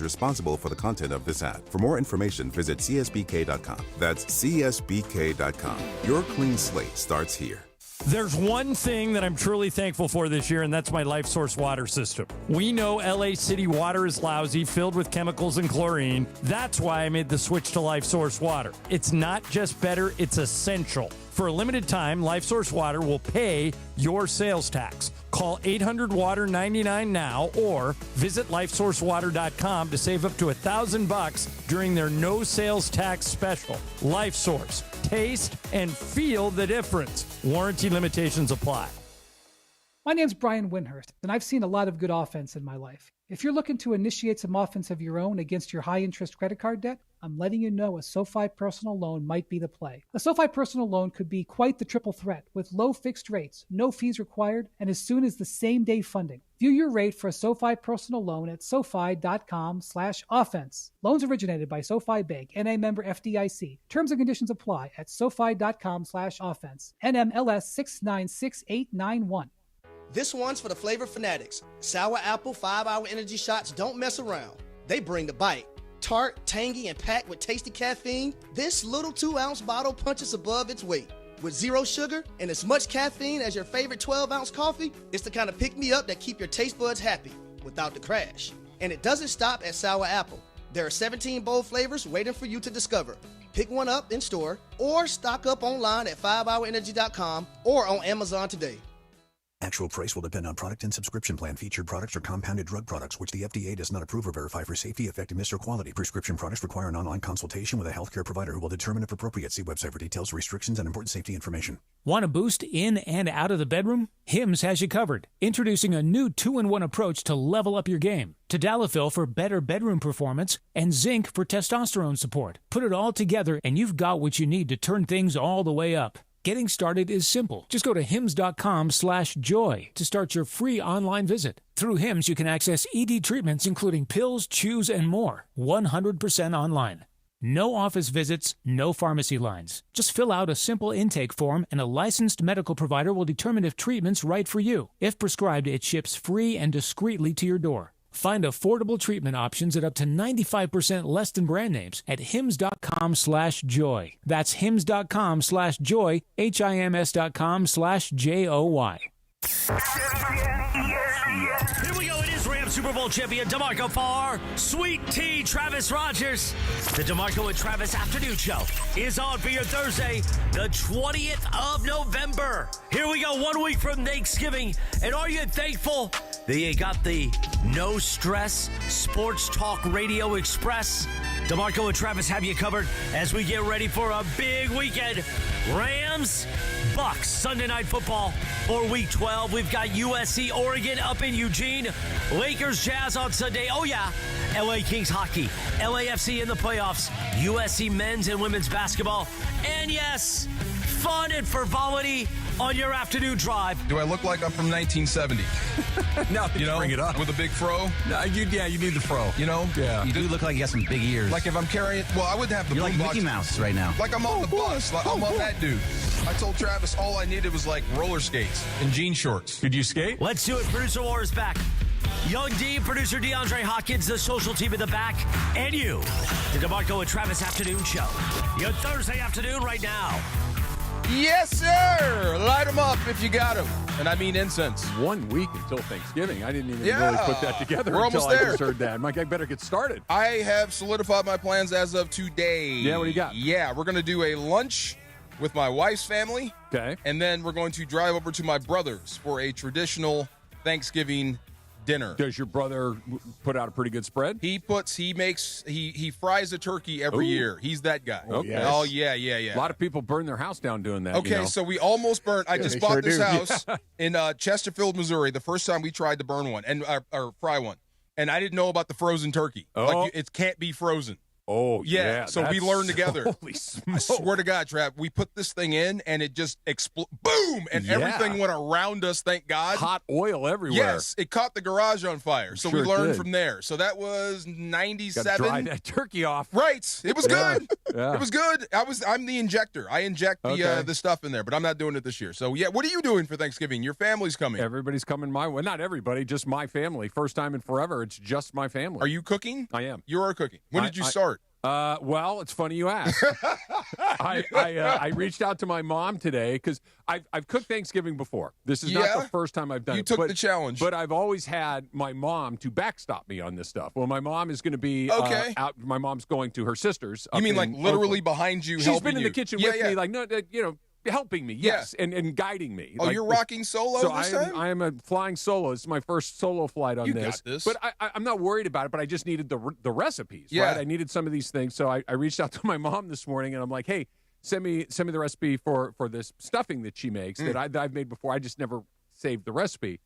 responsible for the content of this ad. For more information, visit csbk.com. That's csbk.com. Your clean slate starts here. There's one thing that I'm truly thankful for this year, and that's my Life Source water system. We know LA City water is lousy, filled with chemicals and chlorine. That's why I made the switch to Life Source water. It's not just better, it's essential. For a limited time, Life Source water will pay your sales tax. Call 800-WATER-99 now or visit lifesourcewater.com to save up to $1,000 during their no sales tax special. Life Source. Taste and feel the difference. Warranty limitations apply. My name's Brian Windhurst, and I've seen a lot of good offense in my life. If you're looking to initiate some offense of your own against your high-interest credit card debt, I'm letting you know a SoFi personal loan might be the play. A SoFi personal loan could be quite the triple threat with low fixed rates, no fees required, and as soon as the same day funding. View your rate for a SoFi personal loan at SoFi.com/offense. Loans originated by SoFi Bank, NA member FDIC. Terms and conditions apply at SoFi.com/offense. NMLS 696891. This one's for the flavor fanatics. Sour apple 5-hour energy shots don't mess around. They bring the bite. Tart, tangy, and packed with tasty caffeine, this little 2-ounce bottle punches above its weight. With zero sugar and as much caffeine as your favorite 12-ounce coffee, it's the kind of pick-me-up that keep your taste buds happy without the crash. And it doesn't stop at sour apple. There are 17 bold flavors waiting for you to discover. Pick one up in store or stock up online at 5hourenergy.com or on Amazon today. Actual price will depend on product and subscription plan. Featured products are compounded drug products, which the FDA does not approve or verify for safety, effectiveness, or quality. Prescription products require an online consultation with a healthcare provider who will determine if appropriate. See website for details, restrictions, and important safety information. Want to boost in and out of the bedroom? Hims has you covered. Introducing a new 2-in-1 approach to level up your game. Tadalafil for better bedroom performance and zinc for testosterone support. Put it all together and you've got what you need to turn things all the way up. Getting started is simple. Just go to hims.com/joy to start your free online visit. Through Hims, you can access ED treatments, including pills, chews, and more, 100% online. No office visits, no pharmacy lines. Just fill out a simple intake form, and a licensed medical provider will determine if treatment's right for you. If prescribed, it ships free and discreetly to your door. Find affordable treatment options at up to 95% less than brand names at hims.com/joy. That's hims.com/joy, HIMS.com/JOY. Here we go. It is Rams Super Bowl champion DeMarco Farr, Sweet Tea, Travis Rogers. The DeMarco and Travis Afternoon Show is on for your Thursday, the 20th of November. Here we go, 1 week from Thanksgiving. And are you thankful that you got the no stress sports talk radio express? DeMarco and Travis have you covered as we get ready for a big weekend. Rams, Bucks, Sunday Night Football for Week 12. We've got USC, Oregon up in Eugene. Lakers, Jazz on Sunday. Oh, yeah. LA Kings hockey. LAFC in the playoffs. USC men's and women's basketball. And, yes, fun and frivolity on your afternoon drive. Do I look like I'm from 1970? No, you know, bring it up. With a big fro? No, you need the fro. You know? Yeah. You do look like you got some big ears. Like if I'm carrying, well, I would have the You're like boombox. Mickey Mouse right now. Like I'm on the bus. Like I'm on that dude. I told Travis all I needed was like roller skates and jean shorts. Could you skate? Let's do it. Producer War is back. Young D, producer DeAndre Hawkins, the social team in the back, and you. The DeMarco and Travis Afternoon Show. Your Thursday afternoon right now. Yes, sir. Light them up if you got them. And I mean incense. 1 week until Thanksgiving. I didn't even really put that together We're until almost I there. just heard that. Mike, I better get started. I have solidified my plans as of today. Yeah, what do you got? Yeah, we're going to do a lunch with my wife's family. Okay. And then we're going to drive over to my brother's for a traditional Thanksgiving dinner. Does your brother put out a pretty good spread? He fries a turkey every year. He's that guy. Okay. Yes. Oh, yeah. A lot of people burn their house down doing that. Okay, so we almost burned. I just bought this house in Chesterfield, Missouri, the first time we tried to burn one or fry one. And I didn't know about the frozen turkey. Oh. Like, it can't be frozen. Oh, yeah. So we learned together. Holy smokes. I swear to God, Trav, we put this thing in, and it just boom, and everything went around us, thank God. Hot oil everywhere. Yes, it caught the garage on fire. So we learned from there. So that was 97. Got to dry that turkey off. Right. It was good. Yeah. It was good. I'm the injector. I inject the stuff in there, but I'm not doing it this year. So, yeah, what are you doing for Thanksgiving? Your family's coming. Everybody's coming my way. Not everybody, just my family. First time in forever, it's just my family. Are you cooking? I am. You are cooking. When did you start? Well, it's funny you ask. I reached out to my mom today because I've cooked Thanksgiving before. This is not the first time I've done it. You took the challenge. But I've always had my mom to backstop me on this stuff. Well, my mom is going to be out. My mom's going to her sister's. You mean like literally behind you, helping you? She's been in the kitchen with me, like, no, helping me, yes, and guiding me. Oh, you're rocking solo this time? I am a flying solo. It's my first solo flight on this. You got this. But I'm not worried about it, but I just needed the recipes, right? I needed some of these things. So I reached out to my mom this morning, and I'm like, hey, send me the recipe for this stuffing that she makes that I've made before. I just never saved the recipe.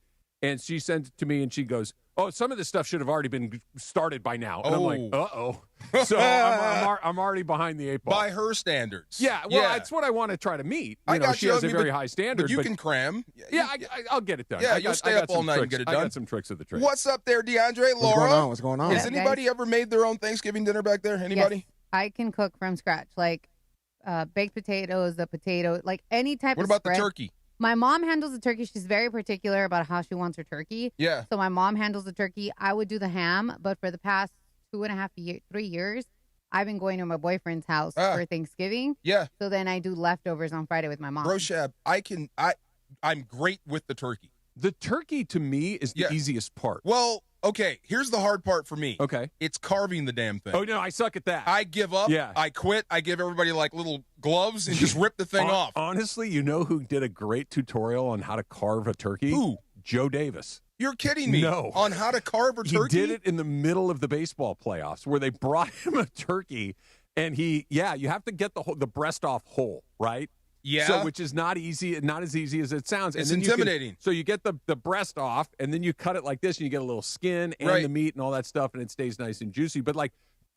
And she sent it to me, and she goes, oh, some of this stuff should have already been started by now. And I'm like, uh-oh. So I'm already behind the 8 ball. By her standards. Yeah, well, that's what I want to try to meet. She has a very high standard. But you can cram. Yeah, I'll get it done. Yeah, you'll stay up all night and get it done. I got some tricks of the trade. What's up there, DeAndre? Laura? What's going on? Has anybody ever made their own Thanksgiving dinner back there? Anybody? Yes, I can cook from scratch, like baked potatoes, the potato, like any type of spread. What about the turkey? My mom handles the turkey. She's very particular about how she wants her turkey. Yeah. So my mom handles the turkey. I would do the ham, but for the past 2.5 3 years, I've been going to my boyfriend's house for Thanksgiving. Yeah. So then I do leftovers on Friday with my mom. Bro, Shab, I'm great with the turkey. The turkey, to me, is the easiest part. Well, okay, here's the hard part for me. Okay. It's carving the damn thing. Oh, no, I suck at that. I give up. Yeah. I quit. I give everybody like little gloves and just rip the thing off. Honestly, you know who did a great tutorial on how to carve a turkey? Who? Joe Davis. You're kidding me. No. On how to carve a turkey? He did it in the middle of the baseball playoffs where they brought him a turkey, and you have to get the breast off whole, right? Yeah. So, which is not easy, not as easy as it sounds. It's and then intimidating. So you get the breast off, and then you cut it like this, and you get a little skin and the meat and all that stuff, and it stays nice and juicy. But like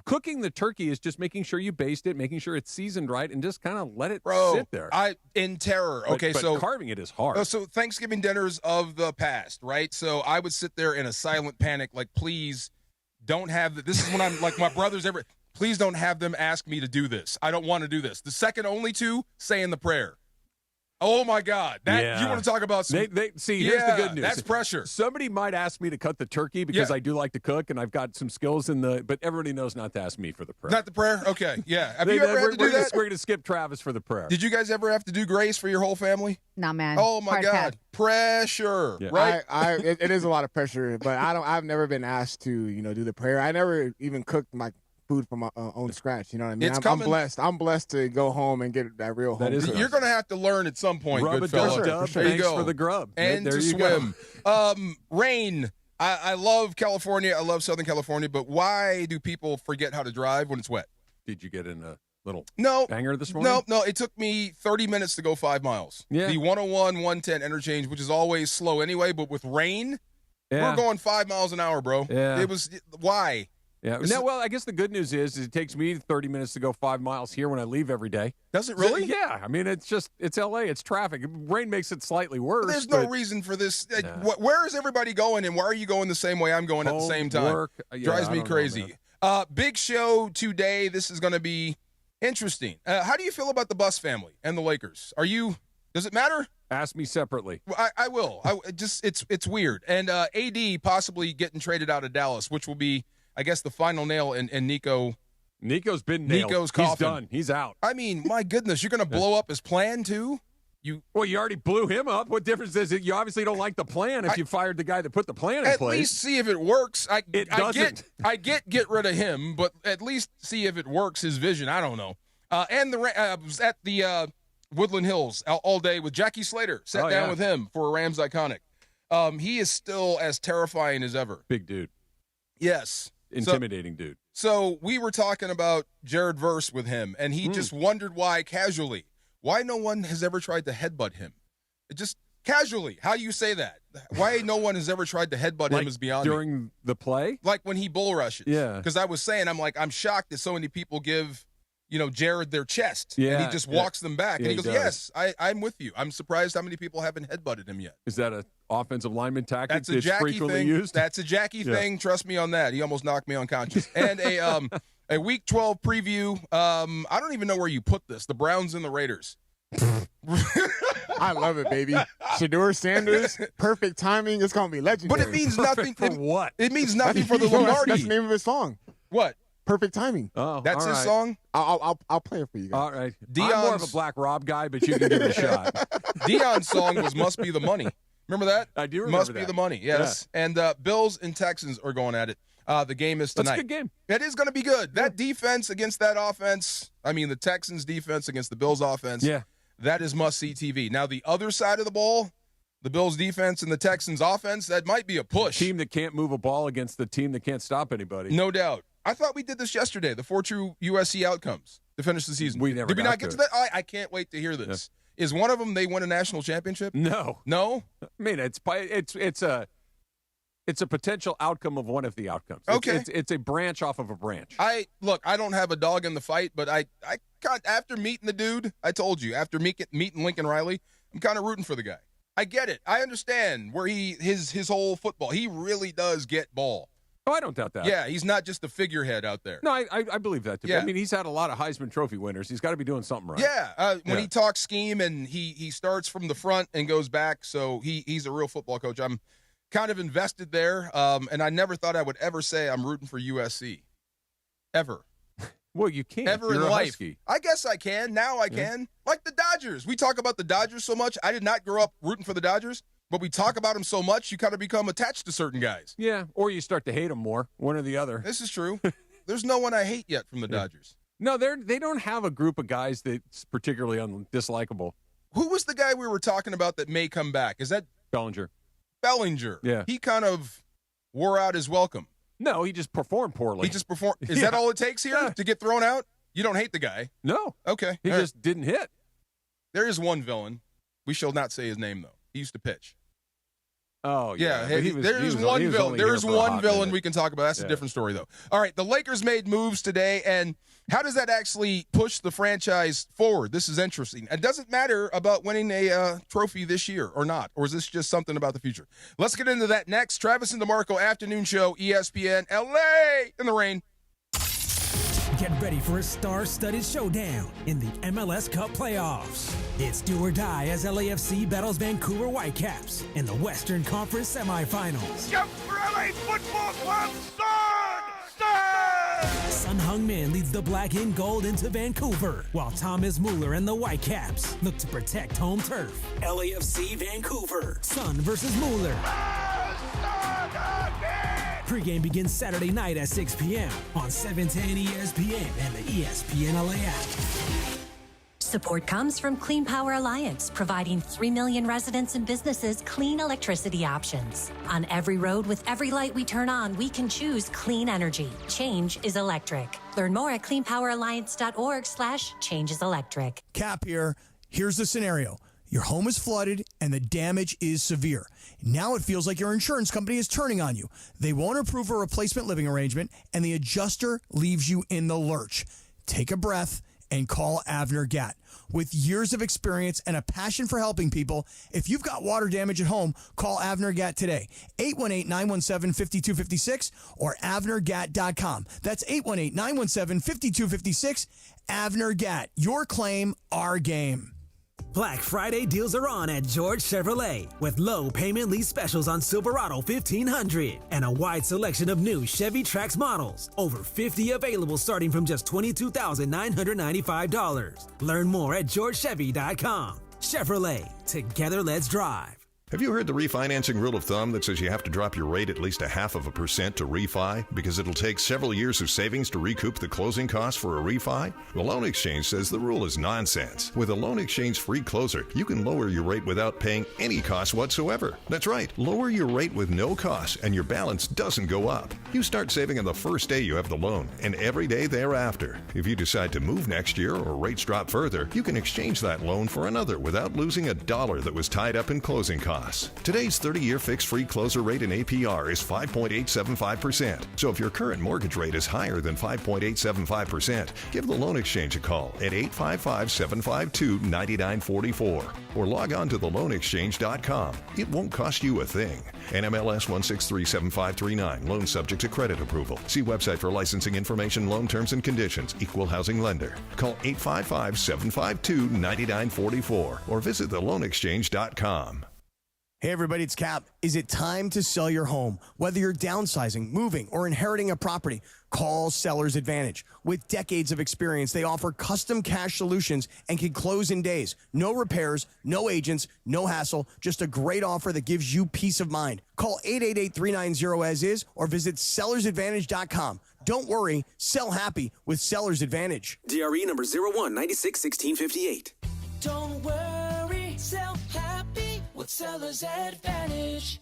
cooking the turkey is just making sure you baste it, making sure it's seasoned right, and just kind of let it sit there. In terror. Okay, but so carving it is hard. So Thanksgiving dinners of the past, right? So I would sit there in a silent panic, like, please don't have this is when I'm like my brothers ever. Please don't have them ask me to do this. I don't want to do this. The second only to saying the prayer. Oh, my God. You want to talk about some... See, here's the good news. That's pressure. Somebody might ask me to cut the turkey because I do like to cook, and I've got some skills but everybody knows not to ask me for the prayer. Not the prayer? Okay, yeah. Have you ever had to do that? We're going to skip Travis for the prayer. Did you guys ever have to do grace for your whole family? Nah, man. Oh, my God. Pressure, right? It is a lot of pressure, but I've never been asked to, do the prayer. I never even cooked my food from my own scratch, you know what I mean? I'm blessed. I'm blessed to go home and get that real home. You're going to have to learn at some point, good fella. Sure. There you go. For the grub. And there to you swim. Rain. I love California. I love Southern California, but why do people forget how to drive when it's wet? Did you get in a little banger this morning? No. It took me 30 minutes to go 5 miles. Yeah. The 101, 110 interchange, which is always slow anyway, but with rain, we're going 5 miles an hour, bro. Yeah. It was, why? Yeah. Well, I guess the good news is it takes me 30 minutes to go 5 miles here when I leave every day. Does it really? Yeah. I mean, it's LA. It's traffic. Rain makes it slightly worse. There's no reason for this. Where is everybody going, and why are you going the same way I'm going at the same time? Work. Drives me crazy. Big show today. This is going to be interesting. How do you feel about the Bus family and the Lakers? Does it matter? Ask me separately. I will. It's weird. And AD possibly getting traded out of Dallas, which will be, I guess, the final nail in Nico. Nico's been nailed. Nico's coffin. He's done. He's out. I mean, my goodness, you're going to blow up his plan too? You already blew him up. What difference is it? You obviously don't like the plan if you fired the guy that put the plan in place. At least see if it works. It doesn't. I get rid of him, but at least see if it works, his vision. I don't know. And I was at the Woodland Hills all day with Jackie Slater. Sat down with him for a Rams Iconic. He is still as terrifying as ever. Big dude. Yes. Intimidating dude. So we were talking about Jared Verse with him, and he just wondered why no one has ever tried to headbutt him. Casually, how do you say that? Why no one has ever tried to headbutt him is beyond during me. the play? Like when he bull rushes. Yeah. Because I was saying, I'm shocked that so many people give, Jared their chest. Yeah. And he just walks them back. Yeah, and he goes, yes, I'm with you. I'm surprised how many people haven't headbutted him yet. Is that an offensive lineman tactic that's a Jackie frequently thing. used? That's a Jackie thing. Trust me on that. He almost knocked me unconscious. And a Week 12 preview. I don't even know where you put this. The Browns and the Raiders. I love it, baby. Shador Sanders, perfect timing. It's going to be legendary. But it means nothing. For what? It means nothing for the Lombardi. That's the name of his song. What? Perfect timing. Oh, that's his right. song? I'll play it for you guys. All right. I'm more of a Black Rob guy, but you can give it a shot. Dion's song was Must Be the Money. Remember that? I do remember Must that. Be the Money, yes. Yeah. And Bills and Texans are going at it. The game is tonight. That's a good game. It is going to be good. That defense against that offense, the Texans defense against the Bills offense, that is must-see TV. Now, the other side of the ball, the Bills defense and the Texans offense, that might be a push. The team that can't move a ball against the team that can't stop anybody. No doubt. I thought we did this yesterday, the 4 true USC outcomes to finish the season. We never Did we got not get to that? I can't wait to hear this. Yeah. Is one of them they win a national championship? No. No? It's a potential outcome of one of the outcomes. Okay. It's a branch off of a branch. I don't have a dog in the fight, but I after meeting the dude, I told you, after meeting Lincoln Riley, I'm kind of rooting for the guy. I get it. I understand where his whole football. He really does get ball. Oh, I don't doubt that. Yeah, he's not just a figurehead out there. No, I believe that. Yeah. He's had a lot of Heisman Trophy winners. He's got to be doing something right. Yeah, when he talks scheme and he starts from the front and goes back, so he's a real football coach. I'm kind of invested there, and I never thought I would ever say I'm rooting for USC. Ever. Well, you can't. Ever You're in a life. Husky. I guess I can. Now I can. Like the Dodgers. We talk about the Dodgers so much. I did not grow up rooting for the Dodgers, but we talk about them so much, you kind of become attached to certain guys. Yeah, or you start to hate them more, one or the other. This is true. There's no one I hate yet from the Dodgers. No, they don't have a group of guys that's particularly dislikable. Who was the guy we were talking about that may come back? Is that Bellinger? Yeah. He kind of wore out his welcome. No, he just performed poorly. He just performed. Is that all it takes here to get thrown out? You don't hate the guy. No. Okay. He just didn't hit. There is one villain. We shall not say his name, though. He used to pitch. Oh, yeah. There's one villain. There's one villain we can talk about. That's a different story, though. All right, the Lakers made moves today, and how does that actually push the franchise forward? This is interesting. It doesn't matter about winning a trophy this year or not, or is this just something about the future? Let's get into that next. Travis and DeMarco Afternoon Show, ESPN, LA in the rain. Get ready for a star-studded showdown in the MLS Cup playoffs. It's do or die as LAFC battles Vancouver Whitecaps in the Western Conference semifinals. Jump for LA Football Club, Sun Heung-min leads the black and gold into Vancouver, while Thomas Mueller and the Whitecaps look to protect home turf. LAFC Vancouver, Sun versus Mueller. Pre-game begins Saturday night at 6 p.m. on 710 ESPN and the ESPN LA app. Support comes from Clean Power Alliance, providing 3 million residents and businesses clean electricity options. On every road with every light we turn on, we can choose clean energy. Change is electric. Learn more at cleanpoweralliance.org/changeIsElectric. Cap here. Here's the scenario. Your home is flooded and the damage is severe. Now it feels like your insurance company is turning on you. They won't approve a replacement living arrangement, and the adjuster leaves you in the lurch. Take a breath and call Avner Gatt. With years of experience and a passion for helping people, if you've got water damage at home, call Avner Gatt today. 818-917-5256 or avnergatt.com. That's 818-917-5256. Avner Gatt. Your claim, our game. Black Friday deals are on at George Chevrolet with low payment lease specials on Silverado 1500 and a wide selection of new Chevy Trax models. Over 50 available starting from just $22,995. Learn more at georgechevy.com. Chevrolet, together let's drive. Have you heard the refinancing rule of thumb that says you have to drop your rate at least 0.5% to refi because it'll take several years of savings to recoup the closing costs for a refi? The Loan Exchange says the rule is nonsense. With a Loan Exchange free closer, you can lower your rate without paying any cost whatsoever. That's right, lower your rate with no cost and your balance doesn't go up. You start saving on the first day you have the loan and every day thereafter. If you decide to move next year or rates drop further, you can exchange that loan for another without losing $1 that was tied up in closing costs. Today's 30-year fixed-free closer rate in APR is 5.875%. So if your current mortgage rate is higher than 5.875%, give the Loan Exchange a call at 855-752-9944 or log on to theloanexchange.com. It won't cost you a thing. NMLS 1637539. Loan subject to credit approval. See website for licensing information, loan terms and conditions. Equal housing lender. Call 855-752-9944 or visit theloanexchange.com. Hey everybody, it's Cap. Is it time to sell your home? Whether you're downsizing, moving, or inheriting a property, call Seller's Advantage. With decades of experience, they offer custom cash solutions and can close in days. No repairs, no agents, no hassle, just a great offer that gives you peace of mind. Call 888-390-AS-IS or visit sellersadvantage.com. Don't worry, sell happy with Seller's Advantage. DRE number 01961658. Don't worry, sell happy with Seller's Advantage.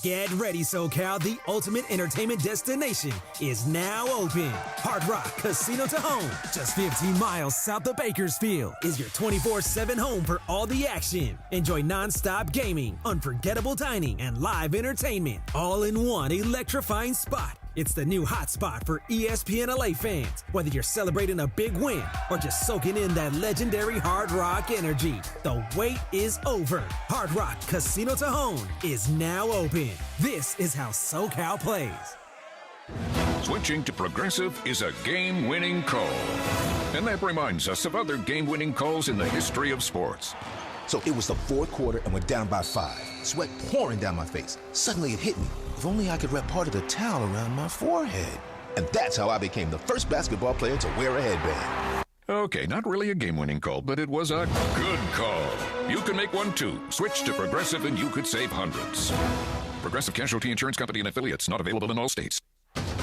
Get ready, SoCal. The ultimate entertainment destination is now open. Hard Rock Casino to Home, just 15 miles south of Bakersfield, is your 24/7 home for all the action. Enjoy non-stop gaming, unforgettable dining, and live entertainment, all in one electrifying spot. It's the new hot spot for ESPN LA fans. Whether you're celebrating a big win or just soaking in that legendary Hard Rock energy, the wait is over. Hard Rock Casino to Home is now open. This is how SoCal plays. Switching to Progressive is a game-winning call. And that reminds us of other game-winning calls in the history of sports. So it was the fourth quarter and we're down by 5. Sweat pouring down my face. Suddenly it hit me. If only I could wrap part of the towel around my forehead. And that's how I became the first basketball player to wear a headband. Okay, not really a game-winning call, but it was a good call. You can make one too. Switch to Progressive and you could save hundreds. Progressive Casualty Insurance Company and affiliates, not available in all states.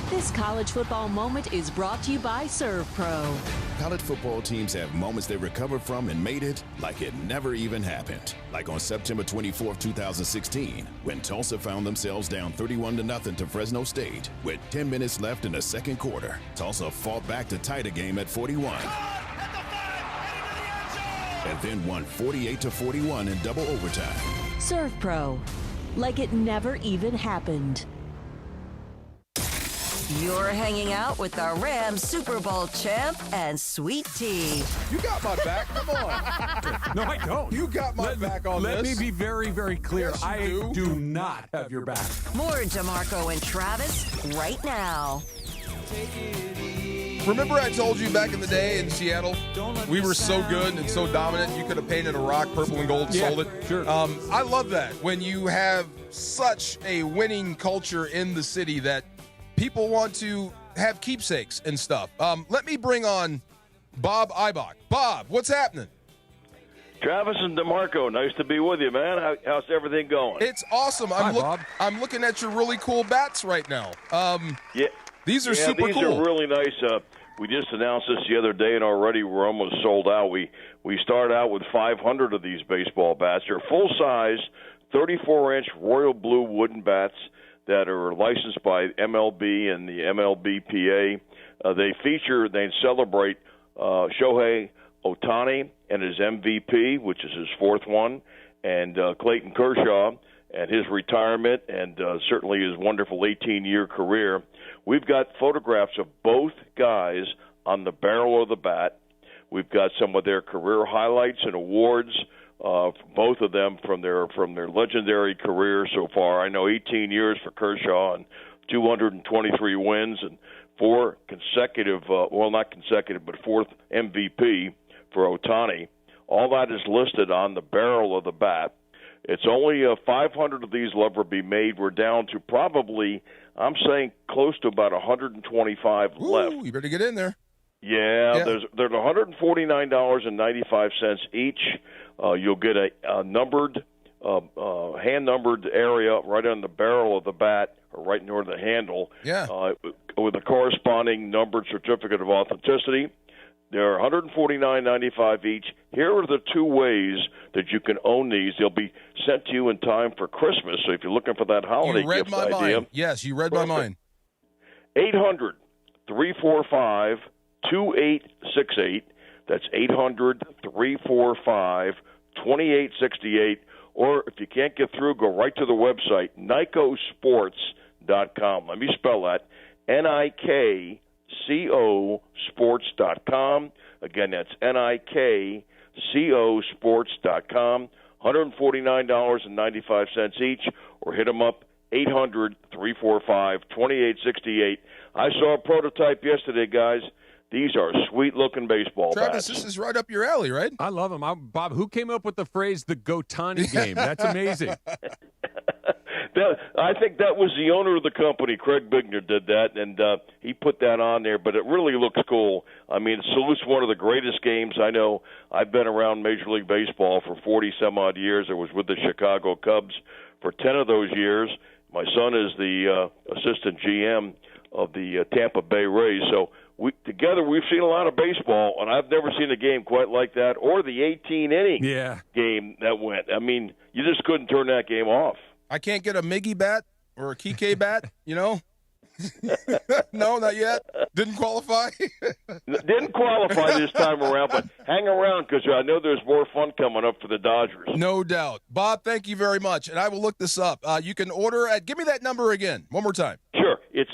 This college football moment is brought to you by ServPro. College football teams have moments they recovered from and made it like it never even happened. Like on September 24, 2016, when Tulsa found themselves down 31-0 to Fresno State. With 10 minutes left in the second quarter, Tulsa fought back to tie the game at 41. And then won 48-41 in double overtime. ServPro, like it never even happened. You're hanging out with the Rams Super Bowl champ and Sweet Tea. You got my back. Come on. No, I don't. You got my back on this. Let me be very, very clear. Yes, I do not have your back. More DeMarco and Travis right now. Remember I told you back in the day in Seattle, we were so good and so dominant, you could have painted a rock purple and gold and sold it. Sure. I love that when you have such a winning culture in the city that people want to have keepsakes and stuff. Let me bring on Bob Ibach. Bob, what's happening? Travis and DeMarco, nice to be with you, man. How's everything going? It's awesome. I'm looking at your really cool bats right now. These are super cool. These are really nice. We just announced this the other day, and already we're almost sold out. We start out with 500 of these baseball bats. They're full-size, 34-inch royal blue wooden bats that are licensed by MLB and the MLBPA. They celebrate Shohei Ohtani and his MVP, which is his fourth one, and Clayton Kershaw and his retirement, and certainly his wonderful 18-year career. We've got photographs of both guys on the barrel of the bat. We've got some of their career highlights and awards, both of them from their legendary career so far. I know 18 years for Kershaw and 223 wins and fourth MVP for Ohtani. All that is listed on the barrel of the bat. It's only 500 of these will ever be made. We're down to probably, I'm saying, close to about 125 left. You better get in there. Yeah. They're $149.95 each. You'll get a numbered hand-numbered area right on the barrel of the bat, or right near the handle, with a corresponding numbered certificate of authenticity. They're $149.95 each. Here are the two ways that you can own these. They'll be sent to you in time for Christmas. So if you're looking for that holiday gift idea, mind. Yes, you read my mind. 800-345-2868. That's 800-345-2868. Or if you can't get through, go right to the website, NICOsports.com. Let me spell that, NICOsports.com. Again, that's NICOsports.com. $149.95 each, or hit them up, 800-345-2868. I saw a prototype yesterday, guys. These are sweet-looking baseball Travis, bats. this is right up your alley, right? I love them. Bob, who came up with the phrase the Gotani game? That's amazing. I think that was the owner of the company, Craig Bigner, did that, and he put that on there, but it really looks cool. I mean, it's one of the greatest games I know. I've been around Major League Baseball for 40-some-odd years. I was with the Chicago Cubs for 10 of those years. My son is the assistant GM of the Tampa Bay Rays, so together we've seen a lot of baseball, and I've never seen a game quite like that, or the 18-inning game that went. I mean, you just couldn't turn that game off. I can't get a Miggy bat or a Kike bat, you know? No, not yet. Didn't qualify? Didn't qualify this time around, but hang around because I know there's more fun coming up for the Dodgers. No doubt. Bob, thank you very much, and I will look this up. You can order at – give me that number again, one more time. Sure. It's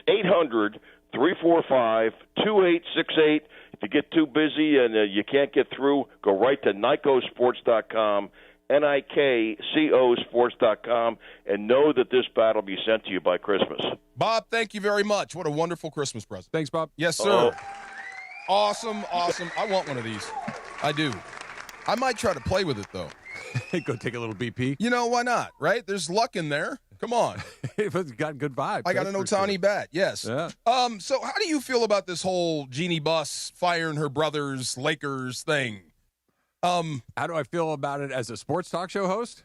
800-345-2868. If you get too busy and you can't get through, go right to NICOsports.com, NICOsports.com, and know that this bat will be sent to you by Christmas. Bob, thank you very much. What a wonderful Christmas present. Thanks, Bob. Yes, sir. Awesome. I want one of these. I do. I might try to play with it, though. Go take a little BP. You know, why not, right? There's luck in there. Come on. It's got good vibes. I got an Ohtani bat, yes. Yeah. So how do you feel about this whole Jeannie Buss firing her brother's Lakers thing? How do I feel about it as a sports talk show host?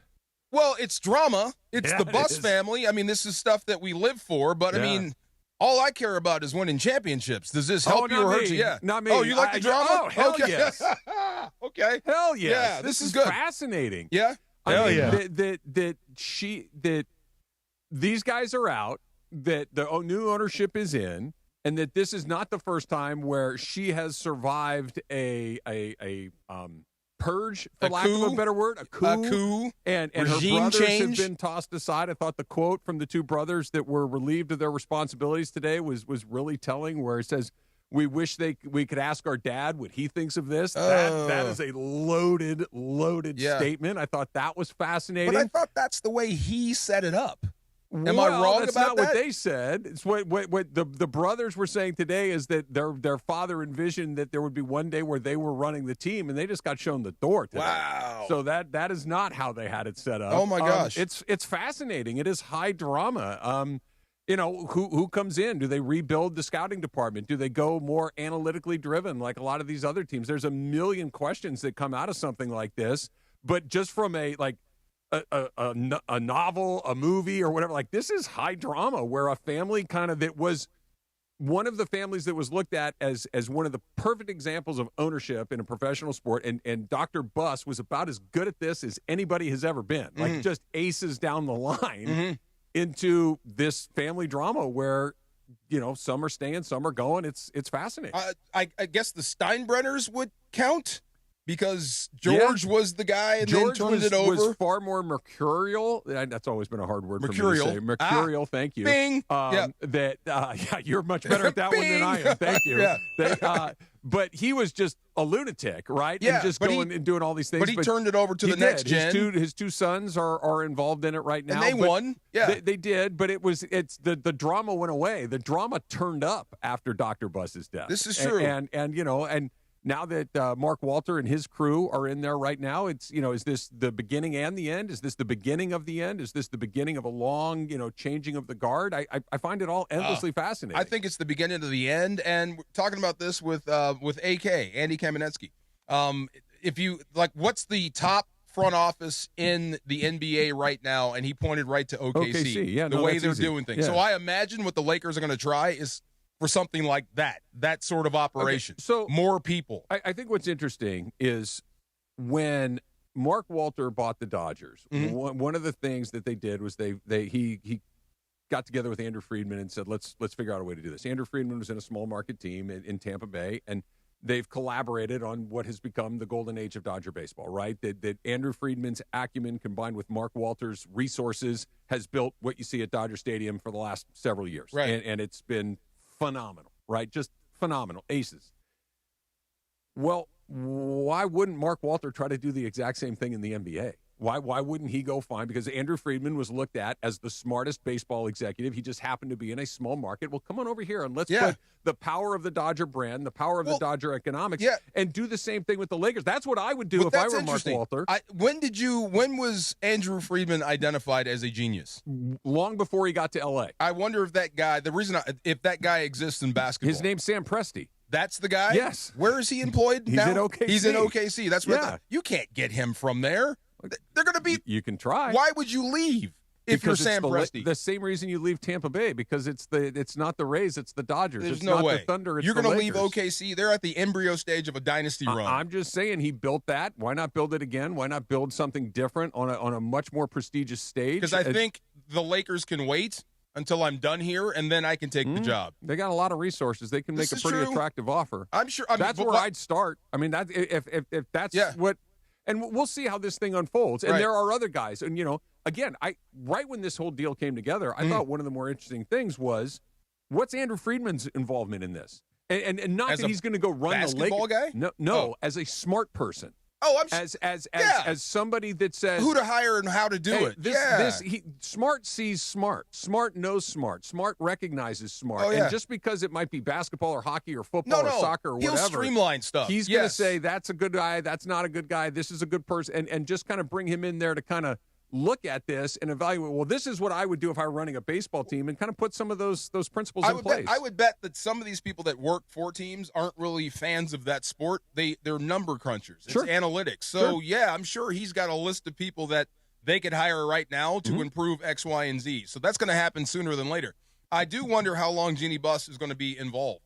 Well, it's drama. It's the Buss family. I mean, this is stuff that we live for, but I mean, all I care about is winning championships. Does this help you or hurt you? Yeah. Not me. Oh, you like the drama? Oh, hell okay. Yes. Okay. Hell yes. Yeah, this is good. Fascinating. Yeah. Hell yeah. That these guys are out, that the new ownership is in, and that this is not the first time where she has survived a purge, for lack of a better word, a coup. And her brothers have been tossed aside. I thought the quote from the two brothers that were relieved of their responsibilities today was really telling, where it says, "We wish we could ask our dad what he thinks of this." That is a loaded statement. I thought that was fascinating. But I thought that's the way he set it up. Am I wrong that's about not that? what they said. It's what the brothers were saying today, is that their father envisioned that there would be one day where they were running the team, and they just got shown the door today. Wow. So that is not how they had it set up. Oh my gosh. It's fascinating. It is high drama. Who comes in? Do they rebuild the scouting department? Do they go more analytically driven like a lot of these other teams? There's a million questions that come out of something like this, but just from a novel, a movie, or whatever, like, this is high drama, where a family that was one of the families that was looked at as one of the perfect examples of ownership in a professional sport, and Dr. Buss was about as good at this as anybody has ever been. Like, just aces down the line into this family drama where, some are staying, some are going. It's fascinating. I guess the Steinbrenners would count, because George was the guy and then turned it over. Was far more mercurial. That's always been a hard word for me to say. Mercurial, thank you. Bing. You're much better at that one than I am. Thank you. But he was just a lunatic, right? Yeah, and just going and doing all these things. But he turned it over to the next gen. His two sons are involved in it right now. And they won. Yeah. They did, but it's the drama went away. The drama turned up after Dr. Buss's death. This is true. And now that Mark Walter and his crew are in there right now, it's, is this the beginning and the end? Is this the beginning of the end? Is this the beginning of a long, changing of the guard? I find it all endlessly fascinating. I think it's the beginning of the end, and we're talking about this with AK, Andy Kamenetsky. If you, what's the top front office in the NBA right now, and he pointed right to OKC. Yeah, the way they're doing things. Yeah. So I imagine what the Lakers are going to try is for something like that sort of operation. Okay, so more people. I think what's interesting is when Mark Walter bought the Dodgers, one of the things that they did was he got together with Andrew Friedman and said, let's figure out a way to do this. Andrew Friedman was in a small market team in Tampa Bay, and they've collaborated on what has become the golden age of Dodger baseball, right? That Andrew Friedman's acumen combined with Mark Walter's resources has built what you see at Dodger Stadium for the last several years. Right. And it's been phenomenal, right? Just phenomenal. Aces. Well, why wouldn't Mark Walter try to do the exact same thing in the NBA? Why wouldn't he go find? Because Andrew Friedman was looked at as the smartest baseball executive. He just happened to be in a small market. Well, come on over here and let's put the power of the Dodger brand, the power of the Dodger economics, and do the same thing with the Lakers. That's what I would do if I were Mark Walter. When was Andrew Friedman identified as a genius? Long before he got to L.A. I wonder if that guy, if that guy exists in basketball. His name's Sam Presti. That's the guy? Yes. Where is he employed now? He's in OKC. He's in OKC. That's what you can't get him from there. They're going to be. You can try. Why would you leave if you're Sam Presti? The same reason you leave Tampa Bay, because it's not the Rays, it's the Dodgers. There's it's no not way. The Thunder. It's you're going to leave Lakers. OKC. They're at the embryo stage of a dynasty run. I'm just saying he built that. Why not build it again? Why not build something different on a much more prestigious stage? Because I think the Lakers can wait until I'm done here, and then I can take the job. They got a lot of resources. They can make a pretty attractive offer. I'm sure. That's where I'd start. I mean, that if that's what. And we'll see how this thing unfolds. And there are other guys. And, again, right when this whole deal came together, I thought one of the more interesting things was, what's Andrew Friedman's involvement in this? And not as that he's going to go run the Lakers. Basketball guy? No, as a smart person. Oh, as somebody that says who to hire and how to do it. Smart sees smart. Smart knows smart. Smart recognizes smart. Oh, yeah. And just because it might be basketball or hockey or football or soccer or whatever, he'll streamline stuff. He's going to say that's a good guy, that's not a good guy, this is a good person, and just kind of bring him in there to kind of look at this and evaluate, well, this is what I would do if I were running a baseball team, and kind of put some of those principles in place. I would bet that some of these people that work for teams aren't really fans of that sport. They're number crunchers. It's analytics. So, I'm sure he's got a list of people that they could hire right now to improve X, Y, and Z. So that's going to happen sooner than later. I do wonder how long Jeannie Buss is going to be involved.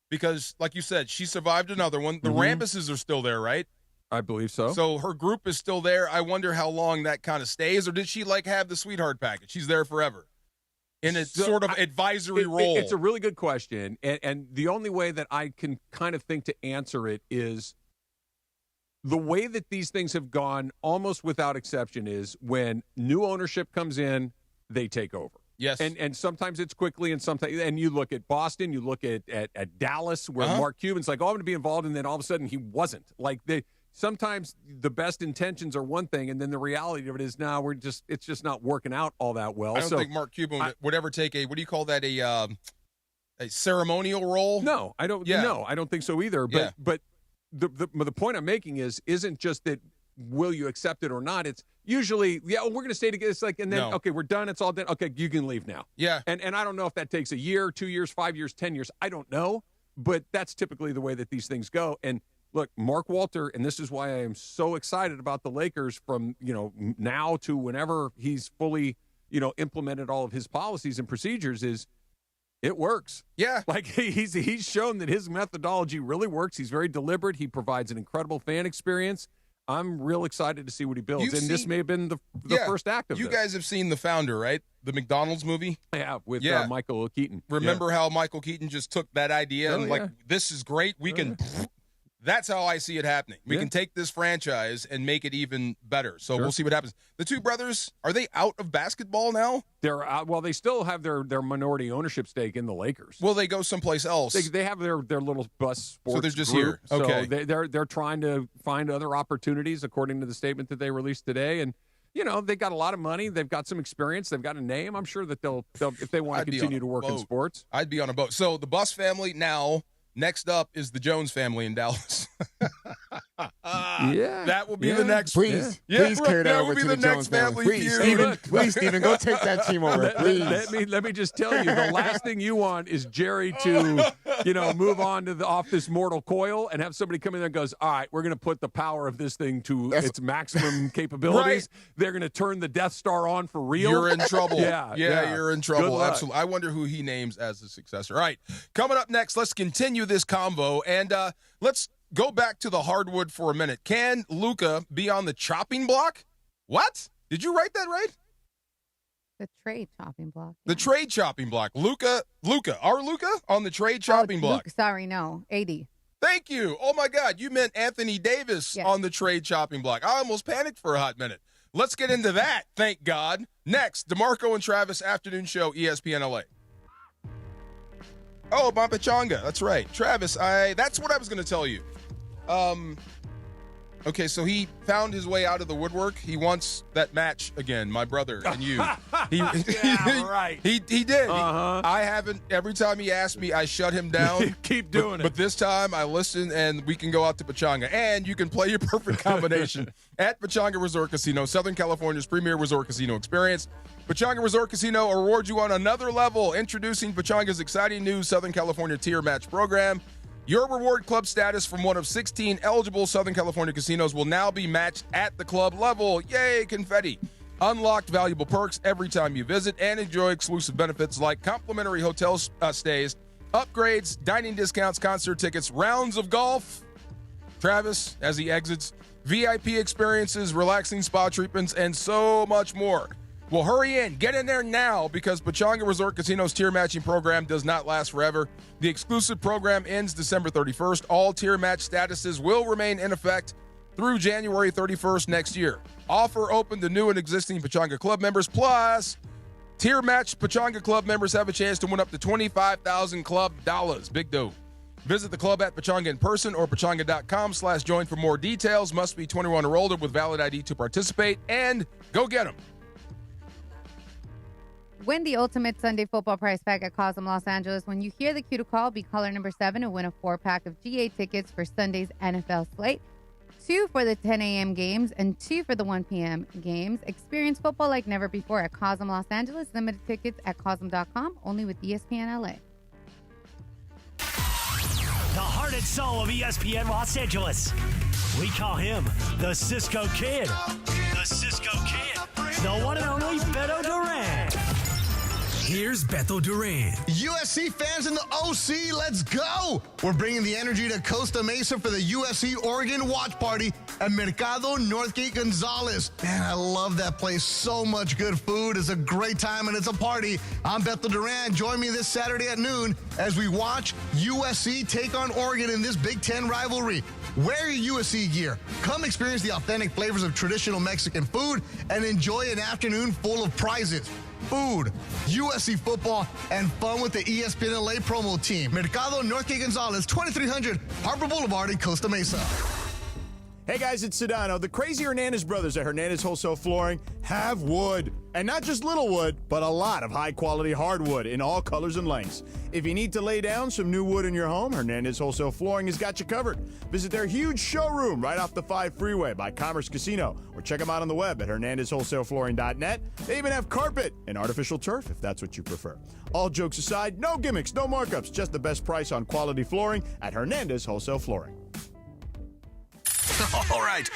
Because, like you said, she survived another one. The Rampuses are still there, right? I believe so. So her group is still there. I wonder how long that kind of stays, or did she have the sweetheart package? She's there forever in a sort of advisory role. It's a really good question, and the only way that I can kind of think to answer it is the way that these things have gone almost without exception is when new ownership comes in, they take over. Yes. And sometimes it's quickly, and sometimes, and you look at Boston, you look at Dallas, where Mark Cuban's like, I'm going to be involved, and then all of a sudden he wasn't. Sometimes the best intentions are one thing, and then the reality of it is now it's just not working out all that well. I don't think Mark Cuban would ever take what do you call that, a ceremonial role? No, I don't. Yeah. No, I don't think so either. But the point I'm making isn't just that will you accept it or not. It's usually we're going to stay together. It's like, and then okay, we're done. It's all done. Okay, you can leave now. Yeah. And I don't know if that takes a year, 2 years, 5 years, 10 years. I don't know, but that's typically the way that these things go. And look, Mark Walter, and this is why I am so excited about the Lakers from, now to whenever he's fully, implemented all of his policies and procedures, is it works. Yeah. He's shown that his methodology really works. He's very deliberate. He provides an incredible fan experience. I'm real excited to see what he builds. This may have been the first act of this. You guys have seen The Founder, right? The McDonald's movie? Yeah, with Michael Keaton. Remember how Michael Keaton just took that idea and this is great. We can... That's how I see it happening. We can take this franchise and make it even better. So we'll see what happens. The two brothers, are they out of basketball now? They're out. Well, they still have their minority ownership stake in the Lakers. Will they go someplace else? They have their little bus sports. So they're just group. here. Okay. So they're trying to find other opportunities, according to the statement that they released today. And they got a lot of money. They've got some experience. They've got a name. I'm sure that they'll if they want to continue to work in sports. I'd be on a boat. So the Buss family now. Next up is the Jones family in Dallas. Yeah. That will be the next. Please carry that over to the Jones family. Please, Stephen, go take that team over. Please. Let me just tell you, the last thing you want is Jerry to, move on to off this mortal coil and have somebody come in there and goes, all right, we're going to put the power of this thing to its maximum capabilities. Right. They're going to turn the Death Star on for real. You're in trouble. Yeah, you're in trouble. Absolutely. I wonder who he names as the successor. All right, coming up next, let's continue this convo, and let's go back to the hardwood for a minute. Can Luka be on the chopping block? What? Did you write that right? The trade chopping block. The trade chopping block. Luka, our Luka on the trade chopping block. No, AD. Thank you. Oh, my God. You meant Anthony Davis on the trade chopping block. I almost panicked for a hot minute. Let's get into that, thank God. Next, DeMarco and Travis afternoon show, ESPN LA. Oh, Bob Pachanga. That's right. Travis, that's what I was going to tell you. Okay, so he found his way out of the woodwork. He wants that match again, my brother and you. Right. He did. Uh-huh. I haven't. Every time he asked me, I shut him down. Keep doing it. But this time, I listen, and we can go out to Pachanga. And you can play your perfect combination at Pachanga Resort Casino, Southern California's premier resort casino experience. Pachanga Resort Casino rewards you on another level. Introducing Pachanga's exciting new Southern California tier match program. Your reward club status from one of 16 eligible Southern California casinos will now be matched at the club level. Yay, confetti. Unlocked valuable perks every time you visit and enjoy exclusive benefits like complimentary hotel stays, upgrades, dining discounts, concert tickets, rounds of golf. Travis, as he exits, VIP experiences, relaxing spa treatments, and so much more. Well, hurry in. Get in there now because Pachanga Resort Casino's tier matching program does not last forever. The exclusive program ends December 31st. All tier match statuses will remain in effect through January 31st next year. Offer open to new and existing Pachanga Club members. Plus, tier match Pachanga Club members have a chance to win up to $25,000 club dollars. Big dough. Visit the club at Pachanga in person or pachanga.com/join for more details. Must be 21 or older with valid ID to participate. And go get them. Win the ultimate Sunday football prize pack at Cosm Los Angeles. When you hear the cue to call, be caller number 7 and win a 4-pack of GA tickets for Sunday's NFL slate. 2 for the 10 a.m. games and 2 for the 1 p.m. games. Experience football like never before at Cosm Los Angeles. Limited tickets at Cosm.com, only with ESPN LA. The heart and soul of ESPN Los Angeles. We call him the Cisco Kid. The Cisco Kid. The one and only Beto Duran. Here's Beto Duran. USC fans in the OC, let's go! We're bringing the energy to Costa Mesa for the USC Oregon watch party at Mercado Northgate Gonzalez. Man, I love that place. So much good food. It's a great time and it's a party. I'm Beto Duran. Join me this Saturday at noon as we watch USC take on Oregon in this Big Ten rivalry. Wear your USC gear. Come experience the authentic flavors of traditional Mexican food and enjoy an afternoon full of prizes. Food, USC football, and fun with the ESPN LA promo team. Mercado Norte Gonzalez, 2300 Harbor Boulevard in Costa Mesa. Hey guys, it's Sedano. The crazy Hernandez brothers at Hernandez Wholesale Flooring have wood. And not just little wood, but a lot of high-quality hardwood in all colors and lengths. If you need to lay down some new wood in your home, Hernandez Wholesale Flooring has got you covered. Visit their huge showroom right off the 5 freeway by Commerce Casino, or check them out on the web at hernandezwholesaleflooring.net. They even have carpet and artificial turf if that's what you prefer. All jokes aside, no gimmicks, no markups, just the best price on quality flooring at Hernandez Wholesale Flooring. All right,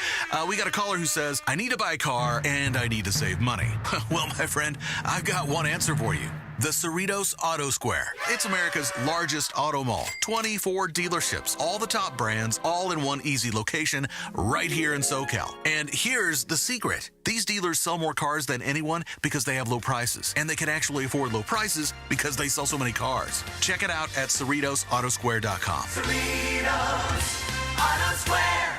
we got a caller who says, I need to buy a car and I need to save money. Well, my friend, I've got one answer for you. The Cerritos Auto Square. It's America's largest auto mall. 24 dealerships, all the top brands, all in one easy location right here in SoCal. And here's the secret. These dealers sell more cars than anyone because they have low prices. And they can actually afford low prices because they sell so many cars. Check it out at CerritosAutosquare.com. Cerritos Auto Square.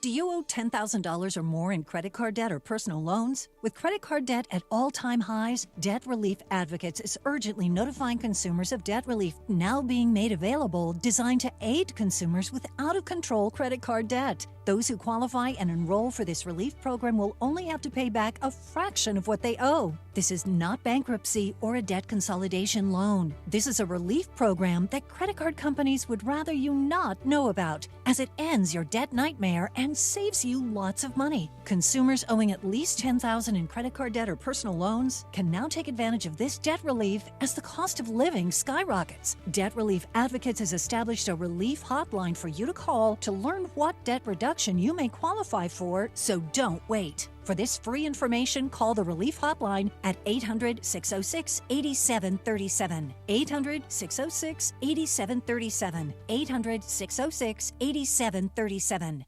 Do you owe $10,000 or more in credit card debt or personal loans? With credit card debt at all-time highs, Debt Relief Advocates is urgently notifying consumers of debt relief now being made available, designed to aid consumers with out-of-control credit card debt. Those who qualify and enroll for this relief program will only have to pay back a fraction of what they owe. This is not bankruptcy or a debt consolidation loan. This is a relief program that credit card companies would rather you not know about, as it ends your debt nightmare and saves you lots of money. Consumers owing at least $10,000 in credit card debt or personal loans can now take advantage of this debt relief as the cost of living skyrockets. Debt Relief Advocates has established a relief hotline for you to call to learn what debt reduction you may qualify for, so don't wait. For this free information, call the Relief Hotline at 800-606-8737. 800-606-8737. 800-606-8737.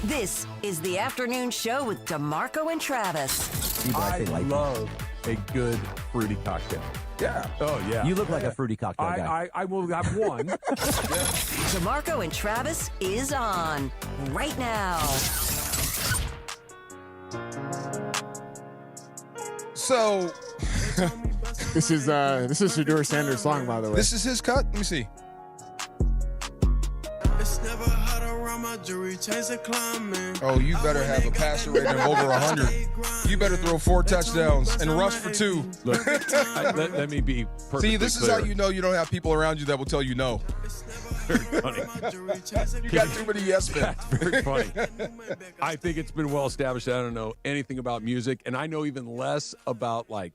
This is the afternoon show with DeMarco and Travis. I love a good fruity cocktail. Yeah. Oh, yeah. You look like a fruity cocktail guy. I will have one. DeMarco and Travis is on right now. So, this is Shador Sanders' song, by the way. This is his cut. Let me see. Oh, you better have a passer rating of over 100. You better throw 4 touchdowns and rush for 2. Look, let me be perfectly See, this clear. is how you know you don't have people around you that will tell you no. Very funny. You got too many yes men. That's very funny. I think it's been well established. I don't know anything about music, and I know even less about like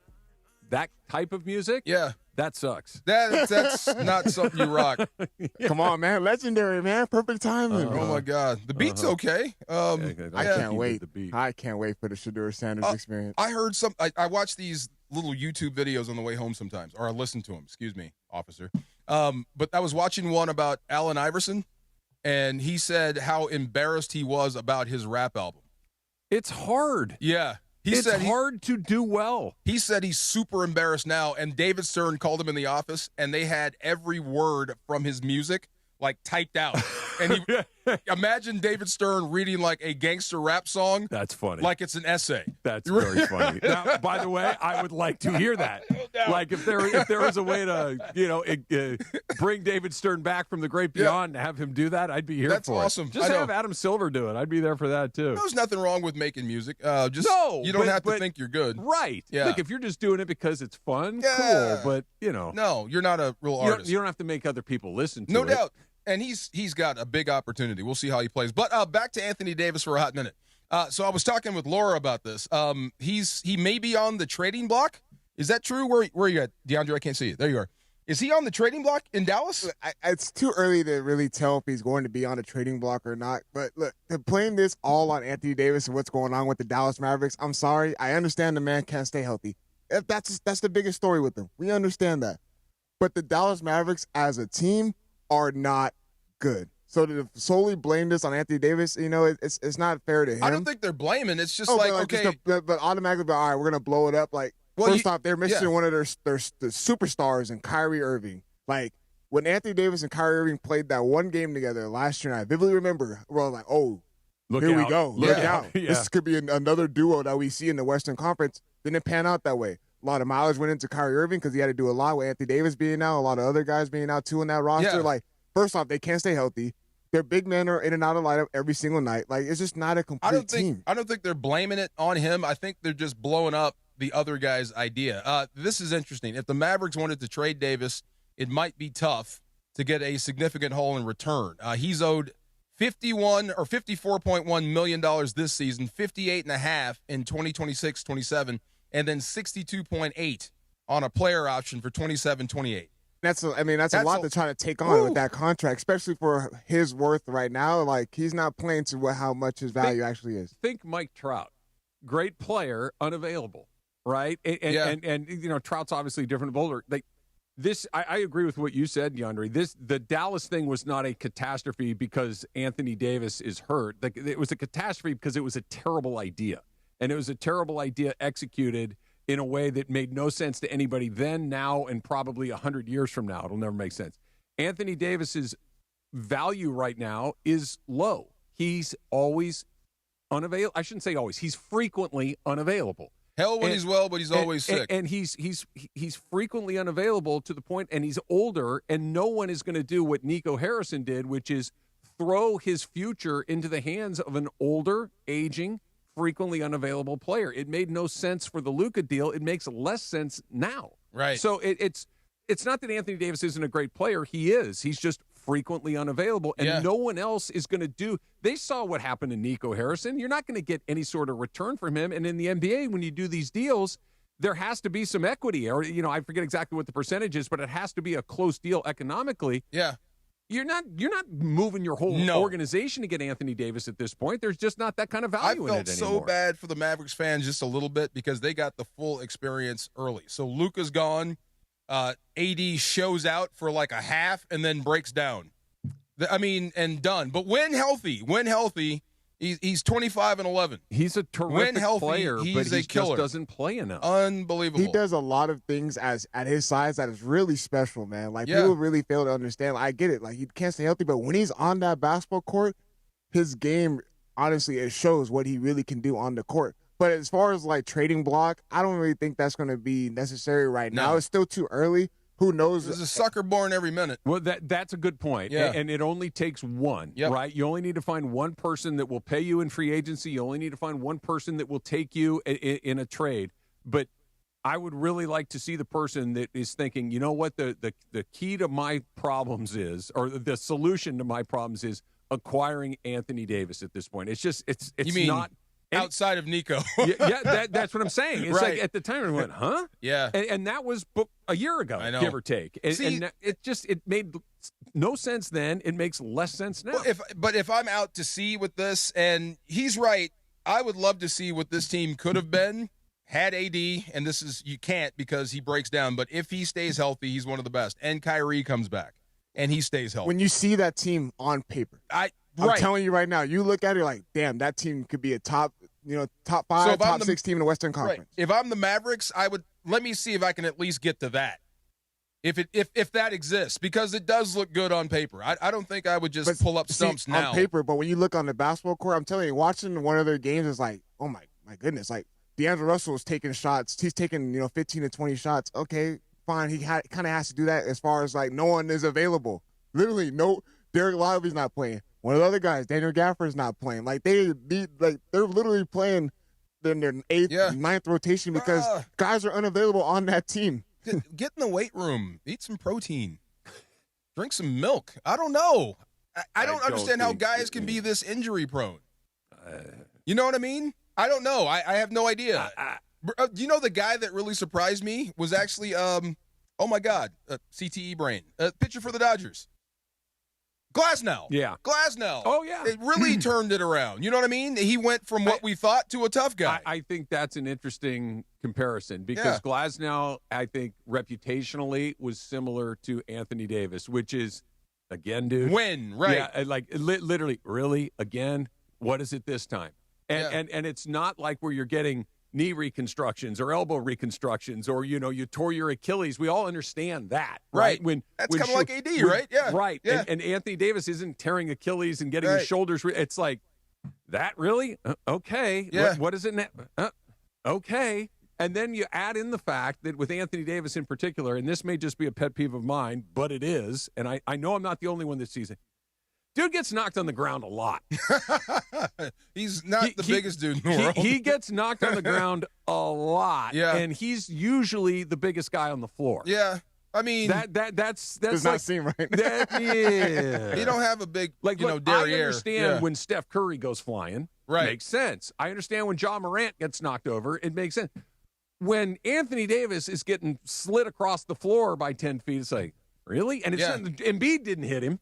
that type of music. Yeah. That sucks. That's not something you rock. Come on, man. Legendary, man. Perfect timing. Oh, my God. The beat's okay. I can't wait. I can't wait for the Shador Sanders experience. I heard I watch these little YouTube videos on the way home sometimes, or I listen to them. Excuse me, officer. But I was watching one about Allen Iverson, and he said how embarrassed he was about his rap album. It's hard. Yeah. It's hard to do well. He said he's super embarrassed now, and David Stern called him in the office, and they had every word from his music like typed out. And imagine David Stern reading like a gangster rap song. That's funny. Like it's an essay. That's very funny. Now, by the way, I would like to hear that. Like if there was a way to bring David Stern back from the great beyond and have him do that, I'd be here That's for it. awesome. Just have Adam Silver do it. I'd be there for that too. There's nothing wrong with making music. You don't have to think you're good. Right. Yeah. Look, if you're just doing it because it's fun, Yeah. cool. But No, you're not a real artist. You don't have to make other people listen to it. No doubt. And he's got a big opportunity. We'll see how he plays. But back to Anthony Davis for a hot minute. So I was talking with Laura about this. He may be on the trading block. Is that true? Where are you at, DeAndre? I can't see you. There you are. Is he on the trading block in Dallas? It's too early to really tell if he's going to be on the trading block or not. But look, to blame this all on Anthony Davis and what's going on with the Dallas Mavericks, I'm sorry. I understand the man can't stay healthy. That's the biggest story with him. We understand that. But the Dallas Mavericks as a team are not good. So to solely blame this on Anthony Davis, it's not fair to him. I don't think they're blaming. It's just but automatically, all right, we're gonna blow it up. Like first off, they're missing one of their superstars in Kyrie Irving. Like when Anthony Davis and Kyrie Irving played that one game together last year, and I vividly remember, we're all like, oh, here we go, look out. Yeah. This could be another duo that we see in the Western Conference. Didn't pan out that way. A lot of mileage went into Kyrie Irving because he had to do a lot with Anthony Davis being out, a lot of other guys being out too in that roster. Yeah. Like, first off, they can't stay healthy. Their big men are in and out of lineup every single night. Like, it's just not a complete team. I don't think they're blaming it on him. I think they're just blowing up the other guy's idea. This is interesting. If the Mavericks wanted to trade Davis, it might be tough to get a significant haul in return. He's owed $54.1 million this season, $58.5 in 2026-27, and then $62.8 on a player option for 27-28. That's a lot to try to take on with that contract, especially for his worth right now. Like, he's not playing to how much his value actually is. Think Mike Trout, great player, unavailable, right? And Trout's obviously different bowler. Like this, I agree with what you said, DeAndre. The Dallas thing was not a catastrophe because Anthony Davis is hurt. Like, it was a catastrophe because it was a terrible idea, and it was a terrible idea executed in a way that made no sense to anybody then, now, and probably 100 years from now. It'll never make sense. Anthony Davis's value right now is low. He's always unavailable. I shouldn't say always. He's frequently unavailable. Hell when he's well, but he's always sick. And he's frequently unavailable to the point, and he's older, and no one is going to do what Nico Harrison did, which is throw his future into the hands of an older, aging frequently unavailable player. It made no sense for the Luka deal. It makes less sense now. Right. So it's not that Anthony Davis isn't a great player. He is. He's just frequently unavailable, and no one else is going to do. They saw what happened to Nico Harrison. You're not going to get any sort of return from him. And in the NBA, when you do these deals, there has to be some equity, or I forget exactly what the percentage is, but it has to be a close deal economically. Yeah. You're not moving your whole organization to get Anthony Davis at this point. There's just not that kind of value in it anymore. I felt so bad for the Mavericks fans just a little bit because they got the full experience early. So Luka's gone. AD shows out for like a half and then breaks down. And done. But when healthy, he's 25-11. He's a terrific player, but he just doesn't play enough. Unbelievable. He does a lot of things at his size that is really special, man. Like, people really fail to understand. I get it. Like, he can't stay healthy, but when he's on that basketball court, his game, honestly, it shows what he really can do on the court. But as far as, like, trading block, I don't really think that's going to be necessary right now. It's still too early. Who knows? There's a sucker born every minute. Well, that's a good point. Yeah. And it only takes one, right? You only need to find one person that will pay you in free agency. You only need to find one person that will take you in a trade. But I would really like to see the person that is thinking, you know what, the key to my problems is, or the solution to my problems is acquiring Anthony Davis at this point. It's just, it's you mean not. Outside of Nico. That's what I'm saying. It's like at the time I went, huh? Yeah. And that was a year ago, I know. give or take. And it made no sense then. It makes less sense now. Well, if I'm out to sea with this, and he's right, I would love to see what this team could have been had AD, and this is, you can't because he breaks down, but if he stays healthy, he's one of the best. And Kyrie comes back, and he stays healthy. When you see that team on paper, I'm telling you right now, you look at it like, damn, that team could be a top 5, top 6 team in the Western Conference. Right. If I'm the Mavericks, let me see if I can at least get to that. If that exists, because it does look good on paper. I don't think I would just pull up stumps now. On paper, but when you look on the basketball court, I'm telling you, watching one of their games is like, oh my goodness, like D'Angelo Russell is taking shots. He's taking 15 to 20 shots. Okay, fine. He kind of has to do that as far as like no one is available. Literally, no. Derek Lively's not playing. One of the other guys, Daniel Gafford's not playing. Like they're literally playing in their 8th, 9th rotation because guys are unavailable on that team. Get in the weight room. Eat some protein. Drink some milk. I don't know. I don't understand how guys can be this injury prone. You know what I mean? I don't know. I have no idea. Do you know the guy that really surprised me was actually, oh my God, CTE brain. Pitcher for the Dodgers. Glasnow. Yeah. Glasnow. Oh, yeah. It really turned it around. You know what I mean? He went from what we thought to a tough guy. I think that's an interesting comparison because Glasnow, I think, reputationally was similar to Anthony Davis, which is, again, dude. When, right. Yeah, like literally, really, again, what is it this time? And it's not like where you're getting knee reconstructions or elbow reconstructions or, you tore your Achilles. We all understand that, right? That's kind of like AD, right? Yeah. Right. Yeah. And Anthony Davis isn't tearing Achilles and getting his shoulders. It's like, that really? Okay. Yeah. What is it now? Okay. And then you add in the fact that with Anthony Davis in particular, and this may just be a pet peeve of mine, but it is, and I know I'm not the only one this season, dude gets knocked on the ground a lot. He's not the biggest dude in the world. He gets knocked on the ground a lot. Yeah. And he's usually the biggest guy on the floor. Yeah. I mean, does like, not seem right. Yeah. You don't have a big, look, derriere. I understand when Steph Curry goes flying. Right. Makes sense. I understand when Ja Morant gets knocked over. It makes sense. When Anthony Davis is getting slid across the floor by 10 feet, it's like, really? And Embiid didn't hit him.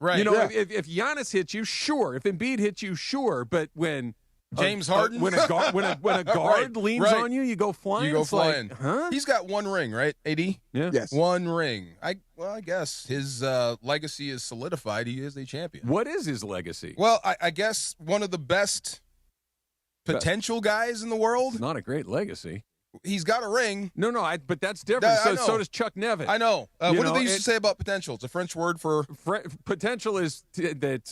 Right. If Giannis hits you, sure. If Embiid hits you, sure. But when James Harden, when a guard leans on you, you go flying. You go flying. Like, huh? He's got one ring, right? AD. Yeah. Yes. One ring. I guess his legacy is solidified. He is a champion. What is his legacy? Well, I guess one of the best potential guys in the world. Not a great legacy. He's got a ring. No, but that's different. So does Chuck Nevin. I know. What do they used to say about potential? It's a French word for potential is that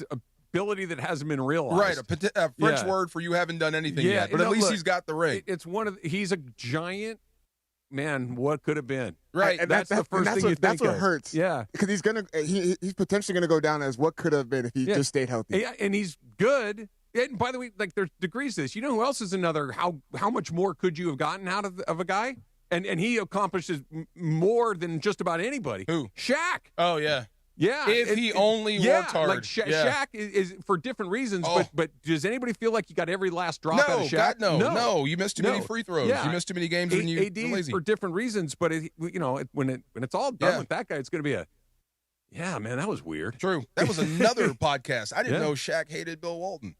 ability that hasn't been realized. Right, a French word for you haven't done anything yet. But at least he's got the ring. It's he's a giant man. What could have been? Right, and that's the first thing you think That's what of. hurts. Yeah, because he's potentially gonna go down as what could have been if he just stayed healthy. Yeah, and he's good. And by the way, like there's degrees to this. You know who else is another? How much more could you have gotten out of a guy? And he accomplishes more than just about anybody. Who? Shaq. Oh yeah. Yeah, if he only worked hard. Like Shaq is for different reasons, but does anybody feel like you got every last drop out of Shaq? God, no. You missed too many free throws. Yeah. You missed too many games when you were lazy. For different reasons, but when it's all done with that guy, it's going to be man, that was weird. True. That was another podcast. I didn't know Shaq hated Bill Walton.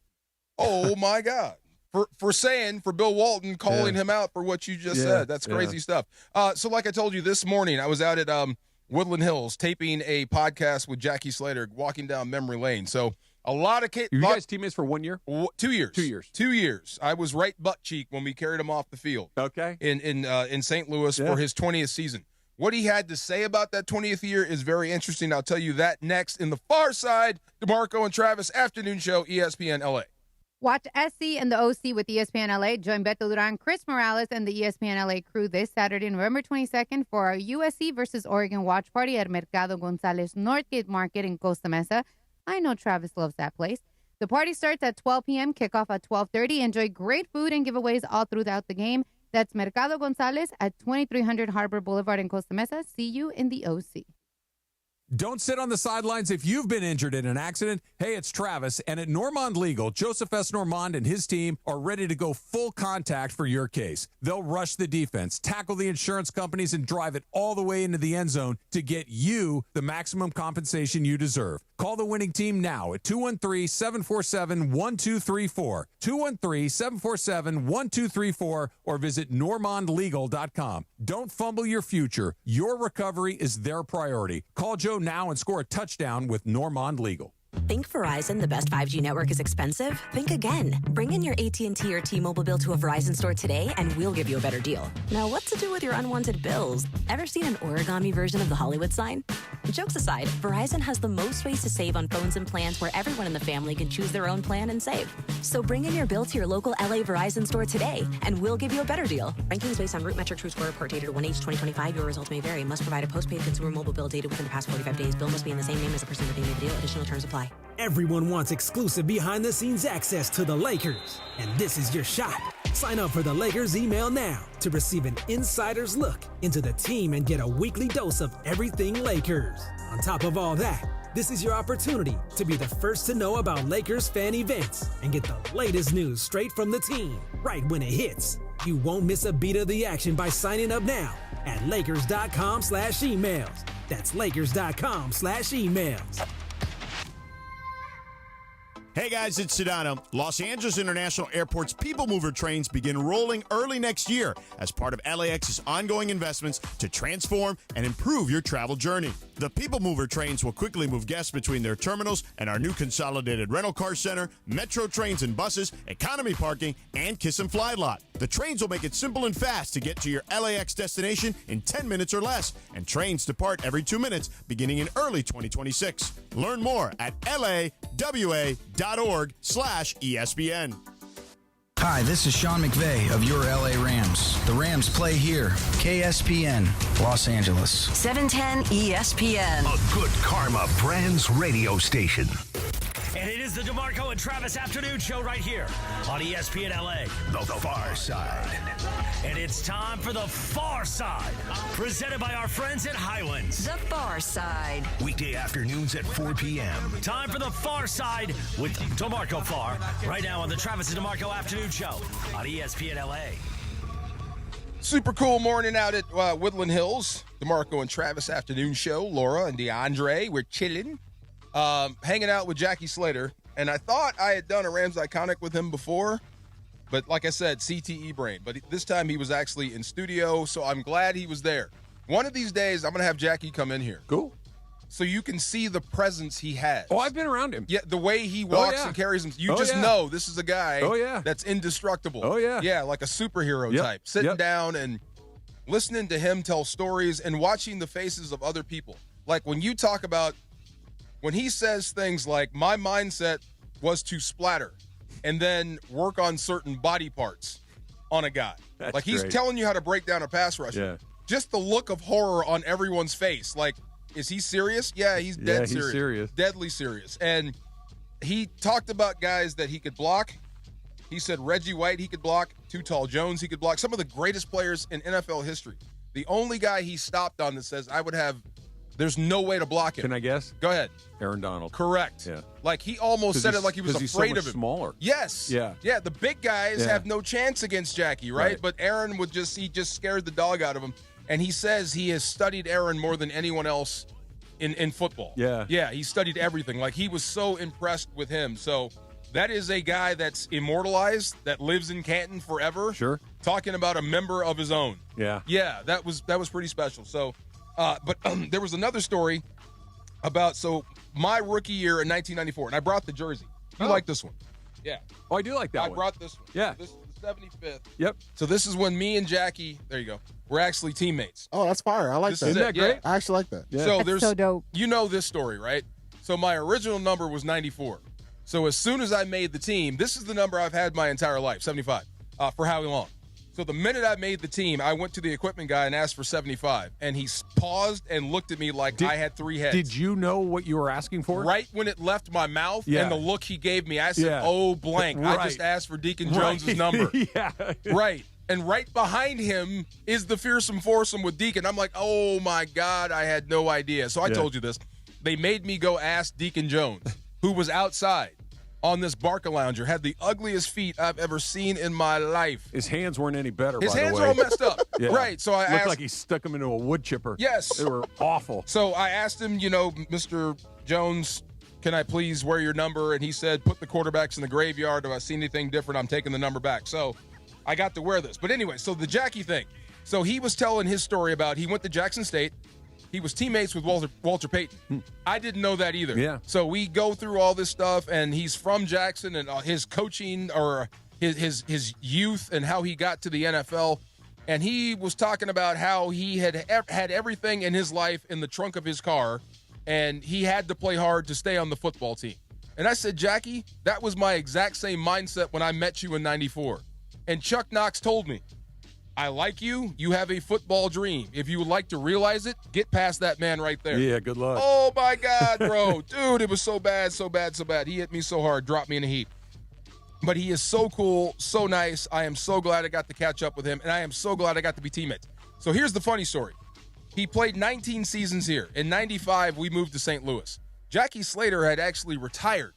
Oh my God. For Bill Walton calling him out for what you just said. That's crazy stuff. So like I told you this morning, I was out at Woodland Hills taping a podcast with Jackie Slater, walking down memory lane. So a lot of you guys teammates for 1 year? 2 years. 2 years. 2 years. I was right butt cheek when we carried him off the field. Okay. In St. Louis for his 20th season. What he had to say about that 20th year is very interesting. I'll tell you that next in the Far Side. DeMarco and Travis afternoon show, ESPN LA. Watch SC and the OC with ESPN LA. Join Beto Duran, Chris Morales, and the ESPN LA crew this Saturday, November 22nd, for our USC versus Oregon watch party at Mercado Gonzalez Northgate Market in Costa Mesa. I know Travis loves that place. The party starts at 12 p.m., kickoff at 12:30. Enjoy great food and giveaways all throughout the game. That's Mercado Gonzalez at 2300 Harbor Boulevard in Costa Mesa. See you in the OC. Don't sit on the sidelines if you've been injured in an accident. Hey, it's Travis, and at Normand Legal, Joseph S. Normand and his team are ready to go full contact for your case. They'll rush the defense, tackle the insurance companies, and drive it all the way into the end zone to get you the maximum compensation you deserve. Call the winning team now at 213-747-1234, 213-747-1234, or visit normandlegal.com. Don't fumble your future. Your recovery is their priority. Call Joe now and score a touchdown with Normand Legal. Think Verizon, the best 5G network, is expensive? Think again. Bring in your AT&T or T-Mobile bill to a Verizon store today, and we'll give you a better deal. Now, what to do with your unwanted bills? Ever seen an origami version of the Hollywood sign? Jokes aside, Verizon has the most ways to save on phones and plans where everyone in the family can choose their own plan and save. So bring in your bill to your local LA Verizon store today, and we'll give you a better deal. Rankings based on Root Metric True Score report dated 1H2025. Your results may vary. Must provide a postpaid consumer mobile bill dated within the past 45 days. Bill must be in the same name as the person with the deal. Additional terms apply. Everyone wants exclusive behind-the-scenes access to the Lakers, and this is your shot. Sign up for the Lakers email now to receive an insider's look into the team and get a weekly dose of everything Lakers. On top of all that, this is your opportunity to be the first to know about Lakers fan events and get the latest news straight from the team right when it hits. You won't miss a beat of the action by signing up now at Lakers.com/emails. That's Lakers.com/emails. Hey guys, it's Sedano. Los Angeles International Airport's People Mover trains begin rolling early next year as part of LAX's ongoing investments to transform and improve your travel journey. The People Mover trains will quickly move guests between their terminals and our new consolidated rental car center, metro trains and buses, economy parking, and Kiss and Fly lot. The trains will make it simple and fast to get to your LAX destination in 10 minutes or less, and trains depart every 2 minutes beginning in early 2026. Learn more at lawa.org/ESPN. Hi, this is Sean McVay of your LA Rams. The Rams play here. KSPN, Los Angeles. 710 ESPN. A good karma brands radio station. And it is the DeMarco and Travis afternoon show right here on ESPN LA. The Far Side. And it's time for the Far Side, presented by our friends at Highlands. The Far Side. Weekday afternoons at 4 p.m. Time for the Far Side with DeMarco Farr, right now on the Travis and DeMarco afternoon show on ESPN LA. Super cool morning out at Woodland Hills. DeMarco and Travis afternoon show. Laura and DeAndre, we're chilling. Hanging out with Jackie Slater, and I thought I had done a Rams Iconic with him before, but like I said, CTE brain. But this time he was actually in studio, so I'm glad he was there. One of these days, I'm going to have Jackie come in here. Cool. So you can see the presence he has. Oh, I've been around him. Yeah, the way he walks and carries him. You just know this is a guy that's indestructible. Oh, yeah. Yeah, like a superhero type. Sitting down and listening to him tell stories and watching the faces of other people. Like when you talk about when he says things like, my mindset was to splatter and then work on certain body parts on a guy. That's like he's great. telling you how to break down a pass rusher. Yeah. Just the look of horror on everyone's face. Like, is he serious? Yeah, he's dead serious. He's serious. Deadly serious. And he talked about guys that he could block. He said Reggie White he could block, Too Tall Jones he could block, some of the greatest players in NFL history. The only guy he stopped on that says there's no way to block him. Can I guess? Go ahead. Aaron Donald. Correct. Yeah. Like he almost said it like he was afraid of him. Smaller. Yes. Yeah. Yeah. The big guys have no chance against Jackie, right? But Aaron he just scared the dog out of him. And he says he has studied Aaron more than anyone else in football. Yeah. Yeah. He studied everything. Like he was so impressed with him. So that is a guy that's immortalized, that lives in Canton forever. Sure. Talking about a member of his own. Yeah. Yeah. That was pretty special. So, but there was another story about my rookie year in 1994, and I brought the jersey. You like this one? Yeah. Oh, I do like that one. I brought this one. Yeah. This is the 75th. Yep. So this is when me and Jackie, there you go, we're actually teammates. Oh, that's fire. I like that. Isn't that great? I actually like that. Yeah. So That's so dope. You know this story, right? So my original number was 94. So as soon as I made the team, this is the number I've had my entire life, 75. For how long? So the minute I made the team, I went to the equipment guy and asked for 75. And he paused and looked at me like I had three heads. Did you know what you were asking for? Right when it left my mouth and the look he gave me, I said, Yeah. oh, blank. Right. I just asked for Deacon Jones's number. Yeah. Right. And right behind him is the fearsome foursome with Deacon. I'm like, oh, my God, I had no idea. So I told you this. They made me go ask Deacon Jones, who was outside on this Barca lounger, had the ugliest feet I've ever seen in my life. His hands weren't any better, His by the hands way. are all messed up. Yeah. Right. So I Looked asked. like he stuck them into a wood chipper. Yes. They were awful. So I asked him, Mr. Jones, can I please wear your number? And he said, put the quarterbacks in the graveyard. If I see anything different, I'm taking the number back. So I got to wear this. But anyway, so the Jackie thing. So he was telling his story about he went to Jackson State. He was teammates with Walter Payton. I didn't know that either. Yeah. So we go through all this stuff, and he's from Jackson, and his coaching or his youth and how he got to the NFL. And he was talking about how he had everything in his life in the trunk of his car, and he had to play hard to stay on the football team. And I said, Jackie, that was my exact same mindset when I met you in 94. And Chuck Knox told me, I like you. You have a football dream. If you would like to realize it, get past that man right there. Yeah, good luck. Oh, my God, bro. Dude, it was so bad, so bad, so bad. He hit me so hard, dropped me in a heap. But he is so cool, so nice. I am so glad I got to catch up with him, and I am so glad I got to be teammates. So here's the funny story. He played 19 seasons here. In 95, we moved to St. Louis. Jackie Slater had actually retired.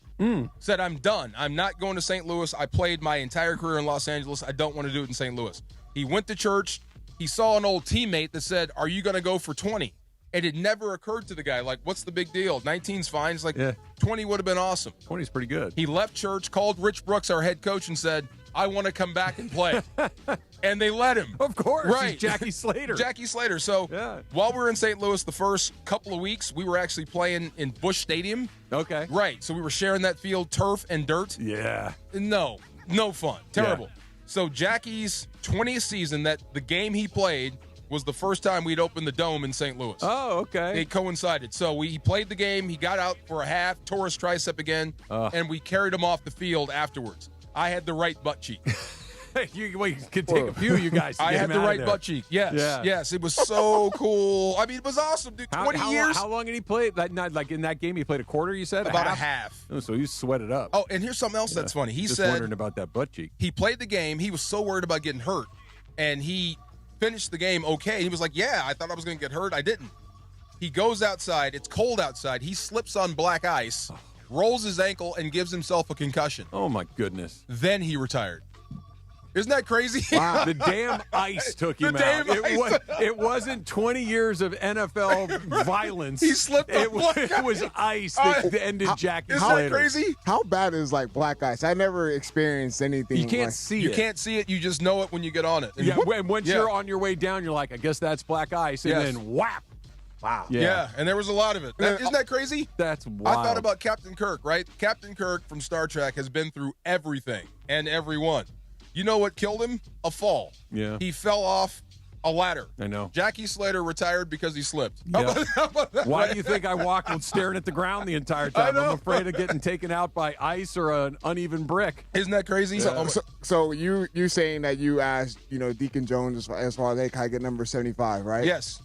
Said, I'm done. I'm not going to St. Louis. I played my entire career in Los Angeles. I don't want to do it in St. Louis. He went to church. He saw an old teammate that said, are you going to go for 20? And it never occurred to the guy, like, what's the big deal? 19's fine. It's like, 20 would have been awesome. 20's pretty good. He left church, called Rich Brooks, our head coach, and said, I want to come back and play. And they let him. Of course. Right. He's Jackie Slater. Jackie Slater. So while we were in St. Louis the first couple of weeks, we were actually playing in Busch Stadium. Okay. Right. So we were sharing that field, turf and dirt. Yeah. No fun. Terrible. Yeah. So Jackie's 20th season, that the game he played was the first time we'd opened the Dome in St. Louis. Oh, okay. It coincided. So he played the game. He got out for a half, tore his tricep again, and we carried him off the field afterwards. I had the right butt cheek. You could take a few, you guys. I had the right butt cheek. Yes. Yeah. Yes. It was so cool. I mean, it was awesome, dude. 20 years. How long did he play? Like in that game, he played a quarter, you said? About a half. Oh, so he sweated up. Oh, and here's something else that's funny. He Just said, wondering about that butt cheek. He played the game. He was so worried about getting hurt. And he finished the game okay. He was like, yeah, I thought I was going to get hurt. I didn't. He goes outside. It's cold outside. He slips on black ice, rolls his ankle, and gives himself a concussion. Oh, my goodness. Then he retired. Isn't that crazy? Wow. The damn ice took him out. It wasn't 20 years of NFL violence. He slipped on it was ice that ended Jackie Slater. Isn't that crazy? How bad is like black ice? I never experienced anything. You can't see it. You can't see it. You just know it when you get on it. And and once you're on your way down, you're like, I guess that's black ice. And then whap. Wow. Yeah, and there was a lot of it. Isn't that crazy? That's wild. I thought about Captain Kirk, right? Captain Kirk from Star Trek has been through everything and everyone. You know what killed him? A fall. Yeah. He fell off a ladder. I know. Jackie Slater retired because he slipped. Yeah. How about that? Why do you think I walked staring at the ground the entire time? I'm afraid of getting taken out by ice or an uneven brick. Isn't that crazy? Yeah. So you saying that you asked, Deacon Jones as far as, hey, can I get number 75, right? Yes.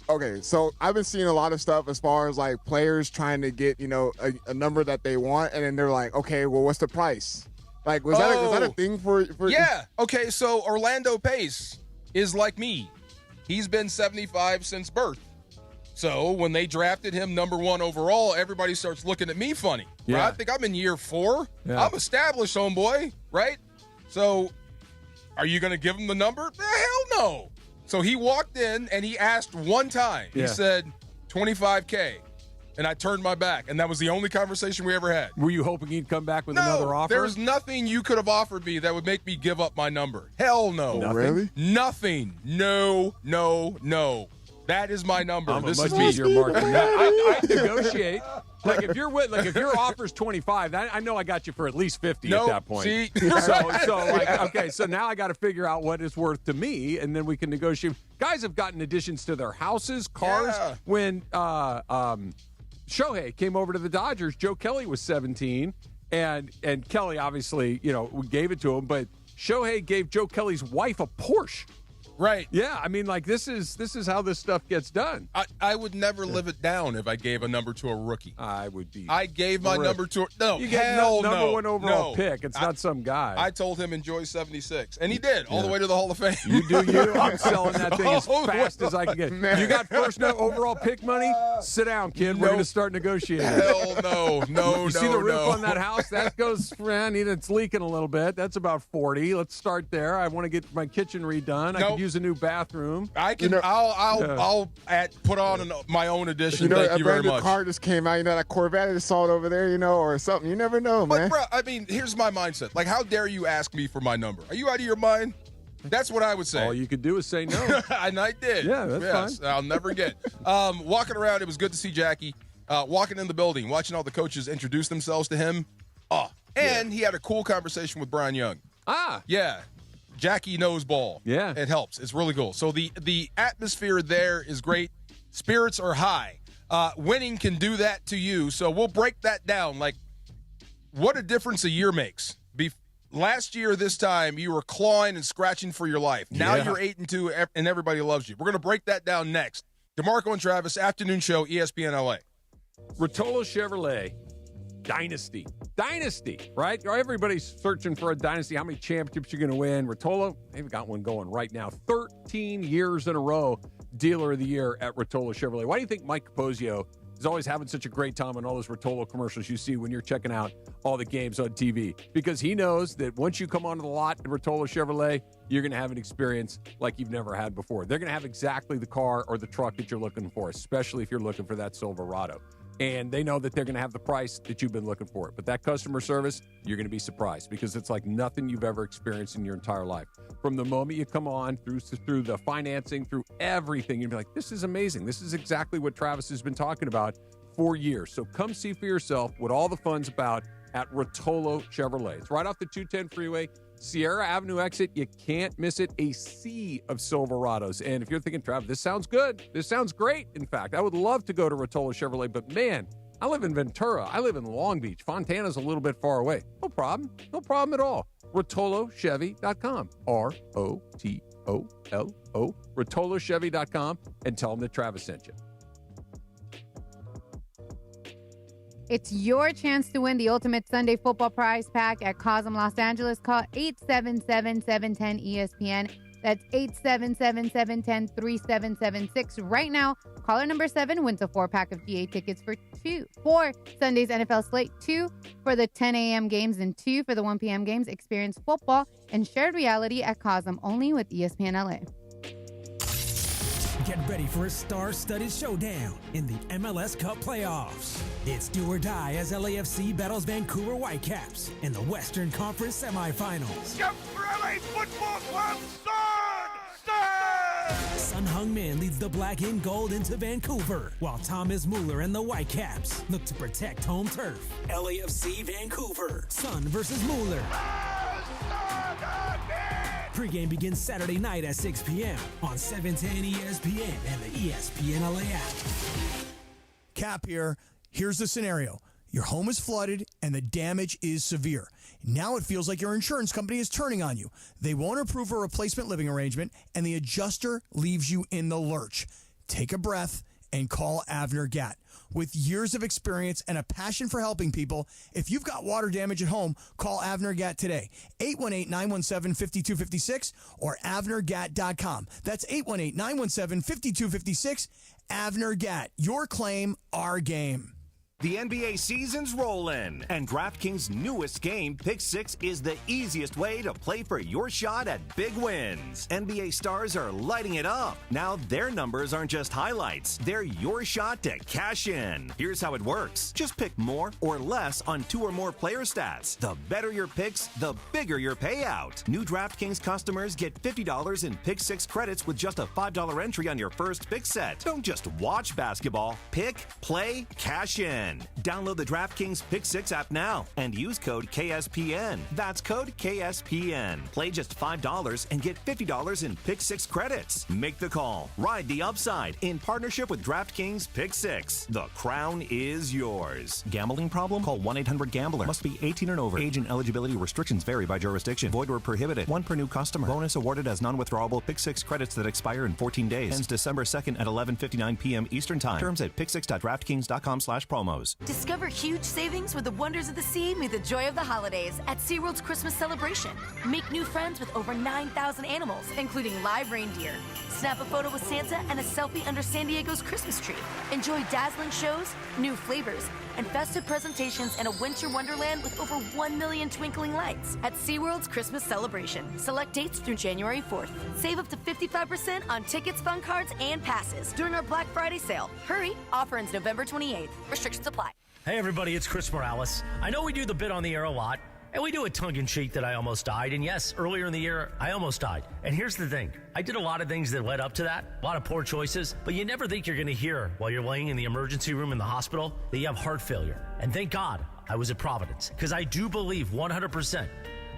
Okay, so I've been seeing a lot of stuff as far as like players trying to get, a number that they want, and then they're like, okay, well, what's the price? Like, was that a thing for? Yeah. Okay, so Orlando Pace is like me. He's been 75 since birth. So when they drafted him number 1 overall, everybody starts looking at me funny. Yeah. Right? I think I'm in year 4. Yeah. I'm established, homeboy, right? So are you going to give him the number? Hell no. So he walked in and he asked one time. Yeah. He said, $25K. And I turned my back. And that was the only conversation we ever had. Were you hoping he'd come back with another offer? There's nothing you could have offered me that would make me give up my number. Hell no. Oh, really? Nothing. No. That is my number. I'm this a is much me. easier mark than that. I negotiate. Like if your offer's 25, I know I got you for at least 50 at that point. See? So now I got to figure out what it's worth to me, and then we can negotiate. Guys have gotten additions to their houses, cars. Yeah. When Shohei came over to the Dodgers, Joe Kelly was 17, and Kelly obviously, we gave it to him, but Shohei gave Joe Kelly's wife a Porsche. Right. Yeah, I mean, like this is how this stuff gets done. I would never live it down if I gave a number to a rookie. I would be. I gave my number to no. You get hell number no, 1 overall no. pick. It's not some guy. I told him enjoy 76, and he did all the way to the Hall of Fame. You do you. I'm selling that thing as fast as I can get. Man. You got first overall pick money? Sit down, kid. We're going to start negotiating. Hell no. You see the roof on that house? That goes, it's leaking a little bit. That's about 40. Let's start there. I want to get my kitchen redone. I could use a new bathroom. I can. I'll put on my own edition. Thank you very much. Car just came out. That Corvette just saw it over there, or something. You never know, man. But bro, I mean, here's my mindset. Like, how dare you ask me for my number? Are you out of your mind? That's what I would say. All you could do is say no. And I did. Yeah, that's fine. I'll never get. Walking around, it was good to see Jackie. Walking in the building, watching all the coaches introduce themselves to him. And he had a cool conversation with Brian Young. Yeah. Jackie knows ball. Yeah. It helps. It's really cool. So the atmosphere there is great. Spirits are high. Winning can do that to you. So we'll break that down. Like, what a difference a year makes. Last year, this time, you were clawing and scratching for your life. Now you're 8-2, and everybody loves you. We're going to break that down next. DeMarco and Travis, afternoon show, ESPN LA. Routollo Chevrolet. Dynasty, right? Everybody's searching for a dynasty. How many championships you're going to win? Routollo, they've got one going right now. 13 years in a row, Dealer of the Year at Routollo Chevrolet. Why do you think Mike Capozio is always having such a great time on all those Routollo commercials you see when you're checking out all the games on TV? Because he knows that once you come onto the lot at Routollo Chevrolet, you're going to have an experience like you've never had before. They're going to have exactly the car or the truck that you're looking for, especially if you're looking for that Silverado. And they know that they're going to have the price that you've been looking for. But that customer service, you're going to be surprised because it's like nothing you've ever experienced in your entire life. From the moment you come on, through the financing, through everything, you'll be like, this is amazing. This is exactly what Travis has been talking about for years. So come see for yourself what all the fun's about at Routollo Chevrolet. It's right off the 210 freeway, Sierra Avenue exit. You can't miss it. A sea of Silverados. And if you're thinking, Trav, this sounds good. This sounds great. In fact, I would love to go to Routollo Chevrolet, but man, I live in Ventura. I live in Long Beach. Fontana's a little bit far away. No problem. No problem at all. RoutolloChevy.com. ROTOLO. RoutolloChevy.com and tell them that Travis sent you. It's your chance to win the ultimate Sunday football prize pack at Cosm Los Angeles. Call 877-710-ESPN. That's 877-710-3776. Right now, caller number 7 wins a 4-pack of GA tickets for Sunday's NFL slate, 2 for the 10 a.m. games, and 2 for the 1 p.m. games. Experience football and shared reality at Cosm, only with ESPN LA. Get ready for a star-studded showdown in the MLS Cup playoffs. It's do or die as LAFC battles Vancouver Whitecaps in the Western Conference semifinals. Jump for LA Football Club, Sun Heung-min leads the black and gold into Vancouver, while Thomas Mueller and the Whitecaps look to protect home turf. LAFC Vancouver, Sun versus Mueller. Pre-game begins Saturday night at 6 p.m. on 710 ESPN and the ESPN LA app. Cap here. Here's the scenario. Your home is flooded and the damage is severe. Now it feels like your insurance company is turning on you. They won't approve a replacement living arrangement and the adjuster leaves you in the lurch. take a breath and call Avner Gatt. With years of experience and a passion for helping people, if you've got water damage at home, call Avner Gatt today. 818-917-5256 or avnergatt.com. That's 818-917-5256. Avner Gatt. Your claim, our game. The NBA season's rollin', and DraftKings' newest game, Pick 6, is the easiest way to play for your shot at big wins. NBA stars are lighting it up. Now their numbers aren't just highlights, they're your shot to cash in. Here's how it works. Just pick more or less on 2 or more player stats. The better your picks, the bigger your payout. New DraftKings customers get $50 in Pick 6 credits with just a $5 entry on your first pick set. Don't just watch basketball. Pick, play, cash in. Download the DraftKings Pick 6 app now and use code KSPN. That's code KSPN. Play just $5 and get $50 in Pick 6 credits. Make the call. Ride the upside in partnership with DraftKings Pick 6. The crown is yours. Gambling problem? Call 1-800-GAMBLER. Must be 18 and over. Age and eligibility restrictions vary by jurisdiction. Void where prohibited. 1 per new customer. Bonus awarded as non-withdrawable Pick 6 credits that expire in 14 days. Ends December 2nd at 11:59 p.m. Eastern Time. Terms at pick6.draftkings.com/promos. Discover huge savings with the wonders of the sea meet the joy of the holidays at SeaWorld's Christmas celebration. Make new friends with over 9,000 animals, including live reindeer. Snap a photo with Santa and a selfie under San Diego's Christmas tree. Enjoy dazzling shows, new flavors, and festive presentations in a winter wonderland with over 1 million twinkling lights at SeaWorld's Christmas celebration. Select dates through January 4th. Save up to 55% on tickets, fun cards, and passes during our Black Friday sale. Hurry, offer ends November 28th. Restrictions apply. Hey, everybody, it's Chris Morales. I know we do the bit on the air a lot, and we do it tongue-in-cheek that I almost died. And yes, earlier in the year, I almost died. And here's the thing. I did a lot of things that led up to that, a lot of poor choices, but you never think you're going to hear while you're laying in the emergency room in the hospital that you have heart failure. And thank God I was at Providence, because I do believe 100%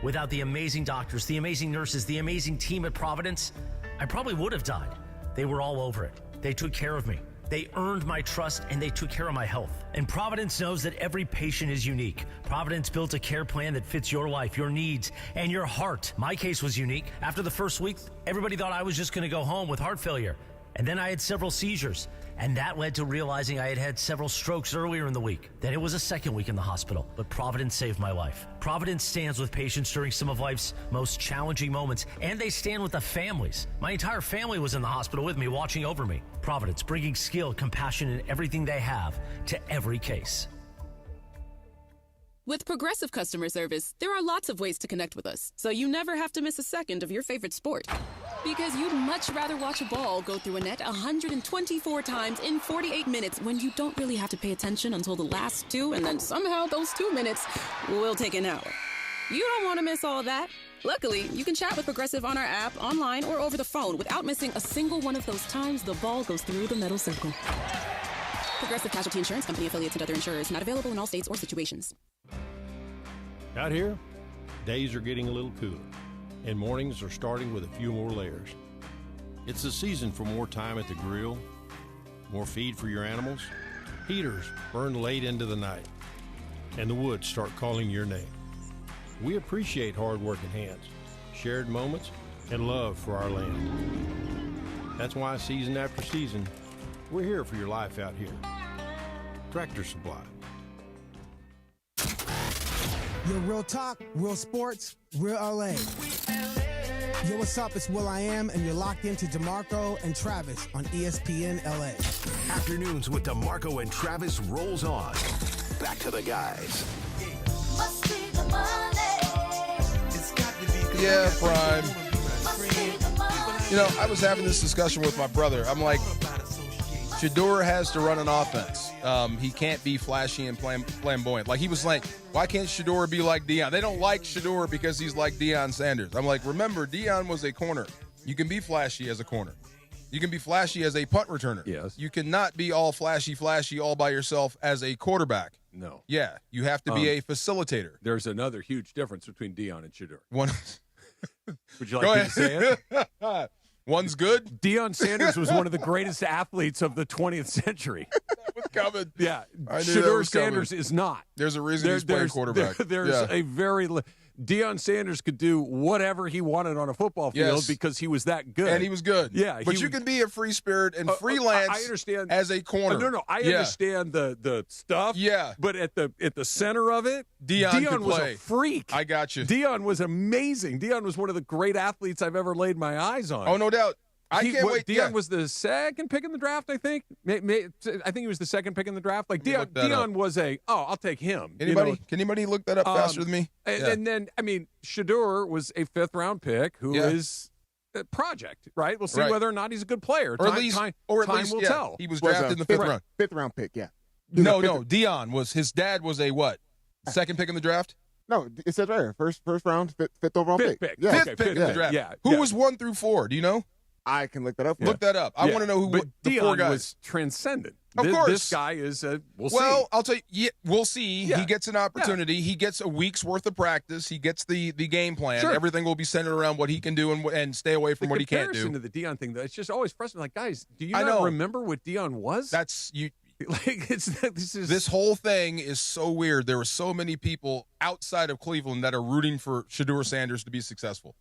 without the amazing doctors, the amazing nurses, the amazing team at Providence, I probably would have died. They were all over it. They took care of me. They earned my trust, and they took care of my health. And Providence knows that every patient is unique. Providence built a care plan that fits your life, your needs, and your heart. My case was unique. After the first week, everybody thought I was just going to go home with heart failure. And then I had several seizures. And that led to realizing I had had several strokes earlier in the week. Then it was a second week in the hospital. But Providence saved my life. Providence stands with patients during some of life's most challenging moments. And they stand with the families. My entire family was in the hospital with me, watching over me. Providence, bringing skill, compassion, and everything they have to every case. With Progressive Customer Service, there are lots of ways to connect with us, so you never have to miss a second of your favorite sport. Because you'd much rather watch a ball go through a net 124 times in 48 minutes when you don't really have to pay attention until the last 2, and then somehow those 2 minutes will take an hour. You don't want to miss all of that. Luckily, you can chat with Progressive on our app, online, or over the phone without missing a single one of those times the ball goes through the metal circle. Progressive Casualty Insurance Company, affiliates, and other insurers. Not available in all states or situations. Out here, days are getting a little cooler, and mornings are starting with a few more layers. It's the season for more time at the grill, more feed for your animals. Heaters burn late into the night, and the woods start calling your name. We appreciate hard-working hands, shared moments, and love for our land. That's why season after season, we're here for your life out here. Tractor Supply. Yo, real talk, real sports, real LA. Yo, what's up? It's will.i.am, and you're locked into DeMarco and Travis on ESPN LA. Afternoons with DeMarco and Travis rolls on. Back to the guys. Yeah, Prime. You know, I was having this discussion with my brother. I'm like, Shador has to run an offense. He can't be flashy and flamboyant. Like, he was like, why can't Shador be like Deion? They don't like Shador because he's like Deion Sanders. I'm like, remember, Deion was a corner. You can be flashy as a corner. You can be flashy as a punt returner. Yes. You cannot be all flashy all by yourself as a quarterback. No. Yeah, you have to be a facilitator. There's another huge difference between Deion and Shador. One. Would you like me to say it? One's good. Deion Sanders was one of the greatest athletes of the 20th century. That was coming. Yeah. I knew Shador that was coming. Sanders is not. There's a reason he's playing quarterback. There's a very Deion Sanders could do whatever he wanted on a football field because he was that good. And he was good. Yeah. But you can be a free spirit and freelance I understand. as a corner. I understand the stuff. Yeah. But at the center of it, Deion was play. a freak. I got you. Deion was amazing. Deion was one of the great athletes I've ever laid my eyes on. Oh, no doubt. I can't wait. Deion was the second pick in the draft, I think. I think he was the second pick in the draft. Like Deion was I'll take him. Anybody? Can anybody look that up faster than me? And then, I mean, Shador was a 5th-round pick who is a project, right? We'll see whether or not he's a good player. Or at least time will tell. He was drafted in the 5th round. 5th round pick, yeah. No, Deion was, his dad was a what? Second pick in the draft? No, it says right here. First round, 5th overall pick. Yeah. 5th pick in the draft. Yeah. Who was 1 through 4? Do you know? I can look that up. Look that up. I want to know who the 4 guys. Was transcendent. Of course. This guy is, we'll see. Well, I'll tell you, we'll see. Yeah. He gets an opportunity. Yeah. He gets a week's worth of practice. He gets the game plan. Sure. Everything will be centered around what he can do and stay away from what he can't do. The comparison to the Deion thing, though, it's just always frustrating. Like, guys, do you not remember what Deion was? That's you. Like this whole thing is so weird. There are so many people outside of Cleveland that are rooting for Shador Sanders to be successful.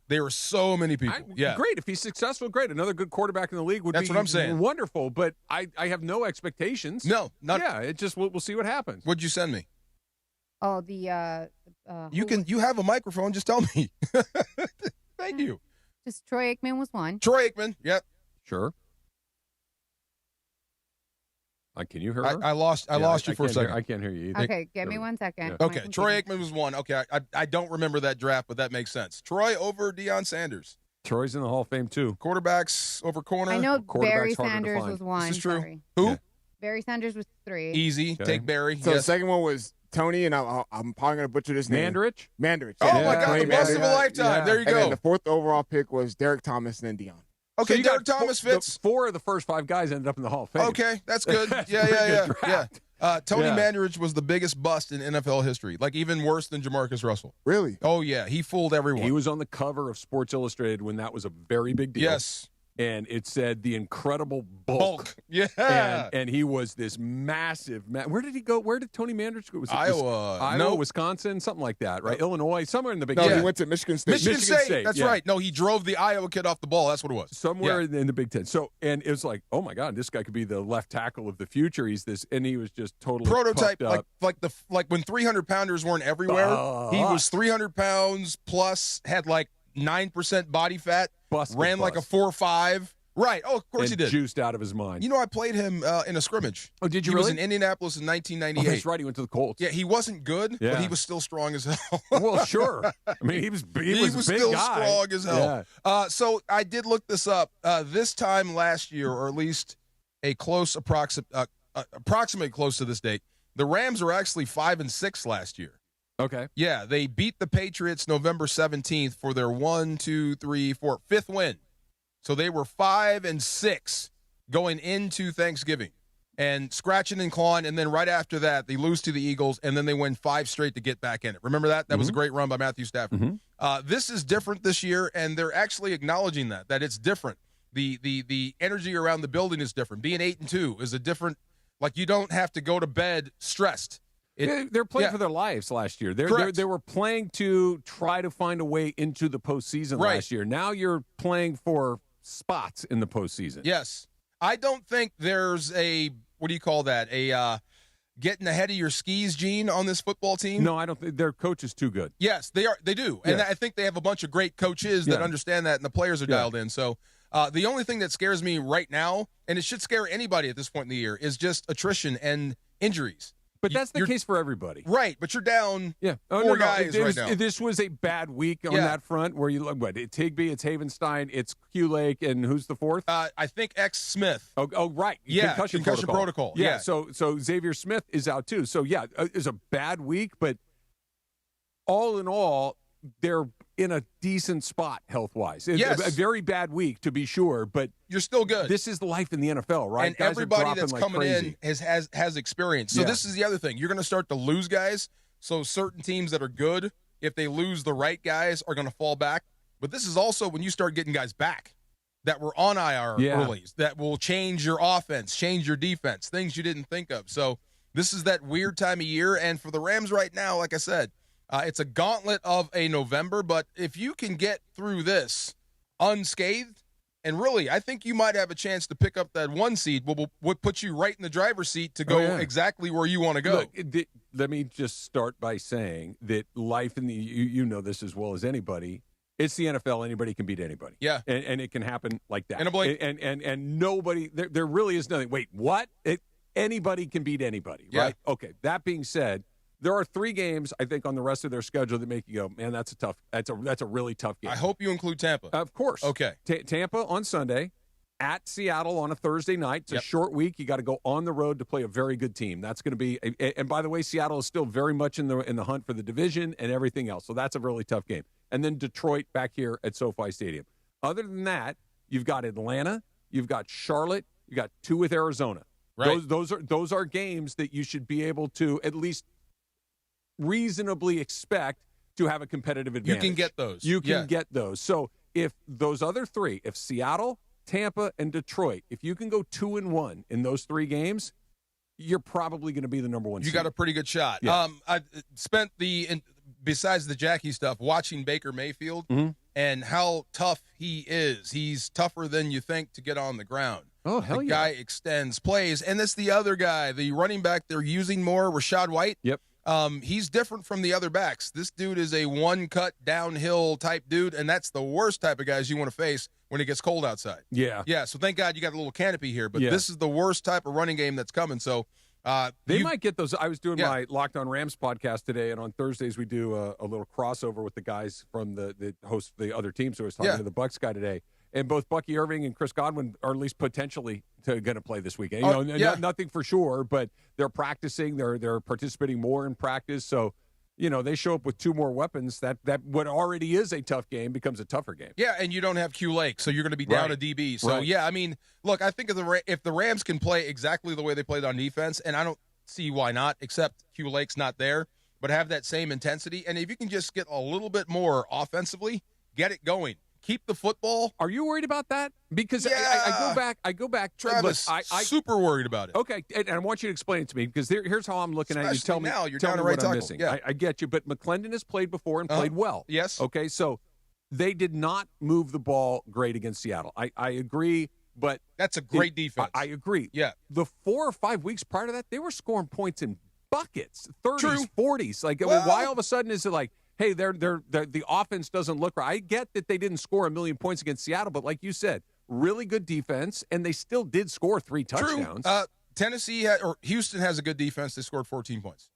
There are so many people. Great. If he's successful, great. Another good quarterback in the league would be what I'm saying. Wonderful, but I have no expectations. No, not. Yeah, it just we'll see what happens. What'd you send me? Oh, the you have a microphone, just tell me. Thank you. Just Troy Aikman was one. Troy Aikman, yep. Sure. Can you hear her? I lost you for a second. I can't hear you either. Okay, give me 1 second. Yeah. Okay, Troy Aikman was one. Okay, I don't remember that draft, but that makes sense. Troy over Deion Sanders. Troy's in the Hall of Fame, too. Quarterbacks over corner. I know Barry Sanders was one. This is true. Sorry. Who? Yeah. Barry Sanders was 3. Easy. Okay. Take Barry. So the second one was Tony, and I'm probably going to butcher this name. Mandarich? Mandarich. Oh, my God, the bust of a lifetime. There you go. And then the 4th overall pick was Derek Thomas and then Deion. Okay, so Derek Thomas fits. 4 of the first 5 guys ended up in the Hall of Fame. Okay, that's good. Yeah. Tony Mandarich was the biggest bust in NFL history, like even worse than Jamarcus Russell. Really? Oh, yeah. He fooled everyone. He was on the cover of Sports Illustrated when that was a very big deal. Yes. And it said the incredible bulk. Yeah. And he was this massive. Where did he go? Where did Tony Mandarich go? Was it Iowa, Wisconsin, something like that, right? Illinois, somewhere in the Big Ten. No, he went to Michigan State. Michigan State. That's right. No, he drove the Iowa kid off the ball. That's what it was. Somewhere in the Big Ten. So, and it was like, oh my God, this guy could be the left tackle of the future. He's this, and he was just totally prototype, up. like when 300-pounders weren't everywhere. He was 300 pounds plus, had like 9% body fat, ran like a 4.5. Right. Oh, of course he did. Juiced out of his mind. You know, I played him in a scrimmage. Oh, did you He really? was in Indianapolis in 1998. Oh, that's right. He went to the Colts. Yeah, he wasn't good, but he was still strong as hell. Well, sure. I mean, he was a big still guy. Strong as hell. Yeah. So I did look this up. This time last year, or at least a close approximately close to this date, the Rams were actually 5-6 last year. Okay. Yeah, they beat the Patriots November 17th for their 5th win. So they were 5-6 going into Thanksgiving and scratching and clawing. And then right after that, they lose to the Eagles, and then they win 5 straight to get back in it. Remember that? That was a great run by Matthew Stafford. This is different this year, and they're actually acknowledging that it's different. The energy around the building is different. Being 8-2 is a different, like you don't have to go to bed stressed. They're playing for their lives last year. They were playing to try to find a way into the postseason last year. Now you're playing for spots in the postseason. Yes. I don't think there's a, what do you call that, a getting ahead of your skis gene on this football team. No, I don't think their coach is too good. Yes, they are. They do. And I think they have a bunch of great coaches that understand that, and the players are dialed in. So the only thing that scares me right now, and it should scare anybody at this point in the year, is just attrition and injuries. But that's the case for everybody. Right, but you're down four guys right now. This was a bad week on that front where you look, it's Higbee, it's Havenstein, it's Q-Lake, and who's the fourth? I think X Smith. Oh right. Yeah, concussion protocol. Yeah, so Xavier Smith is out too. So, it's a bad week, but all in all, they're in a decent spot health-wise. Yes. A very bad week, to be sure, but you're still good. This is the life in the NFL, right? And guys everybody that's like coming crazy. in has experience. So this is the other thing. You're going to start to lose guys. So certain teams that are good, if they lose the right guys, are going to fall back. But this is also when you start getting guys back that were on IR early, that will change your offense, change your defense, things you didn't think of. So this is that weird time of year. And for the Rams right now, like I said, It's a gauntlet of a November, but if you can get through this unscathed, and really, I think you might have a chance to pick up that 1 seed, would put you right in the driver's seat to go exactly where you want to go. Look, let me just start by saying that life in the you know this as well as anybody. It's the NFL. Anybody can beat anybody. Yeah, and it can happen like that. And nobody. There really is nothing. Wait, what? Anybody can beat anybody, right? Okay. That being said, there are 3 games I think on the rest of their schedule that make you go, man, that's a really tough game. I hope you include Tampa. Of course. Okay. Tampa on Sunday, at Seattle on a Thursday night. It's a short week. You got to go on the road to play a very good team. That's going to be. And by the way, Seattle is still very much in the hunt for the division and everything else. So that's a really tough game. And then Detroit back here at SoFi Stadium. Other than that, you've got Atlanta, you've got Charlotte, you got 2 with Arizona. Right. Those are games that you should be able to at least reasonably expect to have a competitive advantage. You can get those. You can get those. So if those other 3, if Seattle, Tampa, and Detroit, if you can go 2-1 in those 3 games, you're probably going to be the number 1 seed. You got a pretty good shot. Yeah. I spent besides the Jackie stuff, watching Baker Mayfield and how tough he is. He's tougher than you think to get on the ground. Oh, hell the guy extends plays. And that's the other guy, the running back they're using more, Rashad White. Yep. He's different from the other backs. This dude is a one-cut downhill type dude, and that's the worst type of guys you want to face when it gets cold outside. Yeah. Yeah, so thank God you got a little canopy here, but this is the worst type of running game that's coming. So they might get those. I was doing my Locked On Rams podcast today, and on Thursdays we do a little crossover with the guys from the host of the other teams. So I was talking to the Bucs guy today. And both Bucky Irving and Chris Godwin are at least potentially going to play this weekend. Nothing for sure, but they're practicing. They're participating more in practice. So, they show up with 2 more weapons. That what already is a tough game becomes a tougher game. Yeah, and you don't have Q Lake, so you're going to be down a DB. So, I mean, look, I think if the Rams can play exactly the way they played on defense, and I don't see why not, except Q Lake's not there, but have that same intensity. And if you can just get a little bit more offensively, get it going. Keep the football. Are you worried about that? Because I go back. Travis, look, super worried about it. Okay, and I want you to explain it to me because here's how I'm looking at it. You tell me now. You're tell down me the right what I'm tackle. missing. Yeah. I get you, but McClendon has played before and played well. Yes. Okay, so they did not move the ball great against Seattle. I agree, but that's a great defense. I agree. Yeah. The 4 or 5 weeks prior to that, they were scoring points in buckets, 30s, 40s. Like, why all of a sudden is it like, hey, the offense doesn't look right? I get that they didn't score 1 million points against Seattle, but like you said, really good defense, and they still did score 3 touchdowns. True. Houston has a good defense. They scored 14 points.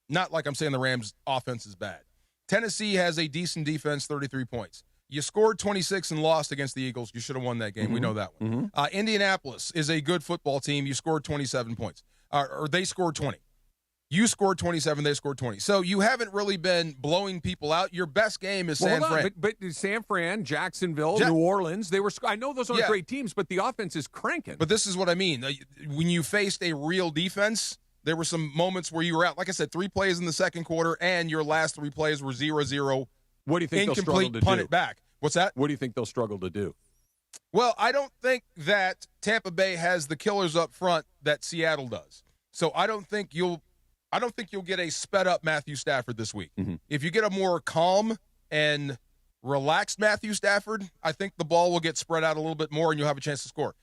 Not like I'm saying the Rams' offense is bad. Tennessee has a decent defense, 33 points. You scored 26 and lost against the Eagles. You should have won that game. We know that one. Indianapolis is a good football team. You scored 27 points. Or they scored 20. You scored 27, they scored 20. So you haven't really been blowing people out. Your best game is San Fran. But San Fran, Jacksonville, New Orleans, I know those aren't great teams, but the offense is cranking. But this is what I mean. When you faced a real defense, there were some moments where you were out. Like I said, 3 plays in the second quarter, and your last 3 plays were 0-0. What do you think they'll struggle to punt do? it back. What's that? What do you think they'll struggle to do? Well, I don't think that Tampa Bay has the killers up front that Seattle does. So I don't think you'll get a sped-up Matthew Stafford this week. If you get a more calm and relaxed Matthew Stafford, I think the ball will get spread out a little bit more and you'll have a chance to score.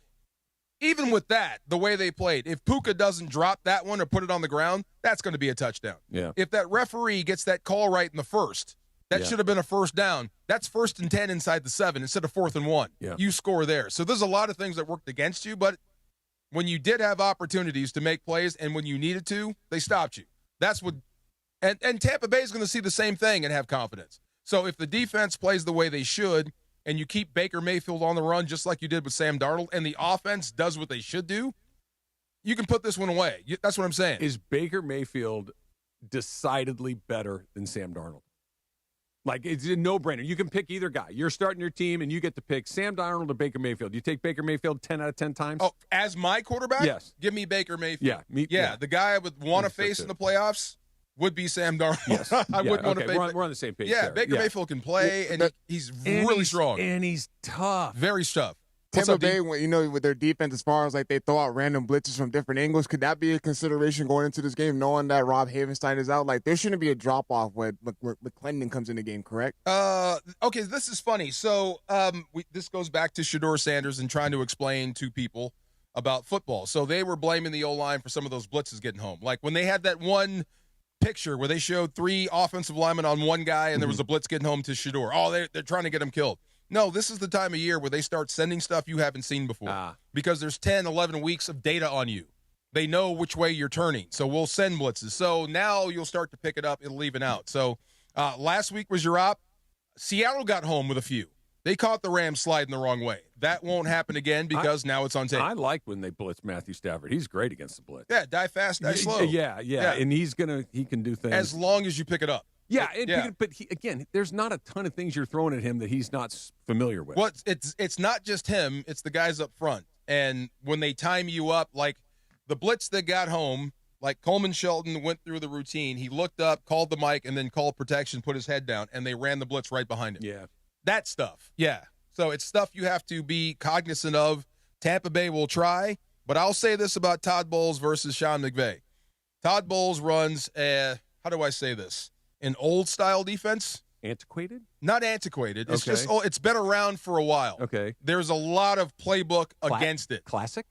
Even with that, the way they played, if Puka doesn't drop that one or put it on the ground, that's going to be a touchdown. Yeah. If that referee gets that call right in the first, that should have been a first down. That's 1st and 10 inside the 7 instead of 4th and 1. Yeah. You score there. So there's a lot of things that worked against you, but when you did have opportunities to make plays and when you needed to, they stopped you. That's what – and Tampa Bay is going to see the same thing and have confidence. So if the defense plays the way they should and you keep Baker Mayfield on the run just like you did with Sam Darnold and the offense does what they should do, you can put this one away. That's what I'm saying. Is Baker Mayfield decidedly better than Sam Darnold? Like, it's a no-brainer. You can pick either guy. You're starting your team, and you get to pick Sam Darnold or Baker Mayfield. You take Baker Mayfield 10 out of 10 times? Oh, as my quarterback? Yes. Give me Baker Mayfield. Yeah. The guy I would want to face in the playoffs would be Sam Darnold. Yes. I wouldn't want to face. We're on the same page. Yeah, there. Baker Mayfield can play, and he's really strong. And he's tough. Very tough. Tampa Bay, with their defense, as far as like they throw out random blitzes from different angles, could that be a consideration going into this game, knowing that Rob Havenstein is out? Like, there shouldn't be a drop-off when McClendon comes in the game, correct? Okay, this is funny. So this goes back to Shador Sanders and trying to explain to people about football. So they were blaming the O-line for some of those blitzes getting home. Like when they had that one picture where they showed 3 offensive linemen on one guy and there was a blitz getting home to Shador. Oh, they're trying to get him killed. No, this is the time of year where they start sending stuff you haven't seen before because there's 10, 11 weeks of data on you. They know which way you're turning, so we'll send blitzes. So now you'll start to pick it up. It'll even out. So last week was your op. Seattle got home with a few. They caught the Rams sliding the wrong way. That won't happen again because now it's on tape. I like when they blitz Matthew Stafford. He's great against the blitz. Yeah, die fast, die slow. Yeah. And he can do things. As long as you pick it up. Yeah, but again, there's not a ton of things you're throwing at him that he's not familiar with. Well, it's not just him. It's the guys up front. And when they time you up, like the blitz that got home, like Coleman Shelton went through the routine. He looked up, called the mic, and then called protection, put his head down, and they ran the blitz right behind him. Yeah. That stuff. Yeah. So it's stuff you have to be cognizant of. Tampa Bay will try, but I'll say this about Todd Bowles versus Sean McVay. Todd Bowles runs how do I say this? An old-style defense. Antiquated? Not antiquated. It's just it's been around for a while. Okay. There's a lot of playbook against it. Classic?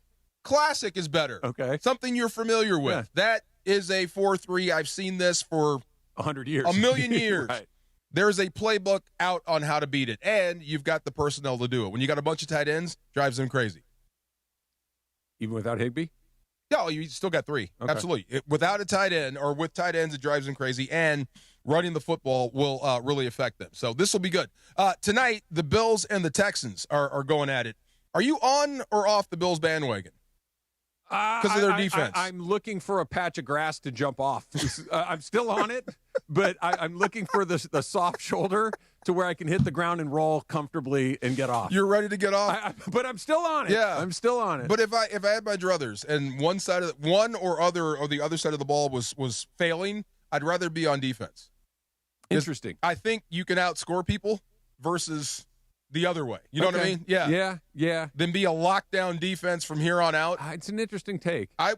Classic is better. Okay. Something you're familiar with. Yeah. That is a 4-3. I've seen this for 100 years. A million years. Right. There's a playbook out on how to beat it, and you've got the personnel to do it. When you got a bunch of tight ends, drives them crazy. Even without Higbee? No, you still got 3. Okay. Absolutely. Without a tight end or with tight ends, it drives them crazy, and running the football will really affect them. So this will be good. Tonight, the Bills and the Texans are going at it. Are you on or off the Bills bandwagon? Because of their defense. I'm looking for a patch of grass to jump off. I'm still on it, but I'm looking for the soft shoulder to where I can hit the ground and roll comfortably and get off. You're ready to get off? But I'm still on it. Yeah. I'm still on it. But if I had my druthers and the other side of the ball was failing, I'd rather be on defense. Interesting. I think you can outscore people versus the other way. You know what I mean? Yeah. Yeah. Then be a lockdown defense from here on out. It's an interesting take. I'm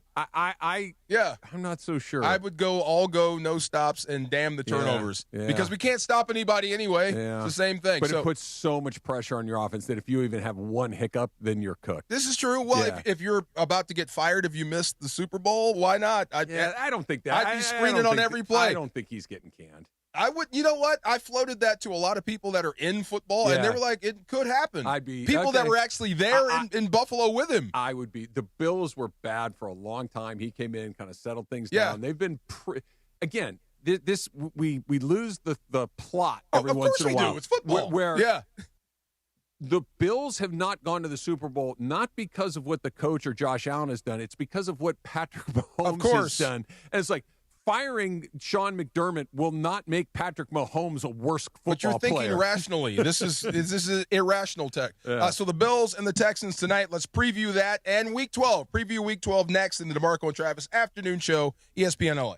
not so sure. I would go no stops and damn the turnovers because we can't stop anybody anyway. Yeah. It's the same thing. But it puts so much pressure on your offense that if you even have one hiccup, then you're cooked. This is true. Well, if you're about to get fired if you missed the Super Bowl, why not? I don't think that. I'd be screening on every play. I don't think he's getting canned. I would, you know what? I floated that to a lot of people that are in football, and they were like, it could happen. People that were actually there in Buffalo with him. I would be. The Bills were bad for a long time. He came in, kind of settled things down. They've been, again, we lose the plot every once in a while. Of course we do. It's football. The Bills have not gone to the Super Bowl, not because of what the coach or Josh Allen has done. It's because of what Patrick Mahomes has done. And it's like, firing Sean McDermott will not make Patrick Mahomes a worse football player. But you're thinking rationally. This is irrational tech. Yeah. So the Bills and the Texans tonight. Let's preview that and Week 12. Preview Week 12 next in the DeMarco and Travis afternoon show, ESPN LA.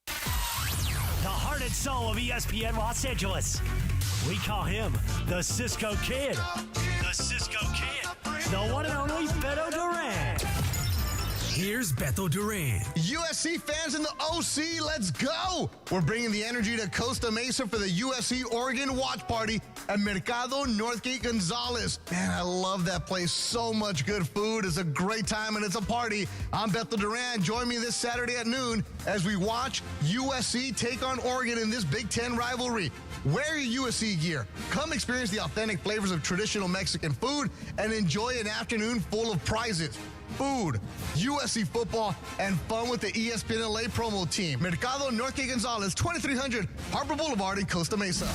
The heart and soul of ESPN Los Angeles. We call him the Cisco Kid. The Cisco Kid. The one and only Beto Duran. Here's Beto Duran. USC fans in the OC, let's go! We're bringing the energy to Costa Mesa for the USC Oregon watch party at Mercado Northgate Gonzalez. Man, I love that place. So much good food. It's a great time and it's a party. I'm Beto Duran. Join me this Saturday at noon as we watch USC take on Oregon in this Big Ten rivalry. Wear your USC gear. Come experience the authentic flavors of traditional Mexican food and enjoy an afternoon full of prizes. Food, USC football, and fun with the ESPN LA promo team. Mercado Norte Gonzalez, 2300 Harbor Boulevard in Costa Mesa.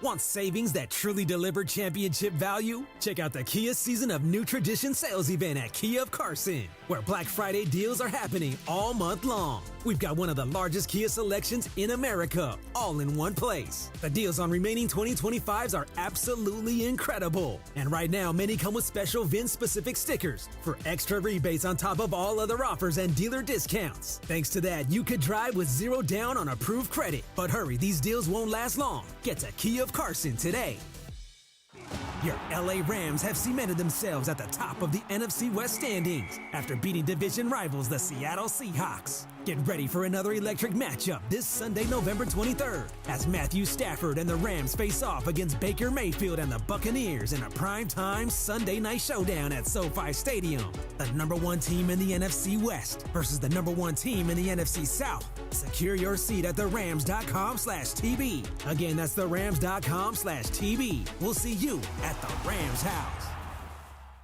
Want savings that truly deliver championship value? Check out the Kia Season of New Tradition sales event at Kia of Carson, where Black Friday deals are happening all month long. We've got one of the largest Kia selections in America, all in one place. The deals on remaining 2025s are absolutely incredible. And right now, many come with special VIN-specific stickers for extra rebates on top of all other offers and dealer discounts. Thanks to that, you could drive with zero down on approved credit. But hurry, these deals won't last long. Get to Kia of Carson today. Your LA Rams have cemented themselves at the top of the NFC West standings after beating division rivals the Seattle Seahawks. Get ready for another electric matchup this Sunday, November 23rd, as Matthew Stafford and the Rams face off against Baker Mayfield and the Buccaneers in a primetime Sunday night showdown at SoFi Stadium. The number one team in the NFC West versus the number one team in the NFC South. Secure your seat at therams.com/TB. Again, that's therams.com/TB. We'll see you at the Rams house.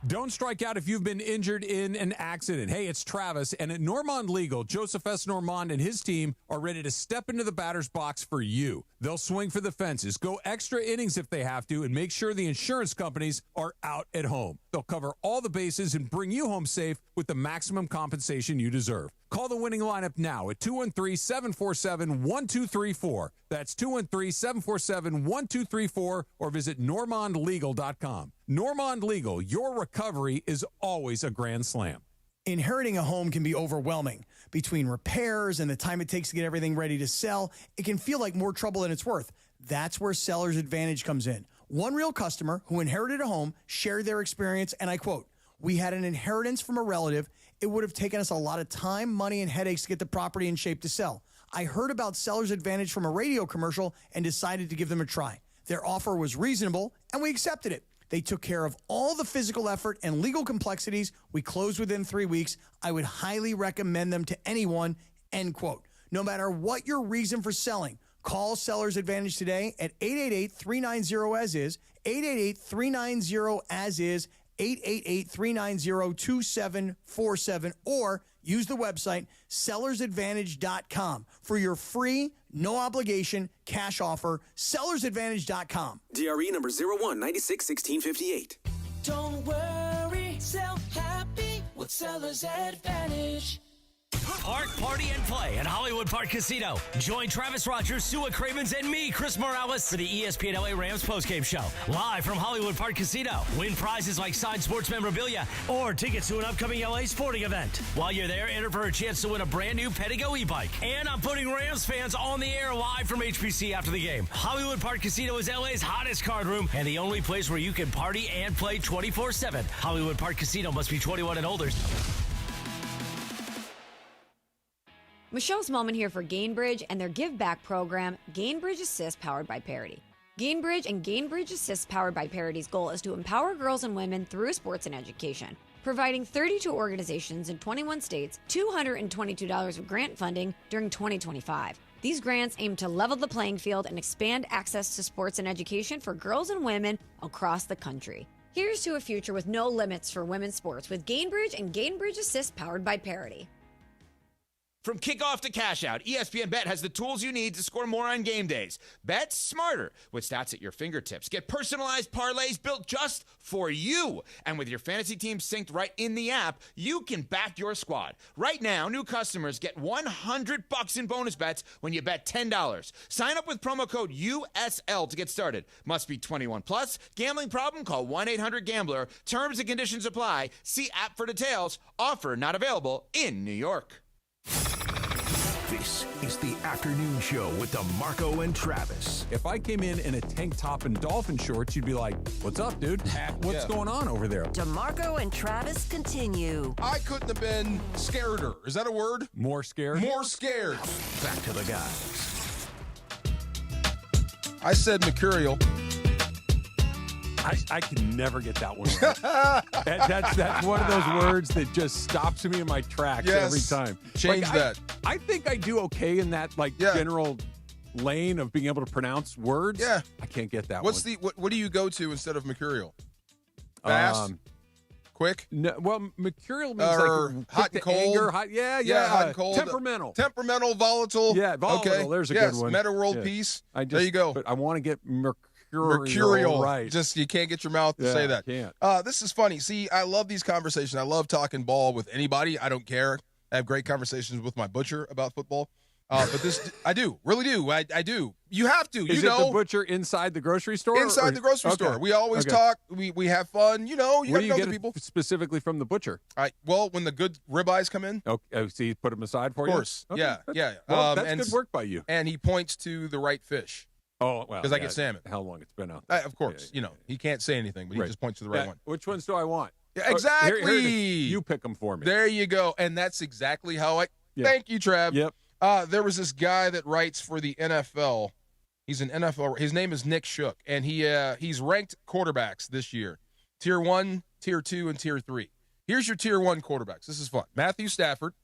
Don't strike out if you've been injured in an accident. Hey, it's Travis, and at Normand Legal, Joseph S. Normand and his team are ready to step into the batter's box for you. They'll swing for the fences, go extra innings if they have to, and make sure the insurance companies are out at home. They'll cover all the bases and bring you home safe with the maximum compensation you deserve. Call the winning lineup now at 213-747-1234. That's 213-747-1234, or visit normandlegal.com. Normand Legal, your recovery is always a grand slam. Inheriting a home can be overwhelming. Between repairs and the time it takes to get everything ready to sell, it can feel like more trouble than it's worth. That's where Seller's Advantage comes in. One real customer who inherited a home shared their experience, and I quote, "We had an inheritance from a relative. It would have taken us a lot of time, money, and headaches to get the property in shape to sell. I heard about Seller's Advantage from a radio commercial and decided to give them a try. Their offer was reasonable, and we accepted it. They took care of all the physical effort and legal complexities. We closed within 3 weeks. I would highly recommend them to anyone," end quote. No matter what your reason for selling, call Seller's Advantage today at 888-390-AS-IS, 888-390-AS-IS, 888-390-2747, or use the website sellersadvantage.com for your free, no obligation cash offer. sellersadvantage.com. DRE number 01961658. Don't worry, sell happy with Seller's Advantage. Park, party, and play at Hollywood Park Casino. Join Travis Rogers, Sua Cravens, and me, Chris Morales, for the ESPN LA Rams postgame show. Live from Hollywood Park Casino. Win prizes like signed sports memorabilia or tickets to an upcoming LA sporting event. While you're there, enter for a chance to win a brand new Pedigo e-bike. And I'm putting Rams fans on the air live from HPC after the game. Hollywood Park Casino is LA's hottest card room and the only place where you can party and play 24/7. Hollywood Park Casino must be 21 and older. Michelle Smallman here for Gainbridge and their Give Back program, Gainbridge Assist, powered by Parity. Gainbridge and Gainbridge Assist, powered by Parity's goal is to empower girls and women through sports and education, providing 32 organizations in 21 states $222 of grant funding during 2025. These grants aim to level the playing field and expand access to sports and education for girls and women across the country. Here's to a future with no limits for women's sports with Gainbridge and Gainbridge Assist, powered by Parity. From kickoff to cash out, ESPN Bet has the tools you need to score more on game days. Bet smarter with stats at your fingertips. Get personalized parlays built just for you. And with your fantasy team synced right in the app, you can back your squad. Right now, new customers get $100 in bonus bets when you bet $10. Sign up with promo code USL to get started. Must be 21 plus. Gambling problem? Call 1-800-GAMBLER. Terms and conditions apply. See app for details. Offer not available in New York. This is the afternoon show with DeMarco and Travis. If I came in a tank top and dolphin shorts, you'd be like, "What's up, dude? What's going on over there?" DeMarco and Travis continue. I couldn't have been scareder. Is that a word? More scared? More scared. Back to the guys. I said mercurial. I can never get that one right. That's one of those words that just stops me in my tracks every time. Change that. I think I do okay in that general lane of being able to pronounce words. Yeah. I can't get that What do you go to instead of mercurial? Fast? Quick? No, well, mercurial means like hot and cold. Anger, hot and cold. Temperamental, volatile. Yeah, volatile. Okay. There's a good one. Meta world peace. There you go. But I want to get mercurial, right? Just you can't get your mouth to say that. Can't. This is funny. See, I love these conversations. I love talking ball with anybody. I don't care. I have great conversations with my butcher about football. But this, I do, really do. I do. You have to. Is it the butcher inside the grocery store? Inside the grocery store. We always talk. We have fun. You know, Where do you got to know get the people. Specifically from the butcher? Well, when the good ribeyes come in. Okay, so you put them aside for you? Of course. Okay. Yeah. Well, that's good work by you. And he points to the right fish. Oh, well. Because I get salmon. How long it's been out. Of course. He can't say anything, but he just points to the right one. Which ones do I want? Yeah, exactly. Here you pick them for me. There you go. And that's exactly how Thank you, Trav. Yep. There was this guy that writes for the NFL. He's an NFL. His name is Nick Shook, and he's ranked quarterbacks this year. Tier 1, Tier 2, and Tier 3. Here's your Tier 1 quarterbacks. This is fun. Matthew Stafford,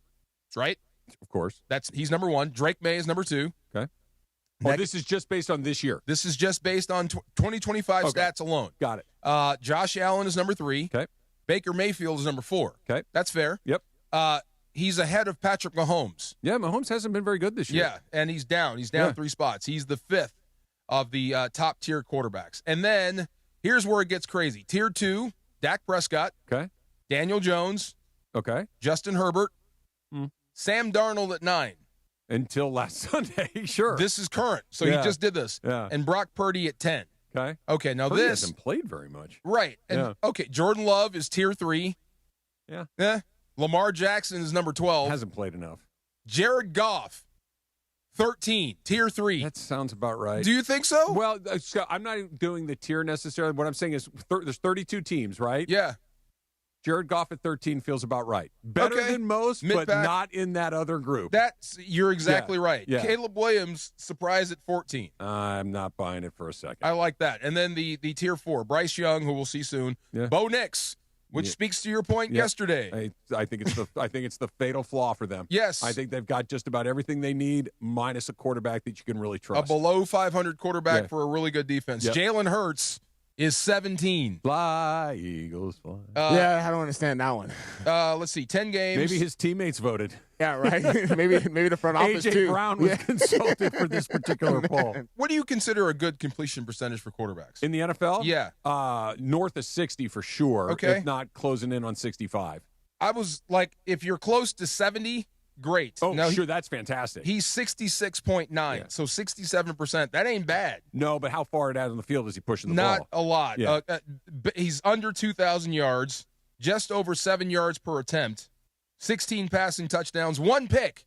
right? Of course. He's number 1. Drake May is number 2. Okay. Oh, this is just based on this year. This is just based on 2025 stats alone. Got it. Josh Allen is number 3. Okay. Baker Mayfield is number 4. Okay. That's fair. Yep. He's ahead of Patrick Mahomes. Yeah, Mahomes hasn't been very good this year. Yeah, and he's down. He's down 3 spots. He's the 5th of the top-tier quarterbacks. And then here's where it gets crazy. Tier 2, Dak Prescott. Okay. Daniel Jones. Okay. Justin Herbert. Sam Darnold at 9. Until last Sunday, sure. This is current, so he just did this. Yeah. And Brock Purdy at 10. Okay, now Purdy this hasn't played very much. Right. And okay, Jordan Love is Tier 3. Yeah. Lamar Jackson is number 12. Hasn't played enough. Jared Goff, 13, Tier 3. That sounds about right. Do you think so? Well, Scott, I'm not doing the tier necessarily. What I'm saying is there's 32 teams, right? Yeah. Jared Goff at 13 feels about right. Better than most, but not in that other group. You're exactly right. Yeah. Caleb Williams, surprise at 14. I'm not buying it for a second. I like that. And then the Tier 4, Bryce Young, who we'll see soon. Yeah. Bo Nix, which speaks to your point yesterday. I think it's the fatal flaw for them. Yes. I think they've got just about everything they need, minus a quarterback that you can really trust. A below 500 quarterback for a really good defense. Yep. Jalen Hurts is 17. Fly, Eagles, fly. I don't understand that one. Let's see, 10 games. Maybe his teammates voted. Yeah, right. maybe the front office AJ too. Brown was consulted for this particular poll. What do you consider a good completion percentage for quarterbacks? In the NFL? Yeah. North of 60 for sure, Okay. if not closing in on 65. I was like, if you're close to 70, great. Oh, now, sure, that's fantastic. He's 66.9, so 67%. That ain't bad. No, but how far out on the field is he pushing the Not ball? a lot. Yeah. He's under 2,000 yards, just over 7 yards per attempt, 16 passing touchdowns, 1 pick.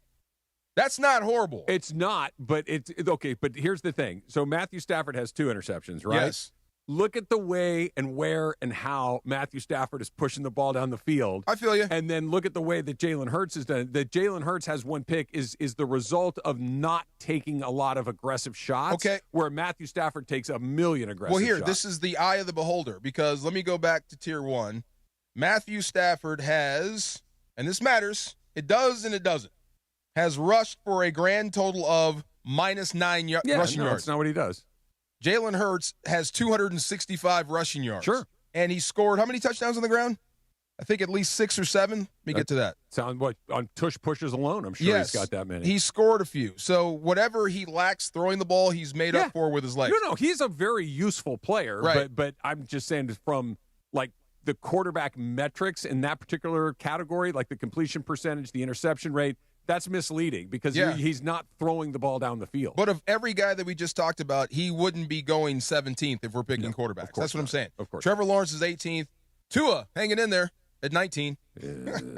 That's not horrible. It's not, but it's okay. But here's the thing. So Matthew Stafford has 2 interceptions, right? Yes. Look at the way and where and how Matthew Stafford is pushing the ball down the field. I feel you. And then look at the way that Jalen Hurts has done it. That Jalen Hurts has 1 pick is the result of not taking a lot of aggressive shots. Okay. Where Matthew Stafford takes a million aggressive shots. Well, here, this is the eye of the beholder, because let me go back to Tier 1. Matthew Stafford has, and this matters, it does and it doesn't, has rushed for a grand total of minus 9 rushing yards. That's not what he does. Jalen Hurts has 265 rushing yards. Sure. And he scored how many touchdowns on the ground? I think at least 6 or 7. Let me get to that. Sound what on tush pushes alone? I'm sure he's got that many. He scored a few. So whatever he lacks throwing the ball, he's made up for with his legs. No, he's a very useful player. Right. But I'm just saying from like the quarterback metrics in that particular category, like the completion percentage, the interception rate, that's misleading because he's not throwing the ball down the field. But of every guy that we just talked about, he wouldn't be going 17th if we're picking quarterbacks. That's what I'm saying. Of course. Trevor Lawrence is 18th. Tua hanging in there at 19. And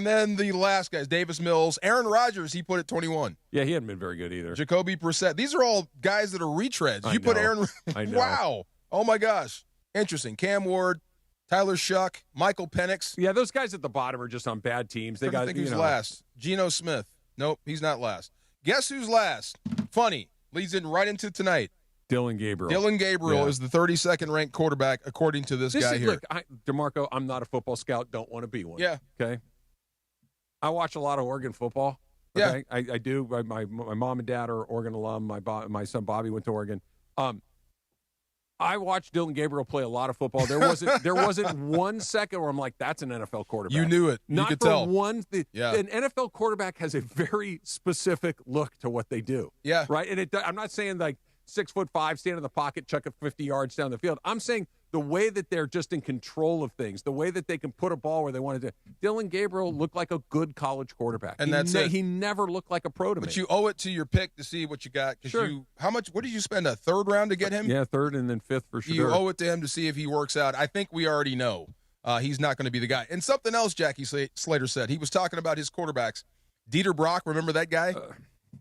then the last guys, Davis Mills. Aaron Rodgers, he put at 21. Yeah, he hadn't been very good either. Jacoby Brissett. These are all guys that are retreads. I Put know. Aaron. I know. Wow. Oh, my gosh. Interesting. Cam Ward, Tyler Shuck, Michael Penix. Yeah, those guys at the bottom are just on bad teams. I think who's last. Geno Smith. Nope, he's not last. Guess who's last? Funny. Leads in right into tonight. Dylan Gabriel. Dylan Gabriel is the 32nd ranked quarterback according to this guy here. Look, DeMarco, I'm not a football scout. Don't want to be one. Yeah. Okay. I watch a lot of Oregon football. Okay? Yeah. I do. My mom and dad are Oregon alum. My son Bobby went to Oregon. I watched Dylan Gabriel play a lot of football. There wasn't 1 second where I'm like, that's an NFL quarterback. You knew it. Not you could for tell. one. An NFL quarterback has a very specific look to what they do. Yeah. Right. And I'm not saying like 6'5", stand in the pocket, chuck it 50 yards down the field. I'm saying the way that they're just in control of things, the way that they can put a ball where they want to do. Dylan Gabriel looked like a good college quarterback. And that's it. He never looked like a pro to me. But you owe it to your pick to see what you got. Sure. What did you spend, a third round to get him? Yeah, third and then fifth for sure. You owe it to him to see if he works out. I think we already know he's not going to be the guy. And something else Jackie Slater said. He was talking about his quarterbacks. Dieter Brock, remember that guy?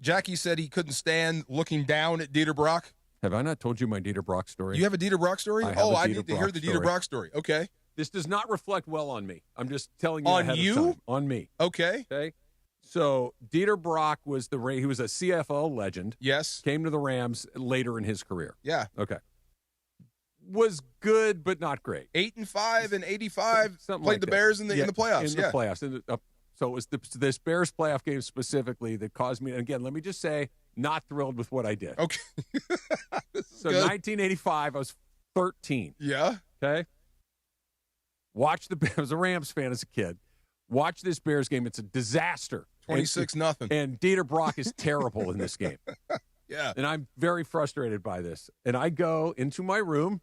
Jackie said he couldn't stand looking down at Dieter Brock. Have I not told you my Dieter Brock story? You have a Dieter Brock story? I need to hear the Dieter Brock story. Okay. This does not reflect well on me. I'm just telling you on ahead you? of time. On me. Okay. Okay. So Dieter Brock was he was a CFL legend. Yes. Came to the Rams later in his career. Yeah. Okay. Was good, but not great. 8-5 and 85. Something Played like the that. Bears in the playoffs. In the playoffs. So it was this Bears playoff game specifically that caused me. And again, let me just say, not thrilled with what I did. Okay. So 1985, I was 13. Yeah. Okay. I was a Rams fan as a kid. Watch this Bears game. It's a disaster. 26-0. And Dieter Brock is terrible in this game. Yeah. And I'm very frustrated by this. And I go into my room,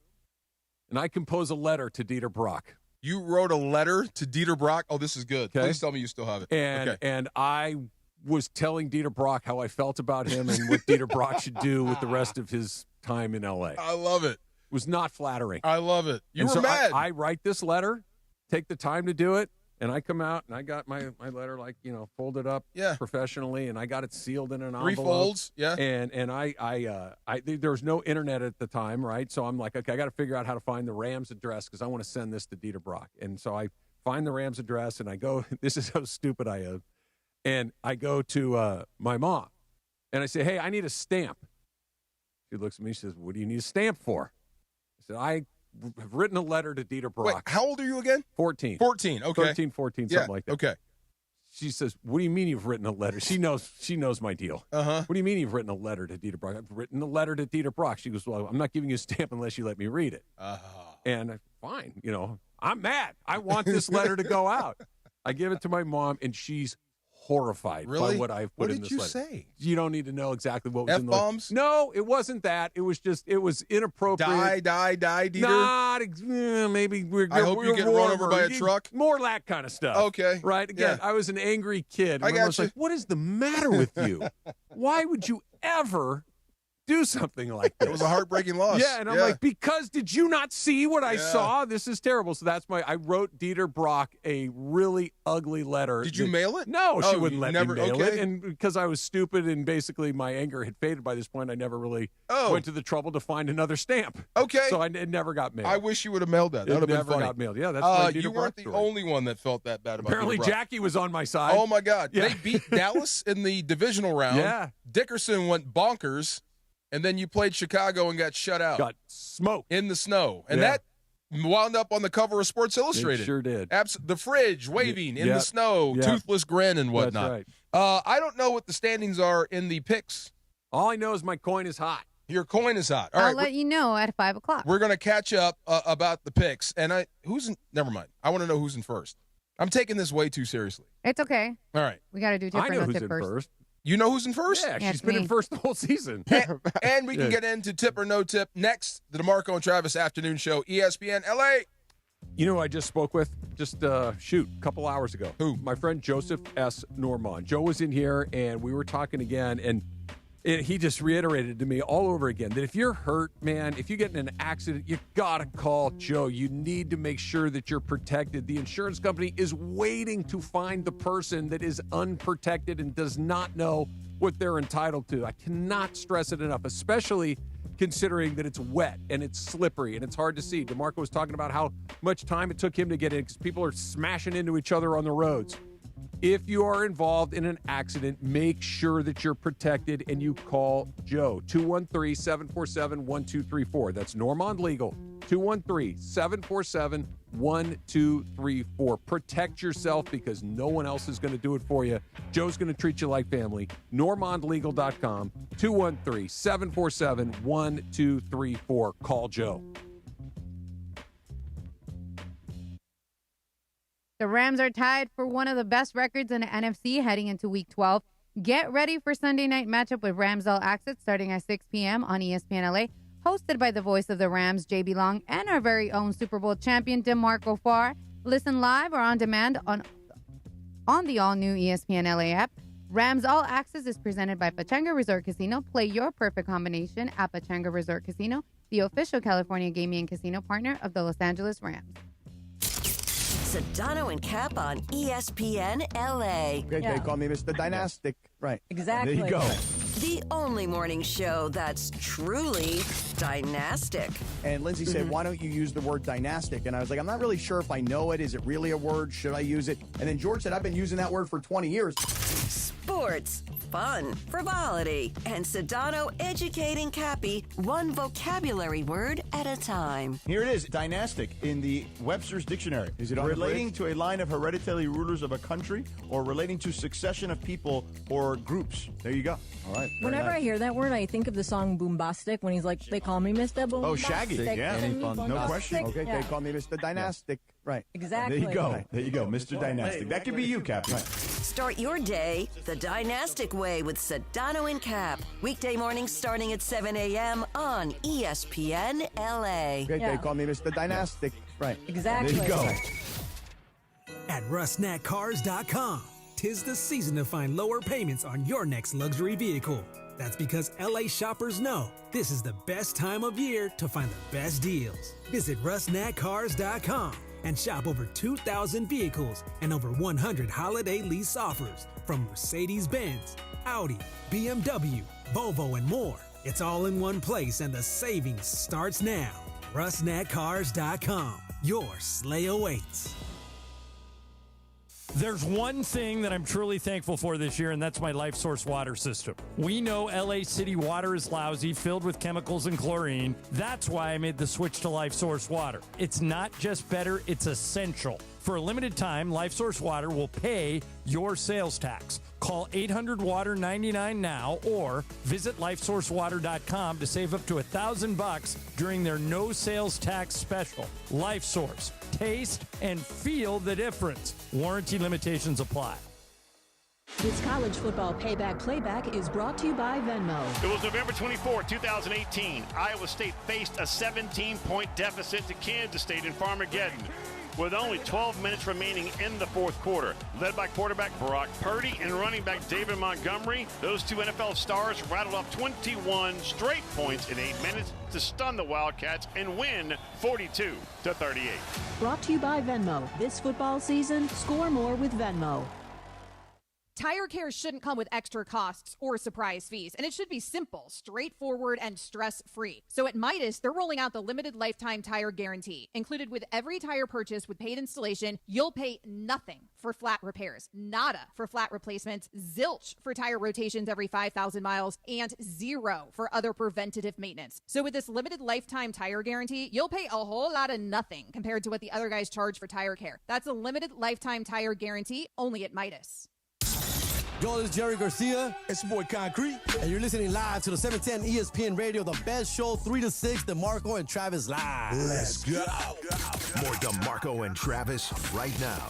and I compose a letter to Dieter Brock. You wrote a letter to Dieter Brock? Oh, this is good. Okay. Please tell me you still have it. And I was telling Dieter Brock how I felt about him and what Dieter Brock should do with the rest of his time in L.A. I love it. It was not flattering. I love it. You were mad. I write this letter, take the time to do it, and I come out and I got my letter folded up professionally, and I got it sealed in an envelope. 3 folds, yeah. And I there was no internet at the time, right? So I'm like, okay, I got to figure out how to find the Rams address because I want to send this to Dieter Brock. And so I find the Rams address, and I go, this is how stupid I am. And I go to my mom, and I say, hey, I need a stamp. She looks at me, she says, what do you need a stamp for? I said, I have written a letter to Dieter Brock. Wait, how old are you again? 14. 14, okay. 13, 14, something like that. Okay. She says, what do you mean you've written a letter? She knows my deal. Uh-huh. What do you mean you've written a letter to Dieter Brock? I've written a letter to Dieter Brock. She goes, well, I'm not giving you a stamp unless you let me read it. And fine, I'm mad. I want this letter to go out. I give it to my mom, and she's horrified by what I've put in this letter. What did you say? You don't need to know exactly what was in the letter. F-bombs? No, it wasn't that. It was inappropriate. Die, Dieter? Not, maybe I hope you get run over by a truck. More that kind of stuff. Okay. Right? Again, I was an angry kid. I got was you. like, what is the matter with you? Why would you ever do something like this? It was a heartbreaking loss. Yeah, and I'm like, because did you not see what I saw? This is terrible. So I wrote Dieter Brock a really ugly letter. Did you mail it? No, she wouldn't let me mail it. Okay. And because I was stupid and basically my anger had faded by this point, I never really went to the trouble to find another stamp. Okay. So it never got mailed. I wish you would have mailed that. That would have been funny. Never got mailed. Yeah, that's my Dieter you Brock weren't the story. only one that felt that bad about Apparently Dieter Brock. Jackie was on my side. Oh, my God. Yeah. They beat Dallas in the divisional round. Yeah. Dickerson went bonkers. And then you played Chicago and got shut out. Got smoked. In the snow. And that wound up on the cover of Sports Illustrated. It sure did. The fridge waving in the snow, toothless grin and whatnot. That's right. I don't know what the standings are in the picks. All I know is my coin is hot. Your coin is hot. All I'll right, let you know at 5 o'clock. We're going to catch up about the picks. And never mind. I want to know who's in first. I'm taking this way too seriously. It's okay. All right. We got to do I different know no who's tip in first. first. You know who's in first? Yeah, Yeah, she's it's been in me. first the whole season. And we can get into tip or no tip next. The DeMarco and Travis Afternoon Show, ESPN LA. You know who I just spoke with a couple hours ago? Who? My friend Joseph S. Normand. Joe was in here, and we were talking again, and he just reiterated to me all over again that if you're hurt, man, if you get in an accident, you got to call Joe. You need to make sure that you're protected. The insurance company is waiting to find the person that is unprotected and does not know what they're entitled to. I cannot stress it enough, especially considering that it's wet and it's slippery and it's hard to see. DeMarco was talking about how much time it took him to get in because people are smashing into each other on the roads. If you are involved in an accident, make sure that you're protected and you call Joe. 213-747-1234. That's Normand Legal. 213-747-1234. Protect yourself because no one else is going to do it for you. Joe's going to treat you like family. NormandLegal.com. 213-747-1234. Call Joe. The Rams are tied for one of the best records in the NFC heading into Week 12. Get ready for Sunday night matchup with Rams All Access starting at 6 p.m. on ESPN LA, hosted by the voice of the Rams, JB Long, and our very own Super Bowl champion, DeMarco Farr. Listen live or on demand on the all-new ESPN LA app. Rams All Access is presented by Pachanga Resort Casino. Play your perfect combination at Pachanga Resort Casino, the official California gaming and casino partner of the Los Angeles Rams. Sedano and Cap on ESPN LA. Okay, they call me Mr. Dynastic. Right. Exactly. There you go. The only morning show that's truly dynastic. And Lindsay said, why don't you use the word dynastic? And I was like, I'm not really sure if I know it. Is it really a word? Should I use it? And then George said, I've been using that word for 20 years. Sports, fun, frivolity, and Sedano educating Cappy one vocabulary word at a time. Here it is, dynastic in the Webster's Dictionary. Is it on relating to a line of hereditary rulers of a country or relating to succession of people or groups? There you go. All right. Whenever I hear that word, I think of the song Boombastic when he's like, they call me Mr. Boombastic. Oh, Shaggy. Yeah. No question. Okay, they call me Mr. Dynastic. Right. Exactly. There you go. There you go, Mr. Dynastic. That could be you, Captain. Start your day the dynastic way with Sedano and Cap. Weekday mornings starting at 7 a.m. on ESPN LA. Okay, they call me Mr. Dynastic. Right. Exactly. There you go. At rusnatcars.com, 'tis the season to find lower payments on your next luxury vehicle. That's because LA shoppers know this is the best time of year to find the best deals. Visit rusnatcars.com and shop over 2,000 vehicles and over 100 holiday lease offers from Mercedes-Benz, Audi, BMW, Volvo, and more. It's all in one place and the savings starts now. rusnatcars.com. Your sleigh awaits. There's one thing that I'm truly thankful for this year, and that's my Life Source water system. We know LA City water is lousy, filled with chemicals and chlorine. That's why I made the switch to Life Source water. It's not just better, it's essential. For a limited time, Life Source water will pay your sales tax. Call 800-WATER-99 now or visit lifesourcewater.com to save up to $1,000 during their no sales tax special. Life Source. Taste and feel the difference. Warranty limitations apply. This college football payback is brought to you by Venmo. It was November 24, 2018. Iowa State faced a 17-point deficit to Kansas State in Farmageddon, with only 12 minutes remaining in the fourth quarter. Led by quarterback Brock Purdy and running back David Montgomery, those two NFL stars rattled off 21 straight points in 8 minutes to stun the Wildcats and win 42-38. Brought to you by Venmo. This football season, score more with Venmo. Tire care shouldn't come with extra costs or surprise fees, and it should be simple, straightforward, and stress-free. So at Midas, they're rolling out the limited lifetime tire guarantee. Included with every tire purchase with paid installation, you'll pay nothing for flat repairs, nada for flat replacements, zilch for tire rotations every 5,000 miles, and zero for other preventative maintenance. So with this limited lifetime tire guarantee, you'll pay a whole lot of nothing compared to what the other guys charge for tire care. That's a limited lifetime tire guarantee only at Midas. Yo, this is Jerry Garcia. It's your boy Concrete. And you're listening live to the 710 ESPN Radio, the best show, 3 to 6, DeMarco and Travis live. Let's go. More DeMarco and Travis right now.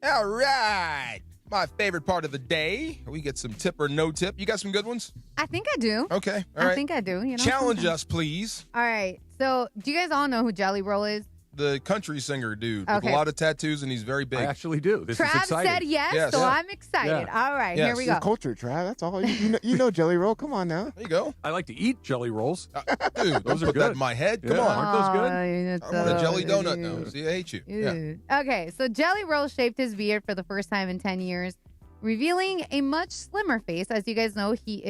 All right. My favorite part of the day. We get some tip or no tip. You got some good ones? I think I do. Okay. All right. I think I do. You know, Challenge us, please. All right. So, do you guys all know who Jelly Roll is? The country singer dude with Okay. a lot of tattoos, and he's very big. I actually do. This Trav is exciting. said yes, so I'm excited. All right, here we go. Your culture, Trav. That's all. You know Jelly Roll. Come on now. There you go. I like to eat jelly rolls. Dude, those don't are put that good. in my head. Come Yeah, on. aren't those good? I want a jelly donut now. See, I hate you. Yeah. Okay, so Jelly Roll shaved his beard for the first time in 10 years, revealing a much slimmer face. As you guys know, he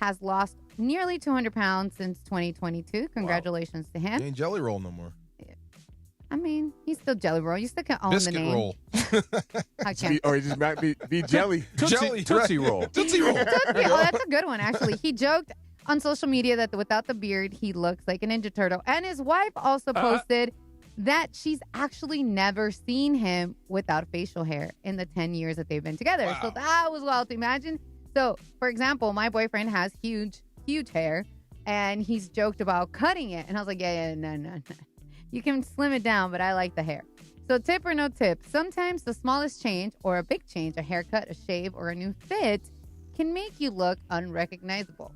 has lost nearly 200 pounds since 2022. Congratulations to him. He ain't Jelly Roll no more. I mean, he's still Jelly Roll. You still can own Biscuit the name. roll. Okay. Or he just might be Jelly. Tootsie Roll. Tootsie Roll. Tootsie. Oh, that's a good one, actually. He joked on social media that without the beard, he looks like a Ninja Turtle. And his wife also posted that she's actually never seen him without facial hair in the 10 years that they've been together. Wow. So that was wild to imagine. So, for example, my boyfriend has huge hair, and he's joked about cutting it. And I was like, no. You can slim it down, but I like the hair. So tip or no tip, sometimes the smallest change or a big change, a haircut, a shave, or a new fit can make you look unrecognizable.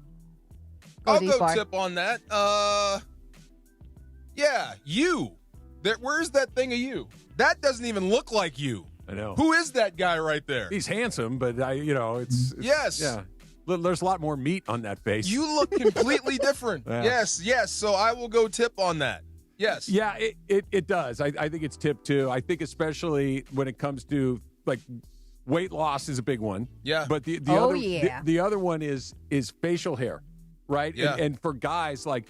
I'll go tip on that. Yeah, you. Where's that thing of you? That doesn't even look like you. I know. Who is that guy right there? He's handsome, but it's Yes. Yeah. There's a lot more meat on that face. You look completely different. Yeah. Yes. So I will go tip on that. Yes. Yeah, it does. I think it's tip too. I think especially when it comes to like weight loss is a big one. Yeah. But the other one is facial hair, right? Yeah. And for guys, like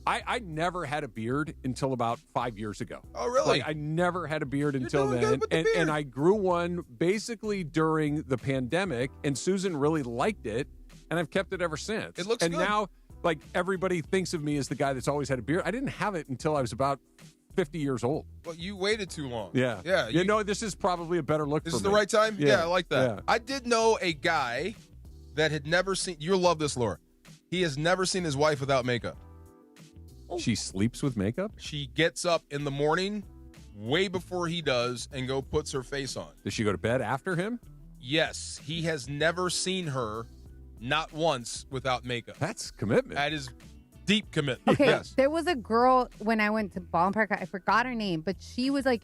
I never had a beard until about 5 years ago. Oh, really? Like, I never had a beard until doing then. good with the beard. And I grew one basically during the pandemic, and Susan really liked it, and I've kept it ever since. It looks and good. now, like, everybody thinks of me as the guy that's always had a beard. I didn't have it until I was about 50 years old. Well, you waited too long. Yeah. Yeah. You know, this is probably a better look This for is me. the right time? Yeah, I like that. Yeah. I did know a guy that had never seen, you'll love this, Laura. He has never seen his wife without makeup. She sleeps with makeup? She gets up in the morning way before he does and puts her face on. Does she go to bed after him? Yes. He has never seen her, not once, without makeup. That's commitment. That is deep commitment. Okay, Yes. there was a girl when I went to ballpark. I forgot her name, but she was like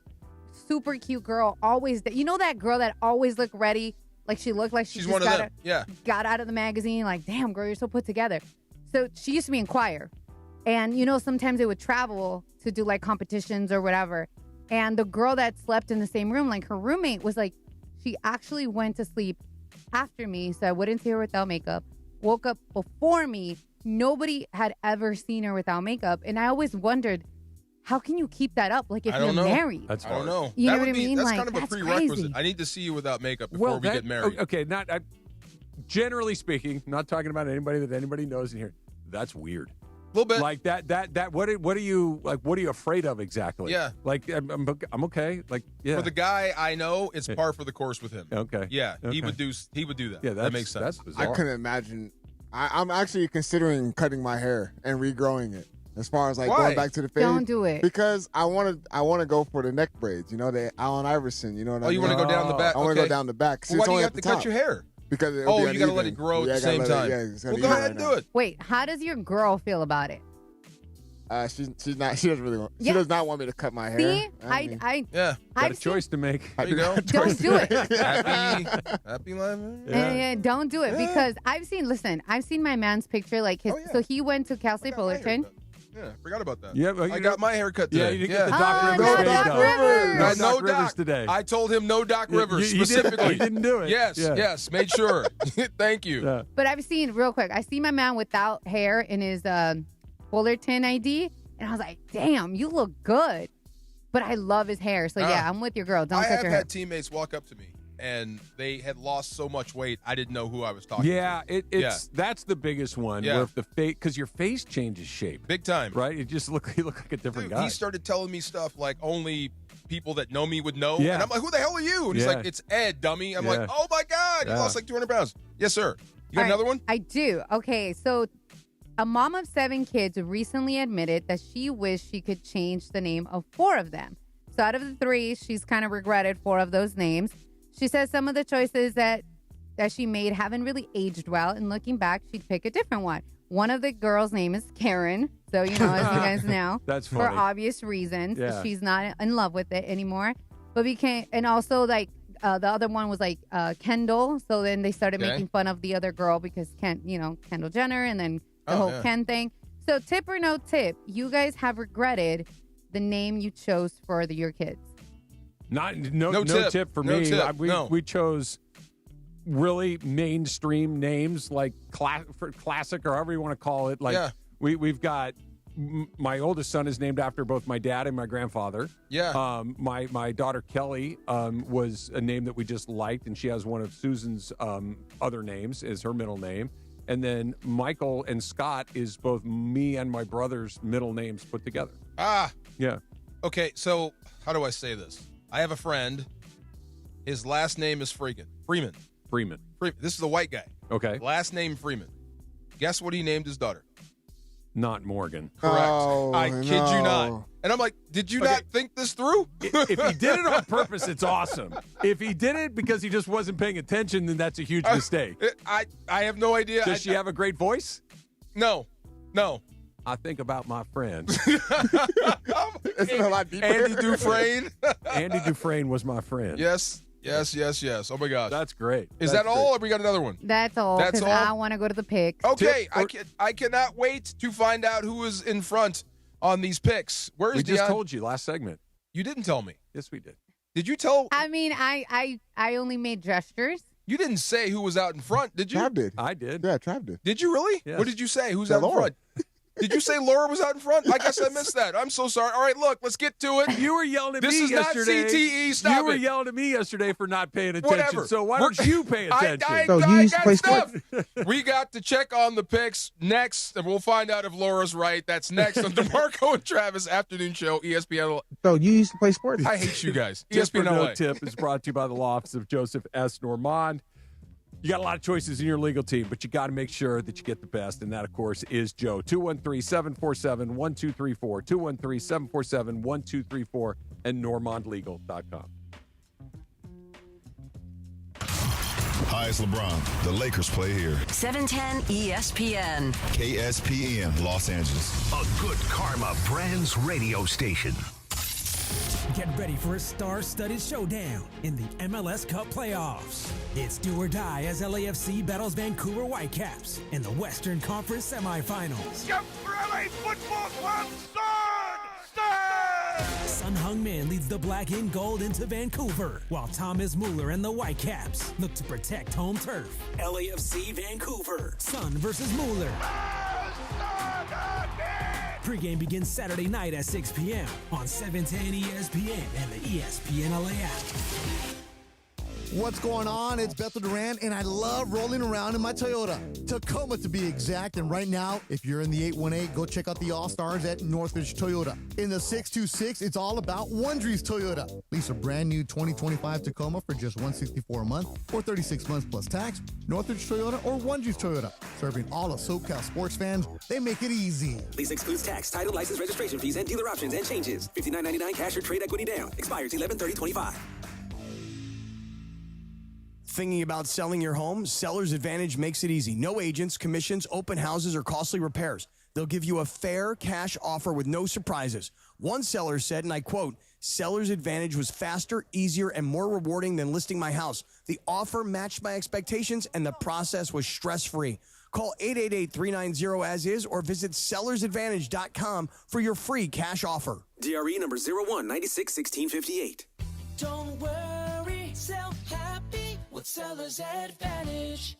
super cute girl. Always, you know that girl that always looked ready, like she looked like she She's just one of them. Yeah. got out of the magazine. Like, damn, girl, you're so put together. So she used to be in choir, and you know sometimes they would travel to do like competitions or whatever. And the girl that slept in the same room, like her roommate, was like, she actually went to sleep after me, so I wouldn't see her without makeup. Woke up before me. Nobody had ever seen her without makeup. And I always wondered, how can you keep that up? Like, if you're married. That's I don't know. You know That what I would be- mean? That's Like, kind of a that's prerequisite. crazy. I need to see you without makeup before we get married. Okay, generally speaking, not talking about anybody that anybody knows in here. That's weird. A little bit. Like that. What are you like? What are you afraid of exactly? Yeah. Like I'm okay. Like yeah. For the guy I know, it's par for the course with him. Okay. Yeah, Okay. he would do that. Yeah, that makes sense. That's bizarre. I couldn't imagine. I'm actually considering cutting my hair and regrowing it. As far as like Why? going back to the fade. Don't do it. Because I want to go for the neck braids. You know, the Allen Iverson. You know what I mean? you want to go down the back? I want to Okay. go down the back. Well, why do you have to cut your hair? Because you got to let it grow at the same time. Well, go ahead and do it. Wait, how does your girl feel about it? She's not. She doesn't really want. She Yeah. does not want me to cut my hair. See, mean, Yeah. Got a I've choice to make. There you go. Don't do it. Happy life. Yeah, don't do it because I've seen my man's picture. Like his, Oh, yeah. so he went to Cal State Fullerton. Yeah, forgot about that. Yeah, well, I got my hair cut Yeah, today. you didn't get the Doc Oh, Rivers no, fade Doc though. Rivers. Not No Doc Rivers Doc today. I told him no Doc Rivers You specifically. didn't do it. Yes, Yeah. yes, made sure. Thank you. Yeah. But I've seen real quick. I see my man without hair in his Fullerton ID, and I was like, "Damn, you look good." But I love his hair, so yeah, I'm with your girl. Don't I cut have your hair. had teammates walk up to me and they had lost so much weight I didn't know who I was talking Yeah, to. it's that's the biggest one. Yeah. Where if the face, because your face changes shape, Big time. right? It just you look like a different Dude, guy. he started telling me stuff like only people that know me would know. Yeah. And I'm like, who the hell are you? And he's Yeah. like, it's Ed, dummy. I'm Yeah. like, oh my God, you Yeah. lost like 200 pounds. Yes, sir. You got All right, another one? I do. Okay, so a mom of 7 kids recently admitted that she wished she could change the name of 4 of them. So out of the 3, she's kind of regretted 4 of those names. She says some of the choices that she made haven't really aged well, and looking back, she'd pick a different one. One of the girls' name is Karen, so as you guys know, That's for funny. obvious reasons. Yeah. She's not in love with it anymore. But and also like the other one was like Kendall. So then they started Okay. making fun of the other girl because Kendall Jenner, and then the Oh, whole yeah. Ken thing. So tip or no tip, you guys have regretted the name you chose for your kids. No tip for No me. tip. No. We chose really mainstream names like classic or however you want to call it. Like Yeah. we've got my oldest son is named after both my dad and my grandfather. Yeah. My daughter Kelly was a name that we just liked, and she has one of Susan's other names as her middle name. And then Michael and Scott is both me and my brother's middle names put together. Ah. Yeah. Okay, so how do I say this? I have a friend. His last name is Freeman. This is a white guy. Okay. Last name Freeman. Guess what he named his daughter? Not Morgan. Correct. Oh, I kid you not. And I'm like, did you not think this through? If he did it on purpose, it's awesome. If he did it because he just wasn't paying attention, then that's a huge mistake. I have no idea. Does she have a great voice? No. I think about my friend. It's a lot deeper. Andy Dufresne. Andy Dufresne was my friend. Yes. Oh my gosh. That's great. Is That's that all, great. or we got another one? That's all. That's Because all? I want to go to the picks. Okay, Tip or- I cannot wait to find out who is in front on these picks. Where's We just Deion? told you last segment. You didn't tell me. Yes, we did. Did you tell? I mean, I only made gestures. You didn't say who was out in front, did you? Trav did. I did. Yeah, Trav did. Did you really? Yes. What did you say? Who's Yeah, out in Laura. front? Did you say Laura was out in front? I guess I missed that. I'm so sorry. All right, look, let's get to it. You were yelling at This me is yesterday. not CTE. Stop You were it. yelling at me yesterday for not paying attention. Whatever. So why don't you pay attention? I So you used to got play stuff. We got to check on the picks next, and we'll find out if Laura's right. That's next on DeMarco and Travis Afternoon Show, ESPN. So you used to play sports. I hate you guys. Tip or ESPN no LA. tip is brought to you by the law office of Joseph S. Normand. You got a lot of choices in your legal team, but you got to make sure that you get the best, and that, of course, is Joe. 213-747-1234, 213-747-1234, and normandlegal.com. Hi, it's LeBron. The Lakers play here. 710 ESPN. KSPN, Los Angeles. A good karma brands radio station. Get ready for a star-studded showdown in the MLS Cup playoffs. It's do or die as LAFC battles Vancouver Whitecaps in the Western Conference semifinals. LA Football Club, Sun Heung-min leads the black and gold into Vancouver, while Thomas Mueller and the Whitecaps look to protect home turf. LAFC Vancouver. Sun versus Mueller. Pre-game begins Saturday night at 6 p.m. on 710 ESPN and the ESPN LA app. What's going on? It's Bethel Duran, and I love rolling around in my Toyota. Tacoma, to be exact. And right now, if you're in the 818, go check out the All-Stars at Northridge Toyota. In the 626, it's all about Wondries Toyota. Lease a brand new 2025 Tacoma for just $164 a month or 36 months plus tax. Northridge Toyota or Wondries Toyota. Serving all of SoCal sports fans, they make it easy. Lease excludes tax, title, license, registration fees, and dealer options and changes. $59.99 cash or trade equity down. Expires 11/30/25. Thinking about selling your home? Seller's Advantage makes it easy. No agents, commissions, open houses, or costly repairs. They'll give you a fair cash offer with no surprises. One seller said, and I quote, "Seller's Advantage was faster, easier, and more rewarding than listing my house. The offer matched my expectations, and the process was stress-free." Call 888-390-AS-IS or visit sellersadvantage.com for your free cash offer. DRE number 01961658. Don't worry, sell happy with Seller's Advantage.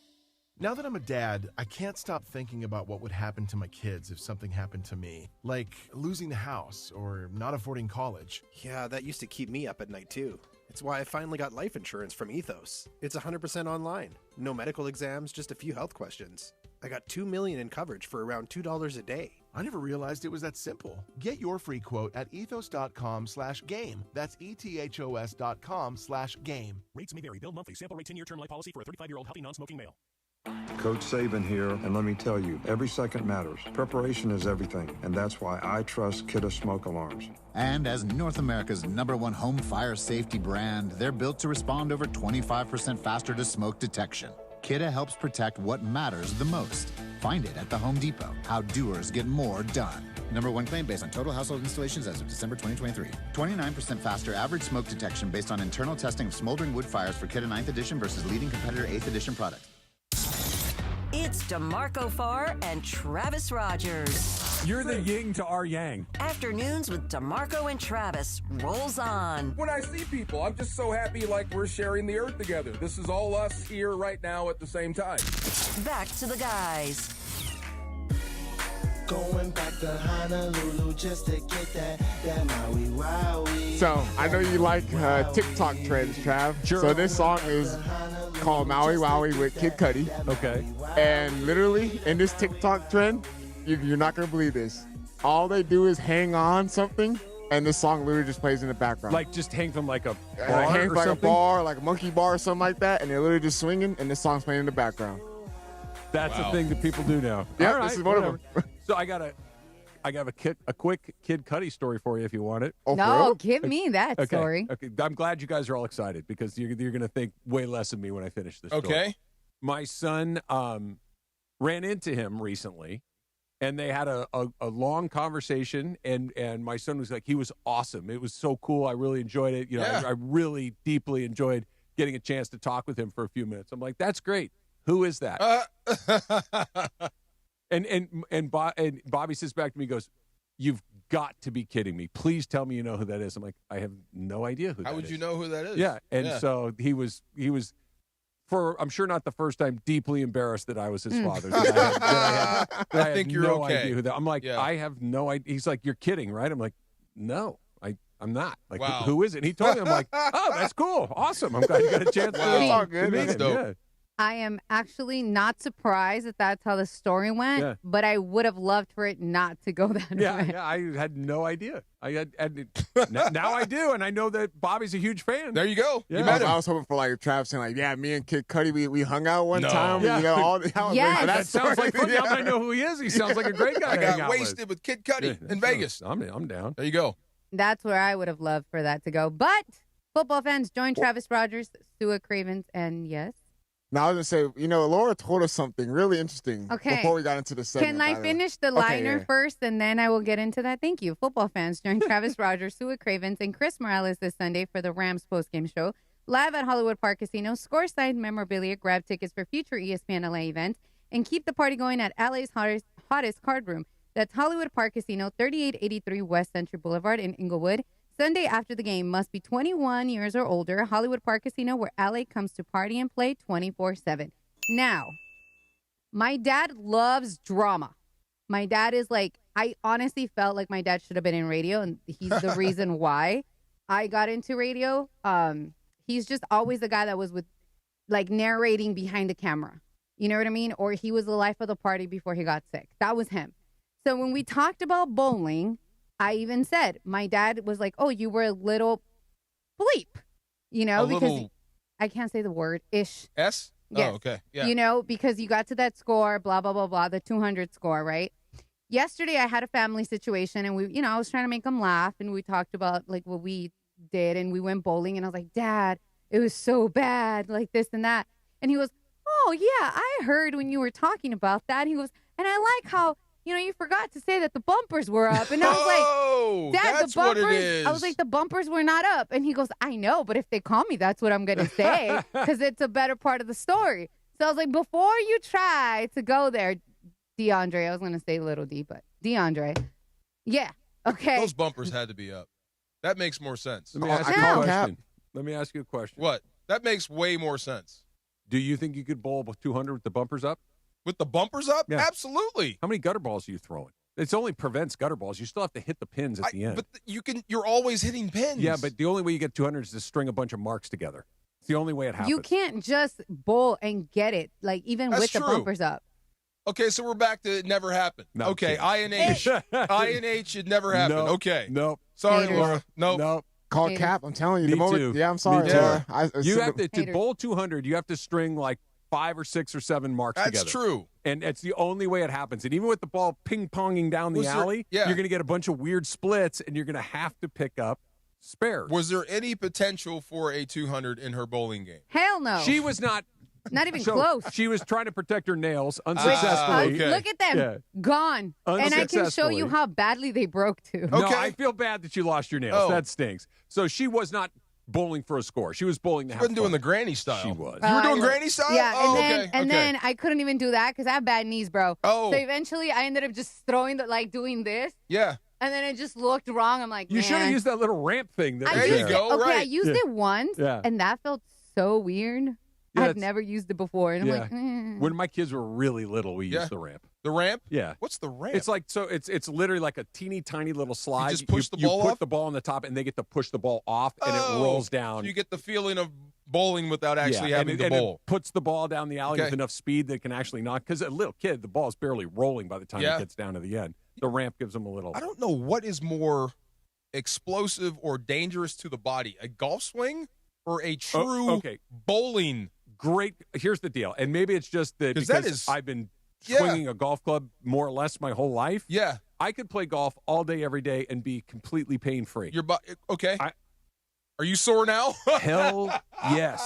Now that I'm a dad, I can't stop thinking about what would happen to my kids if something happened to me. Like losing the house or not affording college. Yeah, that used to keep me up at night too. It's why I finally got life insurance from Ethos. It's 100% online. No medical exams, just a few health questions. I got $2 million in coverage for around $2 a day. I never realized it was that simple. Get your free quote at ethos.com/game. That's ethos.com/game. Rates may vary. Bill monthly. Sample rate 10-year term life policy for a 35-year-old healthy non-smoking male. Coach Saban here, and let me tell you, every second matters. Preparation is everything, and that's why I trust Kidde Smoke Alarms. And as North America's #1 home fire safety brand, they're built to respond over 25% faster to smoke detection. Kidde helps protect what matters the most. Find it at the Home Depot. How doers get more done. #1 claim based on total household installations as of December 2023. 29% faster average smoke detection based on internal testing of smoldering wood fires for Kidde 9th edition versus leading competitor 8th edition product. It's DeMarco Farr and Travis Rogers. You're the yin to our yang. Afternoons with DeMarco and Travis rolls on. When I see people, I'm just so happy like we're sharing the earth together. This is all us here right now at the same time. Back to the guys. Going back to Honolulu just to get that Maui Wowie. So I know you like TikTok trends, Trav. Sure. So this song is called Maui Wowie with Kid Cudi. Okay. And literally in this TikTok trend, you're not going to believe this. All they do is hang on something, and this song literally just plays in the background. Like just hang from like a bar hang or like something? a bar, like a monkey bar or something like that, and they're literally just swinging, and this song's playing in the background. That's a thing that people do now. Yeah, All right, this is one whatever. of them. So I got a quick Kid Cudi story for you if you want it. No, give me that story. Okay, I'm glad you guys are all excited because you're going to think way less of me when I finish this story. Okay. My son ran into him recently, and they had a long conversation, and my son was like, he was awesome. It was so cool. I really enjoyed it. You know, Yeah. I really deeply enjoyed getting a chance to talk with him for a few minutes. I'm like, that's great. Who is that? And Bobby says back to me, he goes, you've got to be kidding me. Please tell me you know who that is. I'm like, I have no idea who that is. How would you know who that is? Yeah, and so he was, for I'm sure not the first time, deeply embarrassed that I was his father. I think you're no okay. idea who that. I'm like, Yeah. I have no idea. He's like, you're kidding, right? I'm like, no, I'm not. Like, Wow. who is it? And he told me. I'm like, oh, that's cool, awesome. I'm glad you got a chance Wow. to It's all to good. meet That's him. dope. Yeah. I am actually not surprised that that's how the story went, Yeah. but I would have loved for it not to go that way. Yeah, I had no idea. Now I do, and I know that Bobby's a huge fan. There you go. Yeah. You met him. I was hoping for like Travis saying like, yeah, me and Kid Cudi, we hung out one No. time. Yeah. You know, all Yes. That sounds like fun. Now that I know who he is, he sounds like a great guy. I to hang got out wasted with Kid Cudi in Vegas. I'm down. There you go. That's where I would have loved for that to go. But football fans, join Travis Rogers, Sua Cravens, and yes. Now I was gonna say, Laura told us something really interesting Okay. before we got into the segment. Can I by the way. finish the Okay, liner yeah. first, and then I will get into that? Thank you. Football fans, join Travis Rogers, Sua Cravens, and Chris Morales this Sunday for the Rams postgame show, live at Hollywood Park Casino. Score side memorabilia, grab tickets for future ESPN LA events, and keep the party going at LA's hottest card room. That's Hollywood Park Casino, 3883 West Century Boulevard in Inglewood. Sunday after the game, must be 21 years or older. Hollywood Park Casino, where LA comes to party and play 24/7. Now, my dad loves drama. My dad is like, I honestly felt like my dad should have been in radio, and he's the reason why I got into radio. He's just always the guy that was with, like, narrating behind the camera. You know what I mean? Or he was the life of the party before he got sick. That was him. So when we talked about bowling, I even said, my dad was like, oh, you were a little bleep, because little... I can't say the word, ish. S? Yes. Oh, okay. Yeah. Because you got to that score, blah, blah, blah, blah, the 200 score, right? Yesterday, I had a family situation, and I was trying to make them laugh, and we talked about, like, what we did, and we went bowling, and I was like, Dad, it was so bad, like this and that. And he goes, oh, yeah, I heard when you were talking about that. He goes, and I like how, you forgot to say that the bumpers were up. And I was like, Dad, that's the bumpers. what it is. I was like, the bumpers were not up. And he goes, I know, but if they call me, that's what I'm going to say because it's a better part of the story. So I was like, before you try to go there, DeAndre, I was going to say little D, but DeAndre. Yeah. Okay. Those bumpers had to be up. That makes more sense. Let me ask you a question. Let me ask you a question. What? That makes way more sense. Do you think you could bowl with 200 with the bumpers up? With the bumpers up? Yeah. Absolutely. How many gutter balls are you throwing? It only prevents gutter balls. You still have to hit the pins at the end. But you're always hitting pins. Yeah, but the only way you get 200 is to string a bunch of marks together. It's the only way it happens. You can't just bowl and get it, like even That's with the true. bumpers up. Okay, so we're back to it never happened. No, okay, INH. INH, it never happened. Nope. Okay. Nope. Sorry, Haters. Laura. Nope. Nope. Call Haters. cap. I'm telling you, Me the moment. too. Yeah, I'm sorry, Me too. Laura. You have to Haters. bowl 200. You have to string like 5 or 6 or 7 marks That's together. true. And it's the only way it happens. And even with the ball ping-ponging down the Was there- alley, yeah. you're going to get a bunch of weird splits, and you're going to have to pick up spares. Was there any potential for a 200 in her bowling game? Hell no. She was not even so close. She was trying to protect her nails unsuccessfully. okay. Look at them. Yeah. Gone. And I can show you Unsuccessfully. how badly they broke too. No, Okay. I feel bad that you lost your nails. Oh. That stinks. So she was not bowling for a score. She was bowling to She have wasn't doing fun. the granny style. She was. You were doing granny style? Yeah, Oh, and okay. then I couldn't even do that because I have bad knees, bro. Oh. So eventually I ended up just throwing doing this, Yeah. and then it just looked wrong. I'm like, You should have man. used that little ramp thing. That I was There you used there. it. go, Okay, I right. used Yeah. it once, Yeah. and that felt so weird. Yeah, I've it's- never used it before, and I'm Yeah. like, When my kids were really little, we Yeah. used the ramp. The ramp? Yeah. What's the ramp? It's like it's literally like a teeny tiny little slide. just push the you ball put off? the ball on the top, and they get to push the ball off, and it Oh, rolls down. So you get the feeling of bowling without actually yeah, having and to it bowl. puts the ball down the alley Okay. with enough speed that it can actually knock. Because a little kid, the ball's barely rolling by the time Yeah. it gets down to the end. The ramp gives them a little. I don't know what is more explosive or dangerous to the body, a golf swing or a true okay. bowling. Great. Here's the deal, and maybe it's just that 'Cause because that is- I've been Yeah. swinging a golf club more or less my whole life. Yeah. I could play golf all day, every day, and be completely pain free. Your okay. Are you sore now? Hell yes.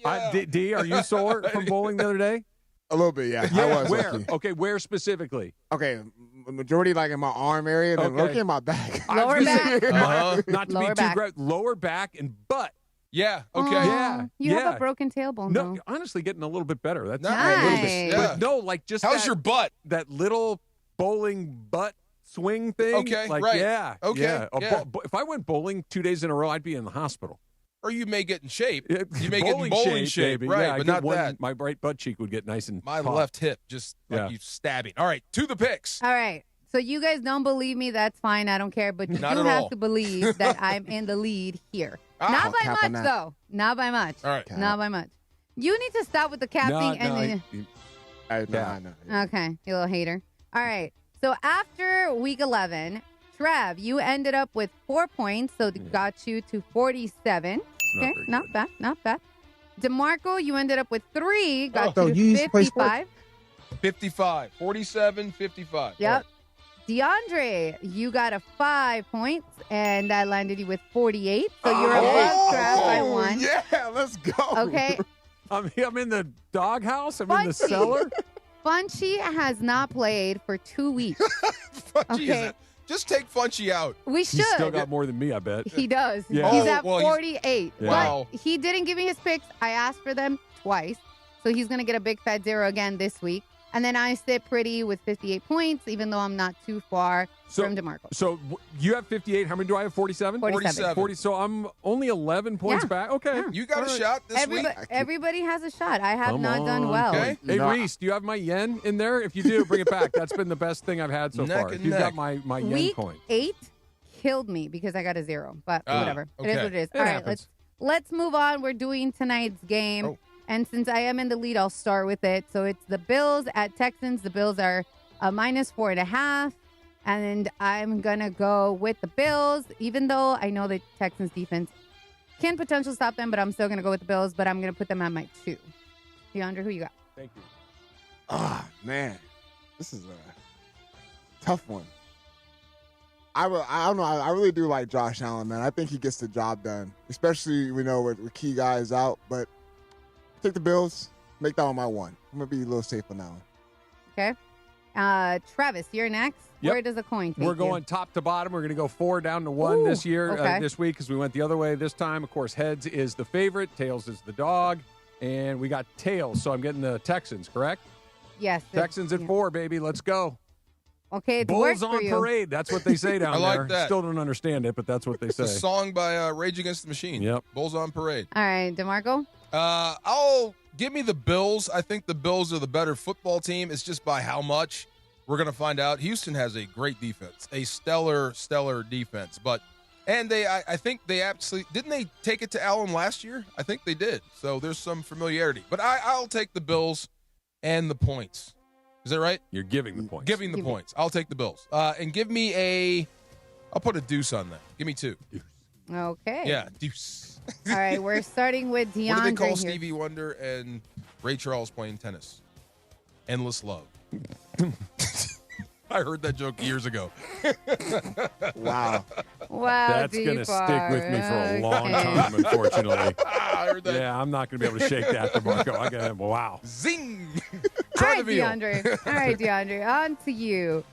Yeah. D, are you sore from bowling the other day? A little bit, yeah. I was. Where? lucky. Okay, where specifically? Okay, majority like in my arm area, then Okay. looking in my back. Lower back. Not to Lower be back. too lower back and butt. Yeah. Okay. Yeah. You yeah. have a broken tailbone, No, though. honestly, getting a little bit better. That's Nice. a little bit. Yeah. But no, like just How's that, your butt? that little bowling butt swing thing. Okay, like, right. Yeah. Okay, Yeah. yeah. If I went bowling 2 days in a row, I'd be in the hospital. Or you may get in shape. You may get in bowling shape. Baby. Right, Yeah, but not one, that. My right butt cheek would get nice and My taut. left hip, just like you stabbing. All right, to the picks. All right. So you guys don't believe me. That's fine. I don't care. But you Not do at have all. to believe that I'm in the lead here. Not by cap on much, that. though. Not by much. All right. Not by much. You need to stop with the cap thing. I know. Okay, you little hater. All right. So after week 11, Trev, you ended up with 4 points, so it got you to 47. Okay, not bad, not bad. DeMarco, you ended up with 3, got you to 55. 55. 47, 55. Yep. DeAndre, you got a 5 points, and that landed you with 48. So you're above Trev by 1. Yeah, let's go. Okay. I'm in the doghouse. I'm in the cellar. Funchy has not played for 2 weeks. Okay. Just take Funchy out. We should. He's still got more than me, I bet. He does. Yeah. He's Oh, at well, 48. Yeah. Wow. But he didn't give me his picks. I asked for them twice. So he's going to get a big fat 0 again this week. And then I sit pretty with 58 points, even though I'm not too far from DeMarco. So you have 58. How many do I have? 47? 47. 40. So I'm only 11 points back. Okay. You got a shot this week. Everybody has a shot. I have not done well. Okay. Hey, Reese, do you have my yen in there? If you do, bring it back. That's been the best thing I've had so far. and You've neck. got my yen Week coin. 8 killed me because I got a 0. But whatever. It is okay. what it is. It All right, happens. let's move on. We're doing tonight's game. Oh. And since I am in the lead, I'll start with it. So it's the Bills at Texans. The Bills are -4.5. And I'm going to go with the Bills, even though I know the Texans defense can potentially stop them, but I'm still going to go with the Bills, but I'm going to put them at my 2. DeAndre, who you got? Thank you. Man, this is a tough one. I don't know. I really do like Josh Allen, man. I think he gets the job done, especially with key guys out. But take the Bills, make that one my 1. I'm gonna be a little safe on that one. Okay. Travis, you're next. Yep. Where does the coin take We're you? going top to bottom. We're going to go 4 down to 1 this year, okay. this week, because we went the other way this time. Of course, heads is the favorite, tails is the dog, and we got tails. So I'm getting the Texans, correct? Yes. Texans at 4, baby. Let's go. Okay, it Bulls works for on you. parade. That's what they say down I like there. that. Still don't understand it, but that's what they It's say. a song by Rage Against the Machine. Yep. Bulls on Parade. All right, DeMarco? I'll give me the Bills. I think the Bills are the better football team. It's just by how much. We're going to find out. Houston has a great defense, a stellar defense. I think they absolutely didn't they take it to Allen last year? I think they did. So there's some familiarity. But I'll take the Bills and the points. Is that right? You're giving the points. Giving the points. I'll take the Bills. And give me I'll put a deuce on that. Give me 2. Okay. Yeah, deuce. All right, we're starting with DeAndre What do they call here. Stevie Wonder and Ray Charles playing tennis? Endless love. I heard that joke years ago. Wow. Wow, That's going to stick with me for a long time, unfortunately. I heard that. Yeah, I'm not going to be able to shake that, DeMarco. I got wow. Zing. All right, DeAndre. All right, DeAndre, on to you.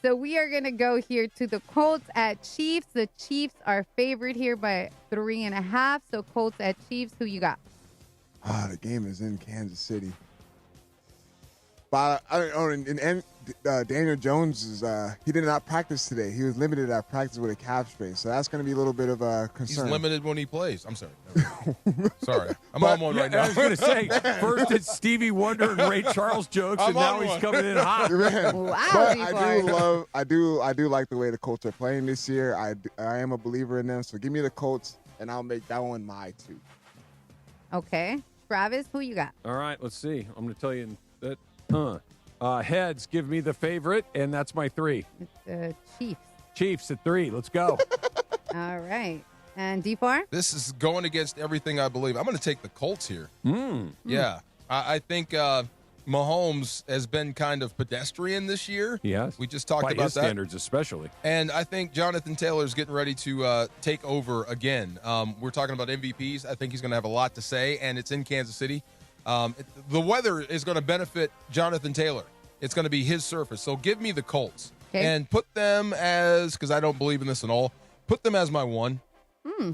So we are going to go here to the Colts at Chiefs. The Chiefs are favored here by 3.5. So Colts at Chiefs, who you got? The game is in Kansas City. But Daniel Jones is he did not practice today. He was limited at practice with a calf strain, so that's going to be a little bit of a concern. He's limited when he plays. I'm sorry. Sorry. I'm on one right now. I was going to say, first it's Stevie Wonder and Ray Charles jokes, and now he's coming in hot. Man. Wow, But I do like the way the Colts are playing this year. I am a believer in them, so give me the Colts, and I'll make that one my 2. Okay. Travis, who you got? All right, let's see. I'm going to tell you that. Heads, give me the favorite, and that's my 3. It's the Chiefs. Chiefs at 3. Let's go. All right. And D4? This is going against everything I believe. I'm going to take the Colts here. Yeah. I think Mahomes has been kind of pedestrian this year. Yes. We just talked By about his that. standards, especially. And I think Jonathan Taylor's getting ready to take over again. We're talking about MVPs. I think he's going to have a lot to say, and it's in Kansas City. The weather is going to benefit Jonathan Taylor. It's going to be his surface. So give me the Colts and put them as, because I don't believe in this at all, put them as my 1.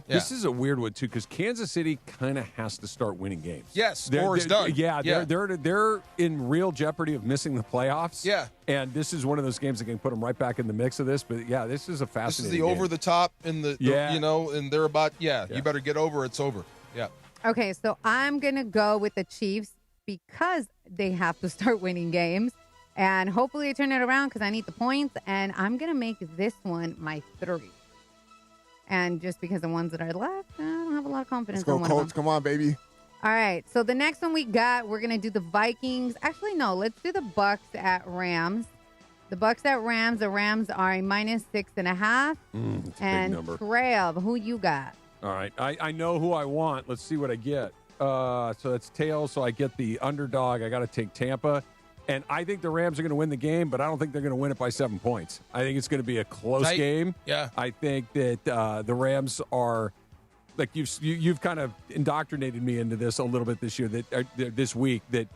This is a weird one, too, because Kansas City kind of has to start winning games. Yes, or it's done. They're in real jeopardy of missing the playoffs. Yeah. And this is one of those games that can put them right back in the mix of this. But, yeah, this is a fascinating This is the game. over the top in the and they're about, you better get over, it's over. Yeah. Okay, so I'm going to go with the Chiefs because they have to start winning games. And hopefully they turn it around because I need the points. And I'm going to make this one my 3. And just because the ones that are left, I don't have a lot of confidence. Let's go, in one Colts. of them. Come on, baby. All right. So the next one we're going to do the Vikings. Actually, no. Let's do the Bucks at Rams. The Bucks at Rams. The Rams are a -6.5. That's a and big number. Trail, who you got? All right. I know who I want. Let's see what I get. So that's tails. So I get the underdog. I got to take Tampa. And I think the Rams are going to win the game, but I don't think they're going to win it by 7 points. I think it's going to be a close game. Yeah. I think that the Rams are, like you've kind of indoctrinated me into this a little bit this year, this week, that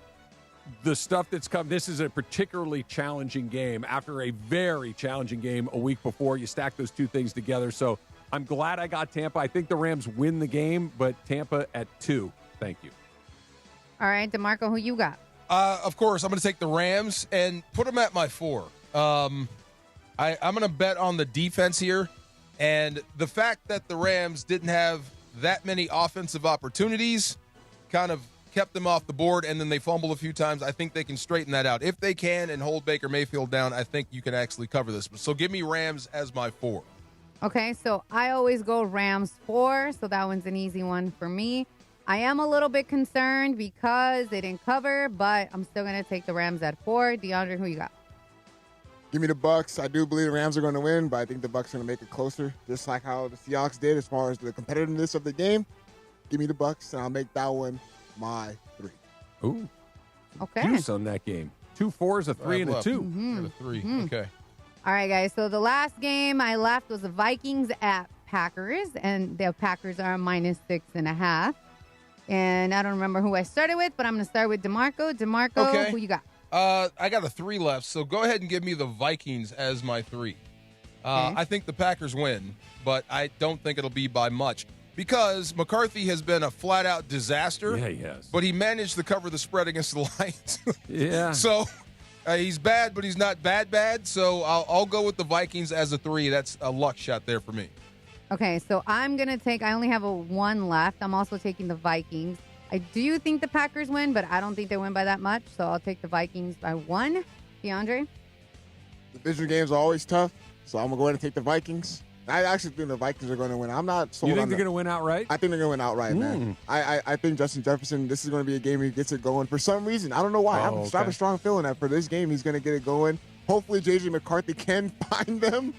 the stuff that's come, this is a particularly challenging game after a very challenging game a week before. You stack those two things together. So I'm glad I got Tampa. I think the Rams win the game, but Tampa at 2. Thank you. All right, DeMarco, who you got? Of course, I'm going to take the Rams and put them at my 4. I'm going to bet on the defense here. And the fact that the Rams didn't have that many offensive opportunities kind of kept them off the board, and then they fumbled a few times. I think they can straighten that out. If they can and hold Baker Mayfield down, I think you can actually cover this. So give me Rams as my 4. Okay, so I always go Rams 4, so that one's an easy one for me. I am a little bit concerned because they didn't cover, but I'm still going to take the Rams at 4. DeAndre, who you got? Give me the Bucks. I do believe the Rams are going to win, but I think the Bucks are going to make it closer, just like how the Seahawks did as far as the competitiveness of the game. Give me the Bucks, and I'll make that one my 3. Ooh. Okay. Juice on that game. 2 4s, a 3, and a 2. Mm-hmm. A 3. Mm-hmm. Okay. All right, guys. So the last game I left was the Vikings at Packers, and the Packers are -6.5. And I don't remember who I started with, but I'm going to start with DeMarco. DeMarco, Okay. who you got? I got a 3 left, so go ahead and give me the Vikings as my 3. I think the Packers win, but I don't think it'll be by much because McCarthy has been a flat-out disaster. Yeah, he has. But he managed to cover the spread against the Lions. Yeah. So he's bad, but he's not bad. So I'll go with the Vikings as a 3. That's a luck shot there for me. Okay, so I'm going to take – I only have a 1 left. I'm also taking the Vikings. I do think the Packers win, but I don't think they win by that much, so I'll take the Vikings by 1. DeAndre? Division games are always tough, so I'm going to go ahead and take the Vikings. I actually think the Vikings are going to win. I'm not sold You think on they're going to win outright? I think they're going to win outright, man. I think Justin Jefferson, this is going to be a game he gets it going for some reason. I don't know why. I have a strong feeling that for this game he's going to get it going. Hopefully J.J. McCarthy can find them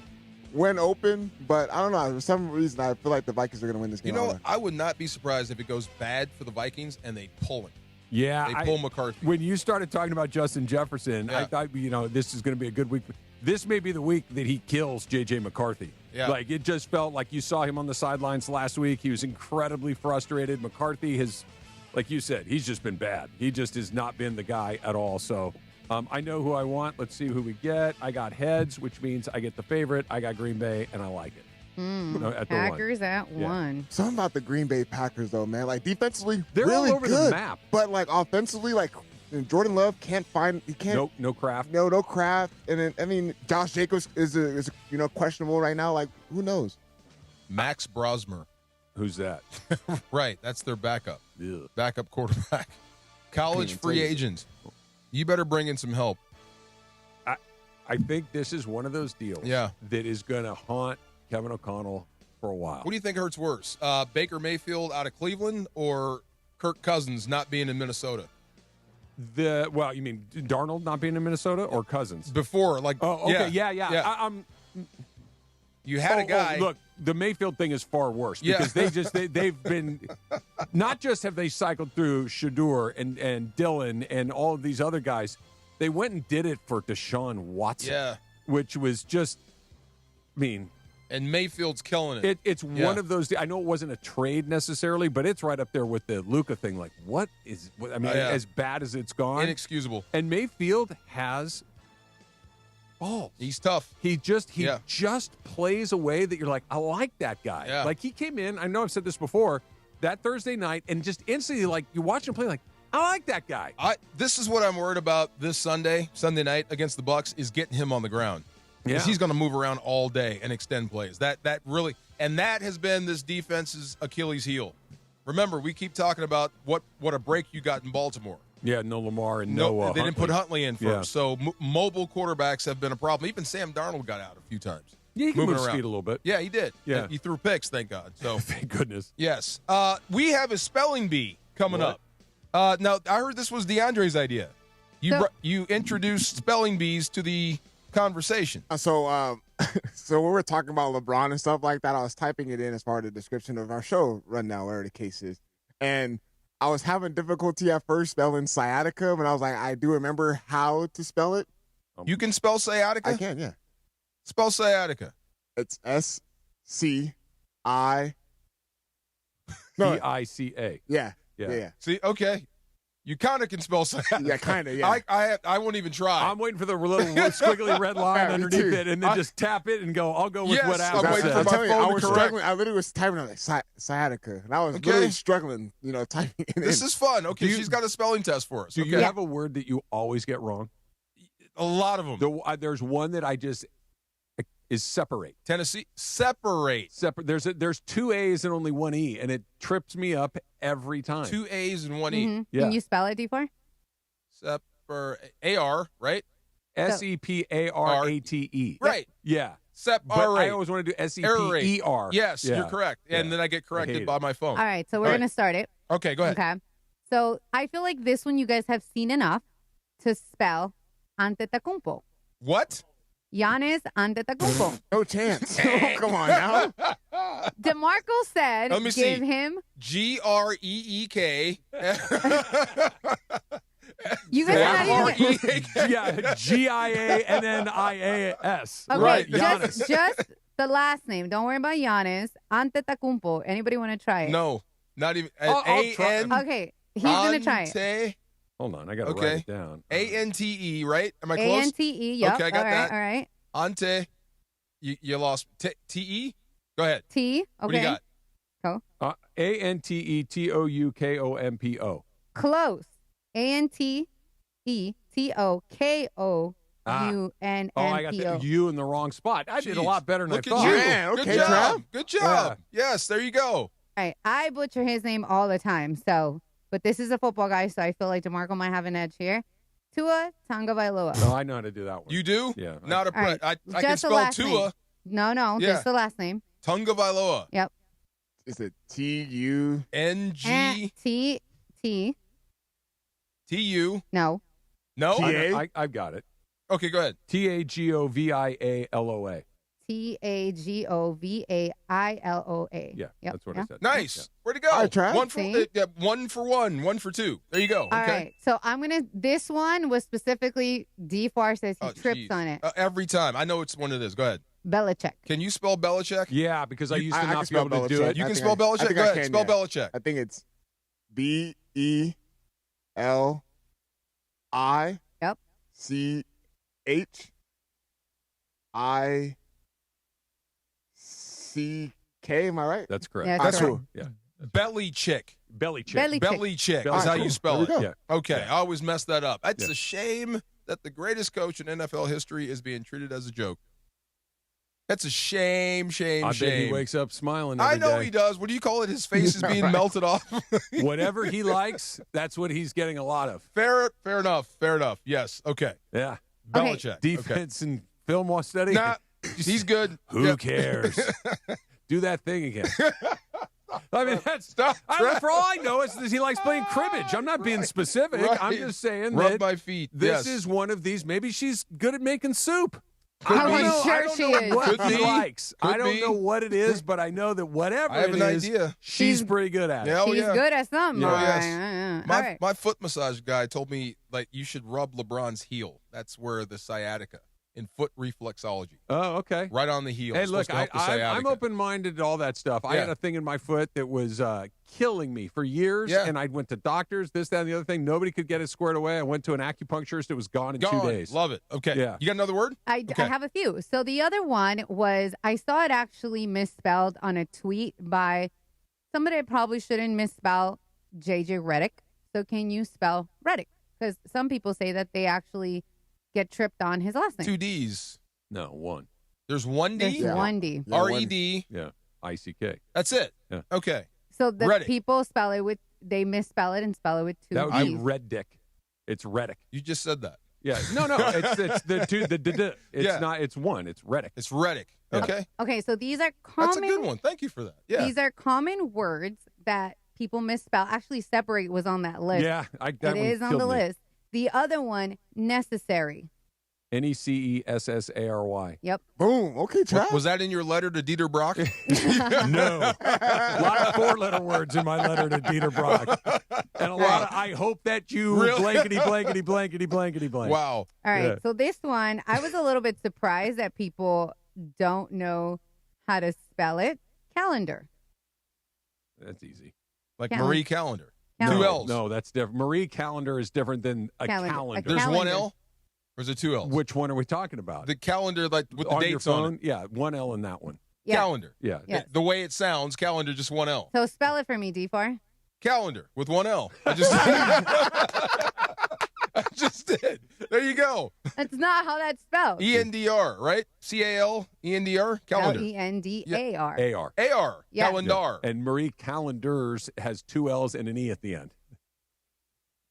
when open, but I don't know. For some reason, I feel like the Vikings are going to win this game. You know, I would not be surprised if it goes bad for the Vikings and they pull him. Yeah. They pull McCarthy. When you started talking about Justin Jefferson, I thought, this is going to be a good week. This may be the week that he kills J.J. McCarthy. Yeah. Like, it just felt like you saw him on the sidelines last week. He was incredibly frustrated. McCarthy has, like you said, he's just been bad. He just has not been the guy at all. So I know who I want. Let's see who we get. I got heads, which means I get the favorite. I got Green Bay, and I like it. At Packers at 1. Something about the Green Bay Packers, though, man. Like, defensively, They're really all over good, the map. But, like, offensively, like, Jordan Love can't find – he can't – No Kraft. No Kraft. And then, I mean, Josh Jacobs is questionable right now. Like, who knows? Max Brosmer. Who's that? Right. That's their backup. Yeah. Backup quarterback. College free agent. You better bring in some help. I think this is one of those deals that is going to haunt Kevin O'Connell for a while. What do you think hurts worse? Baker Mayfield out of Cleveland or Kirk Cousins not being in Minnesota? You mean Darnold not being in Minnesota or Cousins? Before, like, okay, yeah. You had a guy. Look, the Mayfield thing is far worse because they've been not just have they cycled through Shador and Dillon and all of these other guys. They went and did it for Deshaun Watson, which was just, and Mayfield's killing it. It's one of those. I know it wasn't a trade necessarily, but it's right up there with the Luka thing. Like, as bad as it's gone, inexcusable. And Mayfield has balls. He's tough. He just plays a way that you're like, I like that guy. Yeah. Like he came in, I know I've said this before, that Thursday night, and just instantly, like, you watch him play, like, I like that guy. This is what I'm worried about this Sunday night against the Bucs is getting him on the ground. Because he's going to move around all day and extend plays. That really, and that has been this defense's Achilles heel. Remember, we keep talking about what a break you got in Baltimore. Yeah, no Lamar and no they didn't put Huntley in first. Yeah. So mobile quarterbacks have been a problem. Even Sam Darnold got out a few times. Yeah, he can move around. speed a little bit. Yeah, he did. Yeah. And he threw picks, thank God. So thank goodness. Yes. We have a spelling bee coming up. Now, I heard this was DeAndre's idea. You introduced spelling bees to the conversation. So when we were talking about LeBron and stuff like that, I was typing it in as part of the description of our show rundown, whatever the case is. And I was having difficulty at first spelling sciatica, but I was like, I do remember how to spell it. You can spell sciatica? I can, yeah. Spell sciatica. It's S-C-I... D-I-C-A. Yeah. See, okay. You kind of can spell sciatica. Yeah, kind of, yeah. I won't even try. I'm waiting for the little squiggly red line underneath it, and then just tap it and go, I'll go with what Al said. I'm telling you, I was struggling. I literally was typing on like sciatica, and I was literally struggling, typing it in. This is fun. Okay, she's got a spelling test for us. Do you have a word that you always get wrong? A lot of them. There's one that I just is separate. Tennessee, separate. There's two A's and only one E, and it trips me up every time. Two A's and one E. Mm-hmm. Yeah. Can you spell it, D4? A-R, right? S-E-P-A-R-A-T-E. Right. Yeah. Separate. But I always want to do S-E-P-E-R. Yes, Yeah. you're correct. And then I get corrected by my phone. All right, so we're going to start it. Okay, go ahead. Okay. So I feel like this one you guys have seen enough to spell Antetokounmpo. What? Giannis Antetokounmpo. No chance. Come on now. DeMarco said, Let me give see. him. G-R-E-E-K. You guys are not even. Yeah, G-I-A-N-N-I-A-S. Okay, Right, just the last name. Don't worry about Giannis Antetokounmpo. Anybody want to try it? No, not even. I'll try. Okay, he's going to try it. Hold on, I got to write it down. A-N-T-E, right? Am I close? A-N-T-E, yep. Okay, I got that. All right. Ante. You lost. T-E? Go ahead. T, okay. What do you got? Go. A-N-T-E-T-O-U-K-O-M-P-O. Close. A-N-T-E-T-O-K-O-U-N-N-P-O. Oh, I got the U in the wrong spot. I did a lot better than Look I at thought. you. Man, okay, Good job. Trav. Good job. Yes, there you go. All right. I butcher his name all the time, but this is a football guy, so I feel like DeMarco might have an edge here. Tua Tagovailoa. No, I know how to do that one. You do? Yeah. Not a All right. I Just can the spell last Tua. name. No, Yeah. just the last name. Tagovailoa. Yep. Is it T-U? N-G. T. T-U. No. No? I've got it. Okay, go ahead. T-A-G-O-V-I-A-L-O-A. T-A-G-O-V-A-I-L-O-A. Yeah, that's what I said. Nice. Where'd it go? All right, Trav. One for one. One for two. There you go. All right. So this one was specifically, D4 says he trips on it. Every time. I know it's one of this. Go ahead. Belichick. Can you spell Belichick? Yeah, because I used to I not can be able spell to do Belichick. it. You I can think spell I Belichick? think Go I ahead. can, Spell yeah. Belichick. I think it's B-E-L-I. Yep. C-H-I-C-K. Am I right? That's correct. Yeah, That's correct. who. Yeah. Belly chick. Belly chick. Belly chick. Belly chick All is right, how cool. you spell There it. we go. Yeah. Okay, I always mess that up. It's Yeah. a shame that the greatest coach in NFL history is being treated as a joke. That's a shame. I bet he wakes up smiling I every know day. he does. What do you call it? His face is being melted off. Whatever he likes, that's what he's getting a lot of. Fair enough. Yes. Okay. Yeah. Belichick. Defense and film study. Nah, he's good. Who cares? Do that thing again. I mean, that's for all I know, is he likes playing cribbage. I'm not being specific. Right. I'm just saying Rub that my feet. this Yes. is one of these. Maybe she's good at making soup. I'm I don't sure know she is. what Could he be. likes. Could I don't be. know what it is, but I know that whatever I have it an is, idea. she's pretty good at it. Yeah, oh, She's yeah. good at something. Oh, All yes. right. My All right. my foot massage guy told me like you should rub LeBron's heel. That's where the sciatica in foot reflexology. Oh, okay. Right on the heel. Hey, It's look, supposed to help the I'm sciatica. open-minded to all that stuff. I Yeah. had a thing in my foot that was killing me for years, and I went to doctors, this, that, and the other thing. Nobody could get it squared away. I went to an acupuncturist. It was gone in 2 days. Love it. Okay. Yeah. You got another word? I have a few. So the other one was I saw it actually misspelled on a tweet by somebody I probably shouldn't misspell, JJ Redick. So can you spell Redick? Because some people say that they actually get tripped on his last name. 2 D's. No, one. There's 1 D? There's 1 D. R-E-D. Yeah. I-C-K. That's it. Yeah. Okay. So the Redick. people spell it with, they misspell it and spell it with 2 That would be D's. Red Dick. It's Reddick. You just said that. Yeah. No. It's the two. It's Yeah. not. It's one. It's Reddick. It's Reddick. Okay. Okay, so these are common. That's a good one. Thank you for that. Yeah. These are common words that people misspell. Actually, separate was on that list. Yeah, that it one is on killed the me. list. The other one, necessary. Necessary. Yep. Boom. Okay, Trav. Was that in your letter to Dieter Brock? No. A lot of 4-letter words in my letter to Dieter Brock. And a lot of, I hope that you Really? blankety, blankety, blankety, blankety, blank. Wow. All right. Yeah. So this one, I was a little bit surprised that people don't know how to spell it. Calendar. That's easy. Like Calendar. Marie Calendar. Calendar. 2 L's. No, that's different. Marie Calendar is different than a Calendar. calendar. There's 1 Calendar. L? Or is it 2 L's? Which one are we talking about? The calendar, like with the on your dates phone? on it. Yeah, 1 L in that one. Yeah. Calendar. Yeah. Yes. The way it sounds, calendar, just 1 L. So spell it for me, D4. Calendar with 1 L. I just I just did. There you go. That's not how that's spelled. ENDR, right? CALENDR? Calendar. L-E-N-D-A-R. A-R. AR. Yeah. Calendar. And Marie Calendars has 2 L's and an E at the end.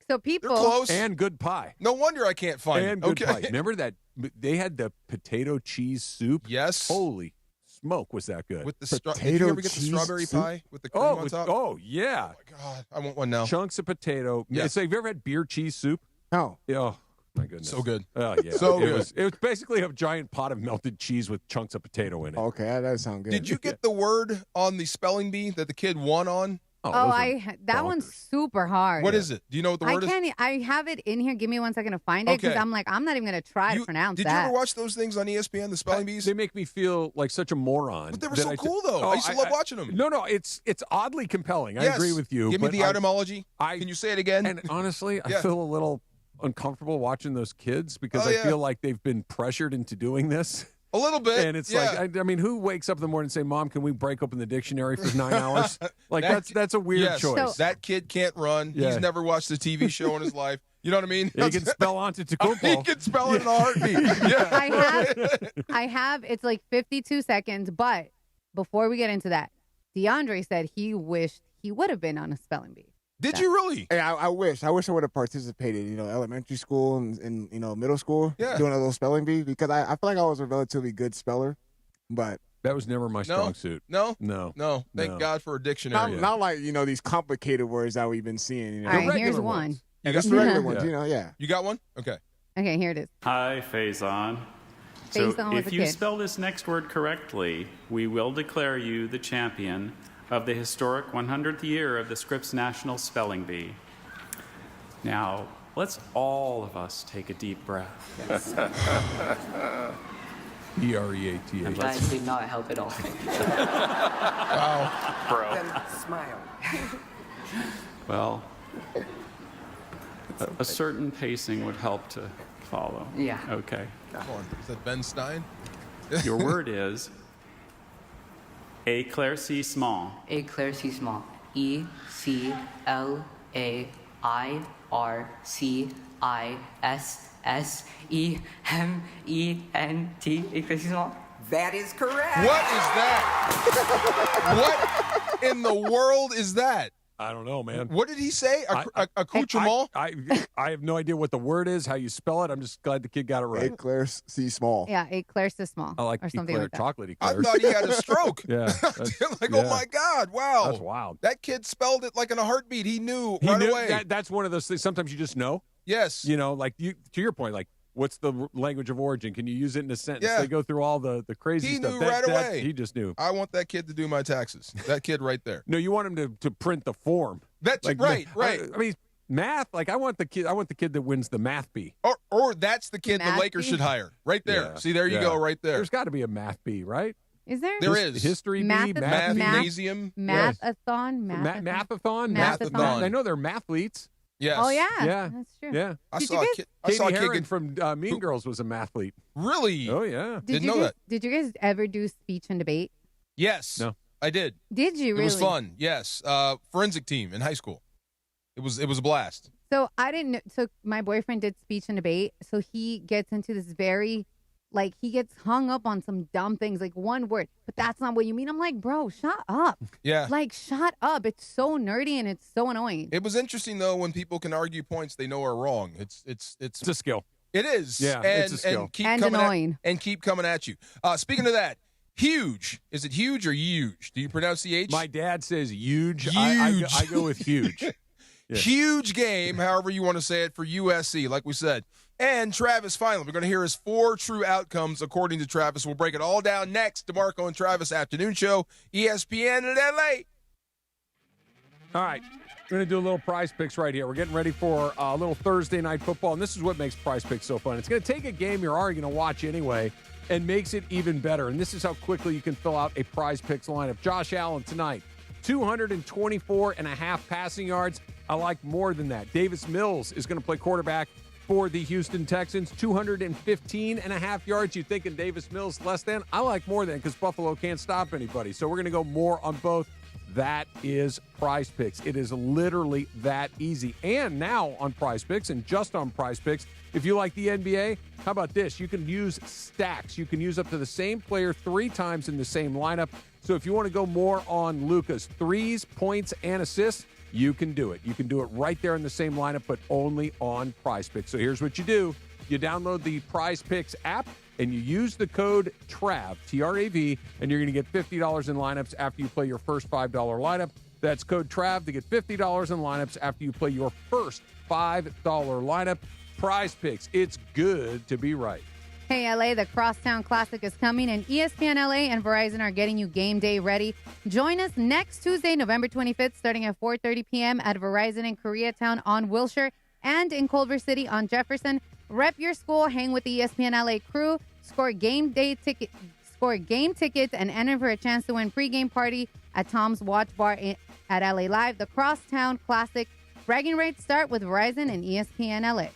So people. They're close. And good pie. No wonder I can't find And it. good Okay. pie. Remember that? They had the potato cheese soup? Yes. Holy smoke, was that good. With the did Potato you ever get the cheese strawberry soup? pie with the cream on top? Oh, yeah. Oh my God, I want one now. Chunks of potato. Yeah. So have you ever had beer cheese soup? No. Oh, my goodness. So good. Oh, yeah. So it good. Was basically a giant pot of melted cheese with chunks of potato in it. Okay, that does sound good. Did you get the word on the spelling bee that the kid won on? Oh, those are that bonkers. one's super hard. What is it? Do you know what the I word is? can't. I have it in here. Give me 1 second to find it because Okay. I'm like, I'm not even going to try to pronounce Did that. you ever watch those things on ESPN, the spelling bees? They make me feel like such a moron. But they were that so I cool, though. I used to love watching them. No, it's oddly compelling. I Yes. agree with you. Give me but the etymology. Can you say it again? And honestly, Yeah. I feel a little uncomfortable watching those kids because Oh, I yeah. feel like they've been pressured into doing this. A little bit. And it's yeah. like, I mean, who wakes up in the morning and say, "Mom, can we break open the dictionary for 9 hours?" Like That- that's a weird yes, choice. that kid can't run. Yeah. He's never watched a TV show in his life. You know what I mean? He can spell Antetokounmpo. He can spell it in a heartbeat. Yeah. I have. It's like 52 seconds. But before we get into that, DeAndre said he wished he would have been on a spelling bee. Did you really? Hey, I wish I would have participated. Elementary school and middle school. Yeah. Doing a little spelling bee because I feel like I was a relatively good speller, but that was never my strong suit. No. No. Thank God for a dictionary. not like these complicated words that we've been seeing. All right, here's one. You Just got the regular ones. Yeah. You got one? Okay. Okay, here it is. Hi, Faison. Faison was if a you kid. spell this next word correctly, we will declare you the champion of the historic 100th year of the Scripps National Spelling Bee. Now, let's all of us take a deep breath. E-R-E-A-T-H. And That let's did not help at all. Wow. Bro. Then smile. Well, a certain pacing would help to follow. Yeah. Okay. Come on. Is that Ben Stein? Your word is éclaircissement. Éclaircissement. E-C-L-A-I-R-C-I-S-S-E-M-E-N-T. Éclaircissement. That is correct. What is that? What in the world is that? I don't know, man. What did he say? Accoutrement? I have no idea what the word is, how you spell it. I'm just glad the kid got it right. Éclaircissement. Yeah, éclaircissement. I like or something eclair, like that. chocolate I eclairs. thought he had a stroke. Yeah. Like, yeah. oh my God, wow. That's wild. That kid spelled it like in a heartbeat. He knew He right knew away. that's one of those things. Sometimes you just know. Yes. Like to your point, like what's the language of origin? Can you use it in a sentence? Yeah. They go through all the crazy He stuff. knew That- right that- away. He just knew. I want that kid to do my taxes. That kid right there. No, you want him to print the form. That's right. I mean, Math? Like, I want the kid that wins the math bee. Or that's the kid the Math Lakers bee? should hire. Right there. Yeah. See, there you go, right there. There's got to be a math bee, right? Is there? There is. History bee, Mathnasium. Mathathon. Mathathon. I know they're mathletes. Yes. Oh, yeah. Yeah. That's true. Yeah. I Did saw you a guys- kid. I saw a Katie kid Heron get, from Mean Girls was a mathlete. Really? Oh, yeah. Didn't know that. Did you guys ever do speech and debate? Yes. No. I did. Did you really? It was fun. Yes. Forensic team in high school. It was a blast. So I didn't know. So my boyfriend did speech and debate. So he gets into this very, like, he gets hung up on some dumb things, like one word, but that's not what you mean. I'm like, bro, shut up. Yeah. Like, shut up. It's so nerdy and it's so annoying. It was interesting though when people can argue points they know are wrong. It's a skill. It is. Yeah, and, it's a skill. And keep And coming annoying. keep coming at you. Speaking of that, huge. Is it huge or huge? Do you pronounce the H? My dad says huge. Huge. I go with huge. Yeah. Huge game, however you want to say it, for USC, like we said. And Travis, finally, we're going to hear his 4 true outcomes, according to Travis. We'll break it all down next. DeMarco and Travis Afternoon Show, ESPN in L.A. All right. We're going to do a little prize picks right here. We're getting ready for a little Thursday night football, and this is what makes prize picks so fun. It's going to take a game you're already going to watch anyway and makes it even better. And this is how quickly you can fill out a prize picks lineup. Josh Allen tonight, 224.5 passing yards. I like more than that. Davis Mills is going to play quarterback for the Houston Texans, 215.5 yards. You thinking Davis Mills less than? I like more than because Buffalo can't stop anybody. So we're going to go more on both. That is Prize Picks. It is literally that easy. And now on Prize Picks and just on Prize Picks, if you like the NBA, how about this? You can use stacks. You can use up to the same player 3 times in the same lineup. So if you want to go more on Luka's threes, points, and assists, you can do it. You can do it right there in the same lineup, but only on Prize Picks. So here's what you do. You download the Prize Picks app, and you use the code TRAV, T-R-A-V, and you're going to get $50 in lineups after you play your first $5 lineup. That's code TRAV to get $50 in lineups after you play your first $5 lineup. Prize Picks. It's good to be right. Hey, LA, the Crosstown Classic is coming, and ESPN LA and Verizon are getting you game day ready. Join us next Tuesday, November 25th, starting at 4:30 p.m. at Verizon in Koreatown on Wilshire and in Culver City on Jefferson. Rep your school, hang with the ESPN LA crew, score game tickets, and enter for a chance to win pregame party at Tom's Watch Bar at LA Live. The Crosstown Classic. Bragging rights start with Verizon and ESPN LA.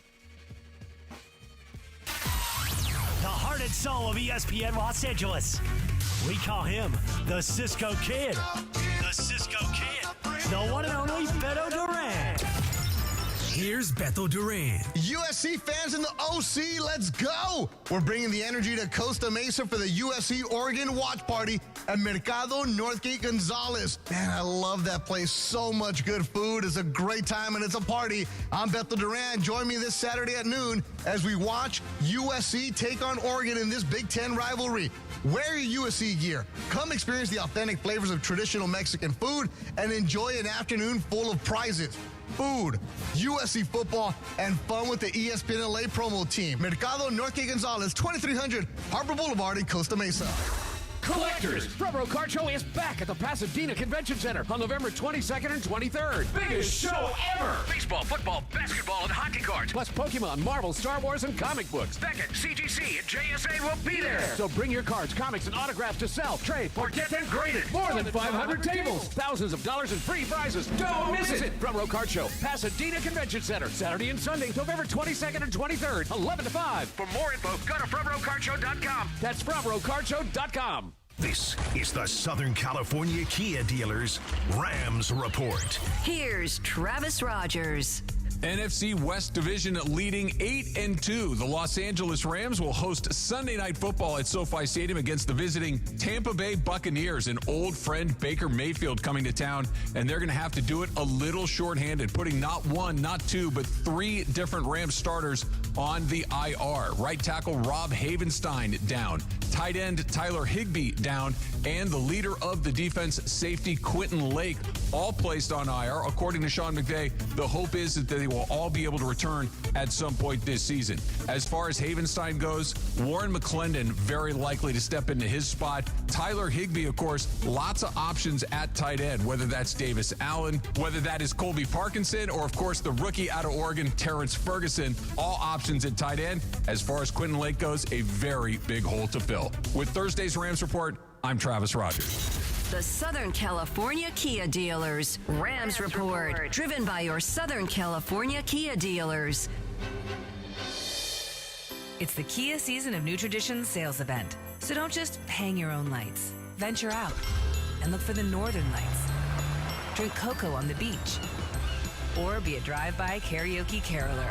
The heart and soul of ESPN Los Angeles. We call him the Cisco Kid. The Cisco Kid. The one and only Beto Duran. Here's Beto Duran. USC fans in the OC, let's go! We're bringing the energy to Costa Mesa for the USC Oregon watch party at Mercado Northgate Gonzalez. Man, I love that place. So much good food. It's a great time and it's a party. I'm Beto Duran. Join me this Saturday at noon as we watch USC take on Oregon in this Big Ten rivalry. Wear your USC gear. Come experience the authentic flavors of traditional Mexican food and enjoy an afternoon full of prizes. Food, USC football, and fun with the ESPN LA promo team. Mercado Norte Gonzalez, 2300 Harbor Boulevard in Costa Mesa. Collectors, Front Row Card Show is back at the Pasadena Convention Center on November 22nd and 23rd. Biggest show ever! Baseball, football, basketball, and hockey cards, plus Pokemon, Marvel, Star Wars, and comic books. Beckett, CGC, and JSA will be there. So bring your cards, comics, and autographs to sell, trade, or get them graded. More than 500 tables, thousands of dollars in free prizes. Don't miss it! Front Row Card Show, Pasadena Convention Center, Saturday and Sunday, November 22nd and 23rd, 11 to 5. For more info, go to frontrowcardshow.com. That's frontrowcardshow.com. This is the Southern California Kia Dealers Rams Report. Here's Travis Rogers. NFC West Division leading 8-2. The Los Angeles Rams will host Sunday Night Football at SoFi Stadium against the visiting Tampa Bay Buccaneers. An old friend, Baker Mayfield, coming to town, and they're going to have to do it a little shorthanded, putting not one, not two, but 3 different Rams starters on the IR. Right tackle Rob Havenstein down. Tight end Tyler Higbee down, and the leader of the defense, safety Quentin Lake, all placed on IR. According to Sean McVay, the hope is that they will all be able to return at some point this season. As far as Havenstein goes, Warren McClendon very likely to step into his spot. Tyler Higbee, of course, lots of options at tight end, whether that's Davis Allen, whether that is Colby Parkinson, or, of course, the rookie out of Oregon, Terrence Ferguson. All options at tight end. As far as Quentin Lake goes, a very big hole to fill. With Thursday's Rams Report, I'm Travis Rogers. The Southern California Kia Dealers Rams Report, driven by your Southern California Kia dealers. It's the Kia Season of New Traditions sales event. So don't just hang your own lights. Venture out and look for the northern lights. Drink cocoa on the beach. Or be a drive-by karaoke caroler.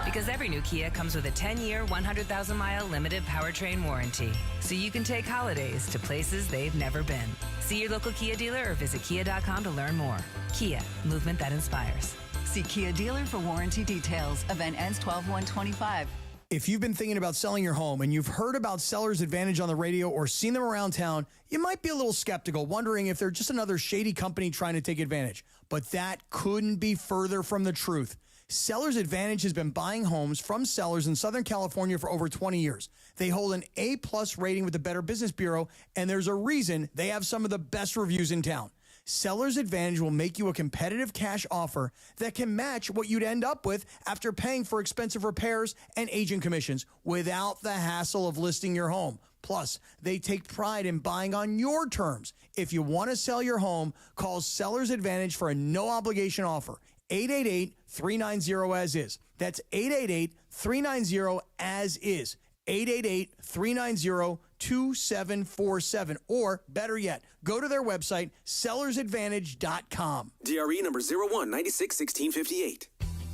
Because every new Kia comes with a 10-year, 100,000-mile limited powertrain warranty. So you can take holidays to places they've never been. See your local Kia dealer or visit kia.com to learn more. Kia, movement that inspires. See Kia dealer for warranty details. Event ends 12/1/25. If you've been thinking about selling your home and you've heard about Seller's Advantage on the radio or seen them around town, you might be a little skeptical, wondering if they're just another shady company trying to take advantage. But that couldn't be further from the truth. Seller's Advantage has been buying homes from sellers in Southern California for over 20 years. They hold an A-plus rating with the Better Business Bureau, and there's a reason they have some of the best reviews in town. Seller's Advantage will make you a competitive cash offer that can match what you'd end up with after paying for expensive repairs and agent commissions without the hassle of listing your home. Plus, they take pride in buying on your terms. If you want to sell your home, call Seller's Advantage for a no-obligation offer. 888-390-AS-IS. That's 888-390-AS-IS. 888-390-2747. Or, better yet, go to their website, sellersadvantage.com. DRE number 01961658.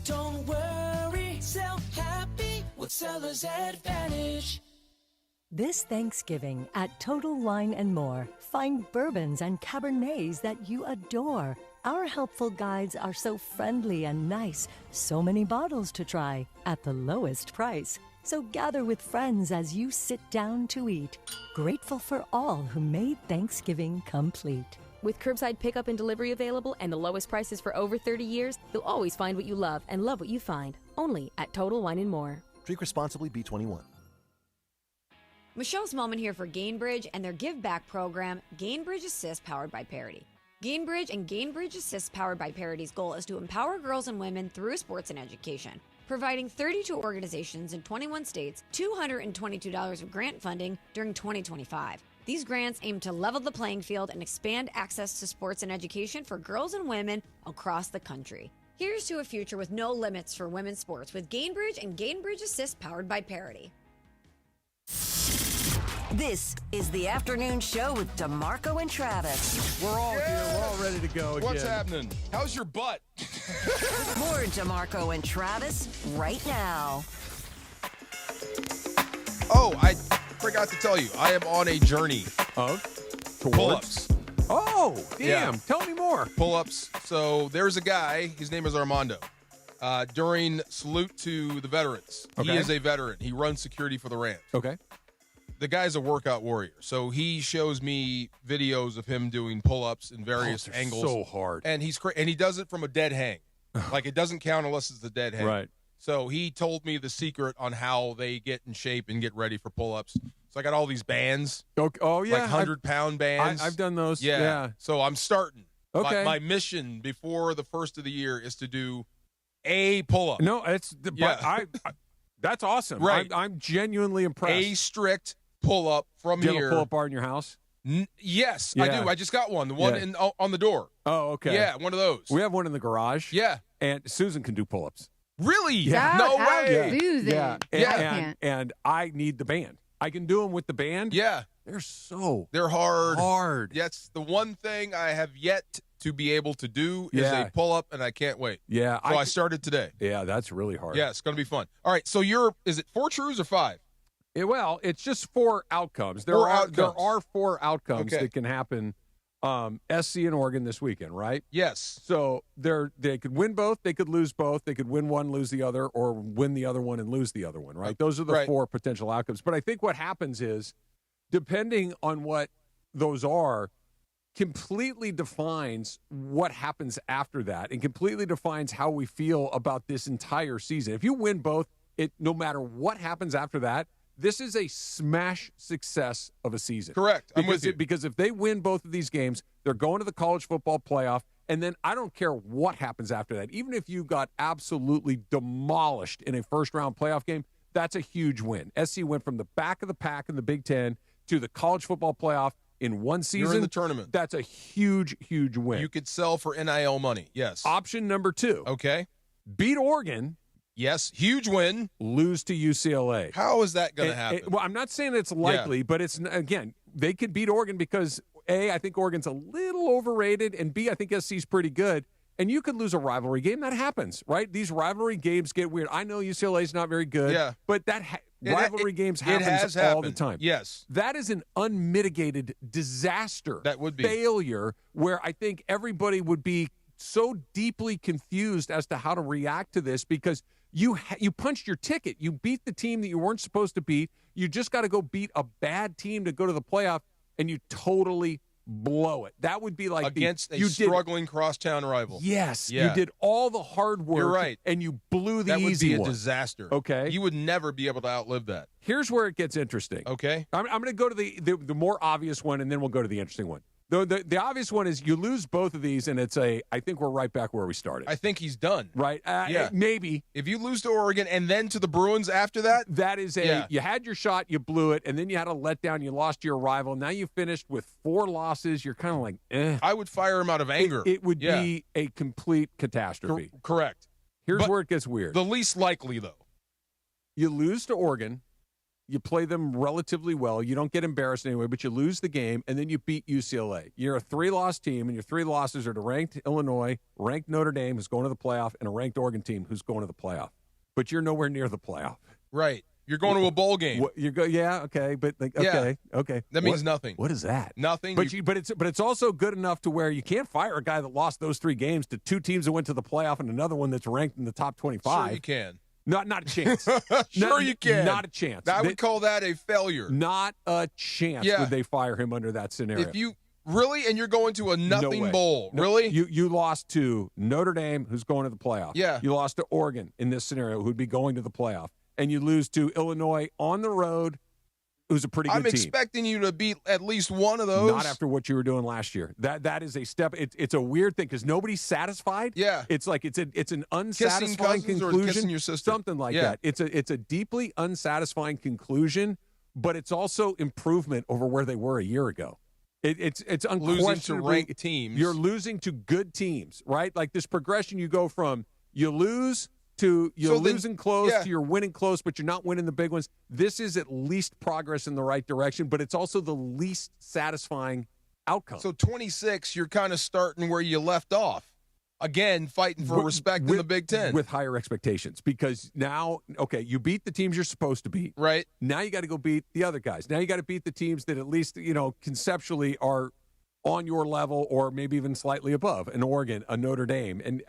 Don't worry, sell happy with Seller's Advantage. This Thanksgiving at Total Wine & More, find bourbons and Cabernets that you adore. Our helpful guides are so friendly and nice. So many bottles to try at the lowest price. So gather with friends as you sit down to eat. Grateful for all who made Thanksgiving complete. With curbside pickup and delivery available and the lowest prices for over 30 years, you'll always find what you love and love what you find. Only at Total Wine & More. Drink responsibly, B21. Michelle Smallman here for Gainbridge and their Give Back program, Gainbridge Assist, powered by Parity. Gainbridge and Gainbridge Assist, powered by Parity's goal is to empower girls and women through sports and education, providing 32 organizations in 21 states $222 of grant funding during 2025. These grants aim to level the playing field and expand access to sports and education for girls and women across the country. Here's to a future with no limits for women's sports with Gainbridge and Gainbridge Assist, powered by Parity. This is the afternoon show with DeMarco and Travis. We're all here. We're all ready to go again. What's happening? How's your butt? More DeMarco and Travis right now. Oh, I forgot to tell you. I am on a journey of pull-ups. Oh, damn. Yeah. Tell me more. Pull-ups. So there's a guy. His name is Armando. During Salute to the Veterans, he is a veteran. He runs security for the Rams. Okay. The guy's a workout warrior. So he shows me videos of him doing pull-ups in various angles. So hard. And and he does it from a dead hang. Like, it doesn't count unless it's the dead hang. Right. So he told me the secret on how they get in shape and get ready for pull-ups. So I got all these bands. Oh, yeah. Like 100-pound bands. I've done those. Yeah. So I'm starting. Okay. My mission before the first of the year is to do a pull-up. No, that's awesome. Right. I'm genuinely impressed. A strict pull-up from Do you here. have a pull-up bar in your house? Yes, Yeah. I do. I just got one. The one on the door. Oh, okay. Yeah, one of those. We have one in the garage. Yeah. And Susan can do pull-ups. Really? Yeah. No way. Susan. Yeah. Yeah. And I need the band. I can do them with the band. Yeah. They're hard. hard. That's the one thing I have yet to be able to do is a pull-up, and I can't wait. Yeah. So I started today. Yeah, that's really hard. Yeah, it's going to be fun. All right, so is it 4 trues or 5? Well, it's just 4 outcomes. There are 4 outcomes that can happen. SC and Oregon this weekend, right? Yes. So they could win both, they could lose both, they could win one, lose the other, or win the other one and lose the other one, right? Those are the 4 potential outcomes. But I think what happens is, depending on what those are, completely defines what happens after that and completely defines how we feel about this entire season. If you win both, no matter what happens after that, this is a smash success of a season. Correct. I'm with you. Because if they win both of these games, they're going to the college football playoff, and then I don't care what happens after that. Even if you got absolutely demolished in a first-round playoff game, that's a huge win. SC went from the back of the pack in the Big Ten to the college football playoff in one season. You're in the tournament. That's a huge, huge win. You could sell for NIL money, yes. Option number 2. Okay. Beat Oregon. Yes, huge win. Lose to UCLA. How is that going to happen? Well, I'm not saying it's likely, but it's, again, they could beat Oregon because, A, I think Oregon's a little overrated, and B, I think SC's pretty good. And you could lose a rivalry game. That happens, right? These rivalry games get weird. I know UCLA's not very good, but rivalry games happens all the time. Yes. That is an unmitigated disaster. That would be. Failure where I think everybody would be so deeply confused as to how to react to this because you punched your ticket. You beat the team that you weren't supposed to beat. You just got to go beat a bad team to go to the playoff, and you totally blow it. That would be like against a struggling crosstown rival. Yes, you did all the hard work. You're right, and you blew the that easy would be one. a disaster. Okay, you would never be able to outlive that. Here's where it gets interesting. Okay, I'm going to go to the more obvious one, and then we'll go to the interesting one. The obvious one is you lose both of these, and it's I think we're right back where we started. I think he's done. Right? Maybe. If you lose to Oregon and then to the Bruins after that. That is you had your shot, you blew it, and then you had a letdown, you lost to your rival. Now you finished with 4 losses. You're kind of like, eh. I would fire him out of anger. It would be a complete catastrophe. Correct. Here's where it gets weird. The least likely, though. You lose to Oregon. You play them relatively well. You don't get embarrassed anyway, but you lose the game, and then you beat UCLA. You're a 3-loss team, and your 3 losses are to ranked Illinois, ranked Notre Dame, who's going to the playoff, and a ranked Oregon team who's going to the playoff. But you're nowhere near the playoff. Right. You're going to a bowl game. Okay, but okay. That means nothing. What is that? Nothing. But it's also good enough to where you can't fire a guy that lost those 3 games to 2 teams that went to the playoff and another one that's ranked in the top 25. Sure you can. Not a chance. Sure you can. Not a chance. I would call that a failure. Not a chance would they fire him under that scenario. If you really, and you're going to a nothing bowl, really? You lost to Notre Dame, who's going to the playoff. Yeah. You lost to Oregon in this scenario, who'd be going to the playoff. And you lose to Illinois on the road, who's a pretty good team. I'm expecting you to beat at least one of those. Not after what you were doing last year. That is a step. It's a weird thing because nobody's satisfied. Yeah. It's like it's an unsatisfying conclusion. Or kissing your sister. Something like that. It's a deeply unsatisfying conclusion, but it's also improvement over where they were a year ago. It's unquestionably losing to ranked teams. You're losing to good teams, right? Like this progression, you go from you lose to you're losing close to you're winning close, but you're not winning the big ones. This is at least progress in the right direction, but it's also the least satisfying outcome. So 26, you're kind of starting where you left off. Again, fighting for respect in the Big Ten. With higher expectations because now, okay, you beat the teams you're supposed to beat. Right. Now you got to go beat the other guys. Now you got to beat the teams that at least, conceptually are on your level or maybe even slightly above, an Oregon, a Notre Dame. And,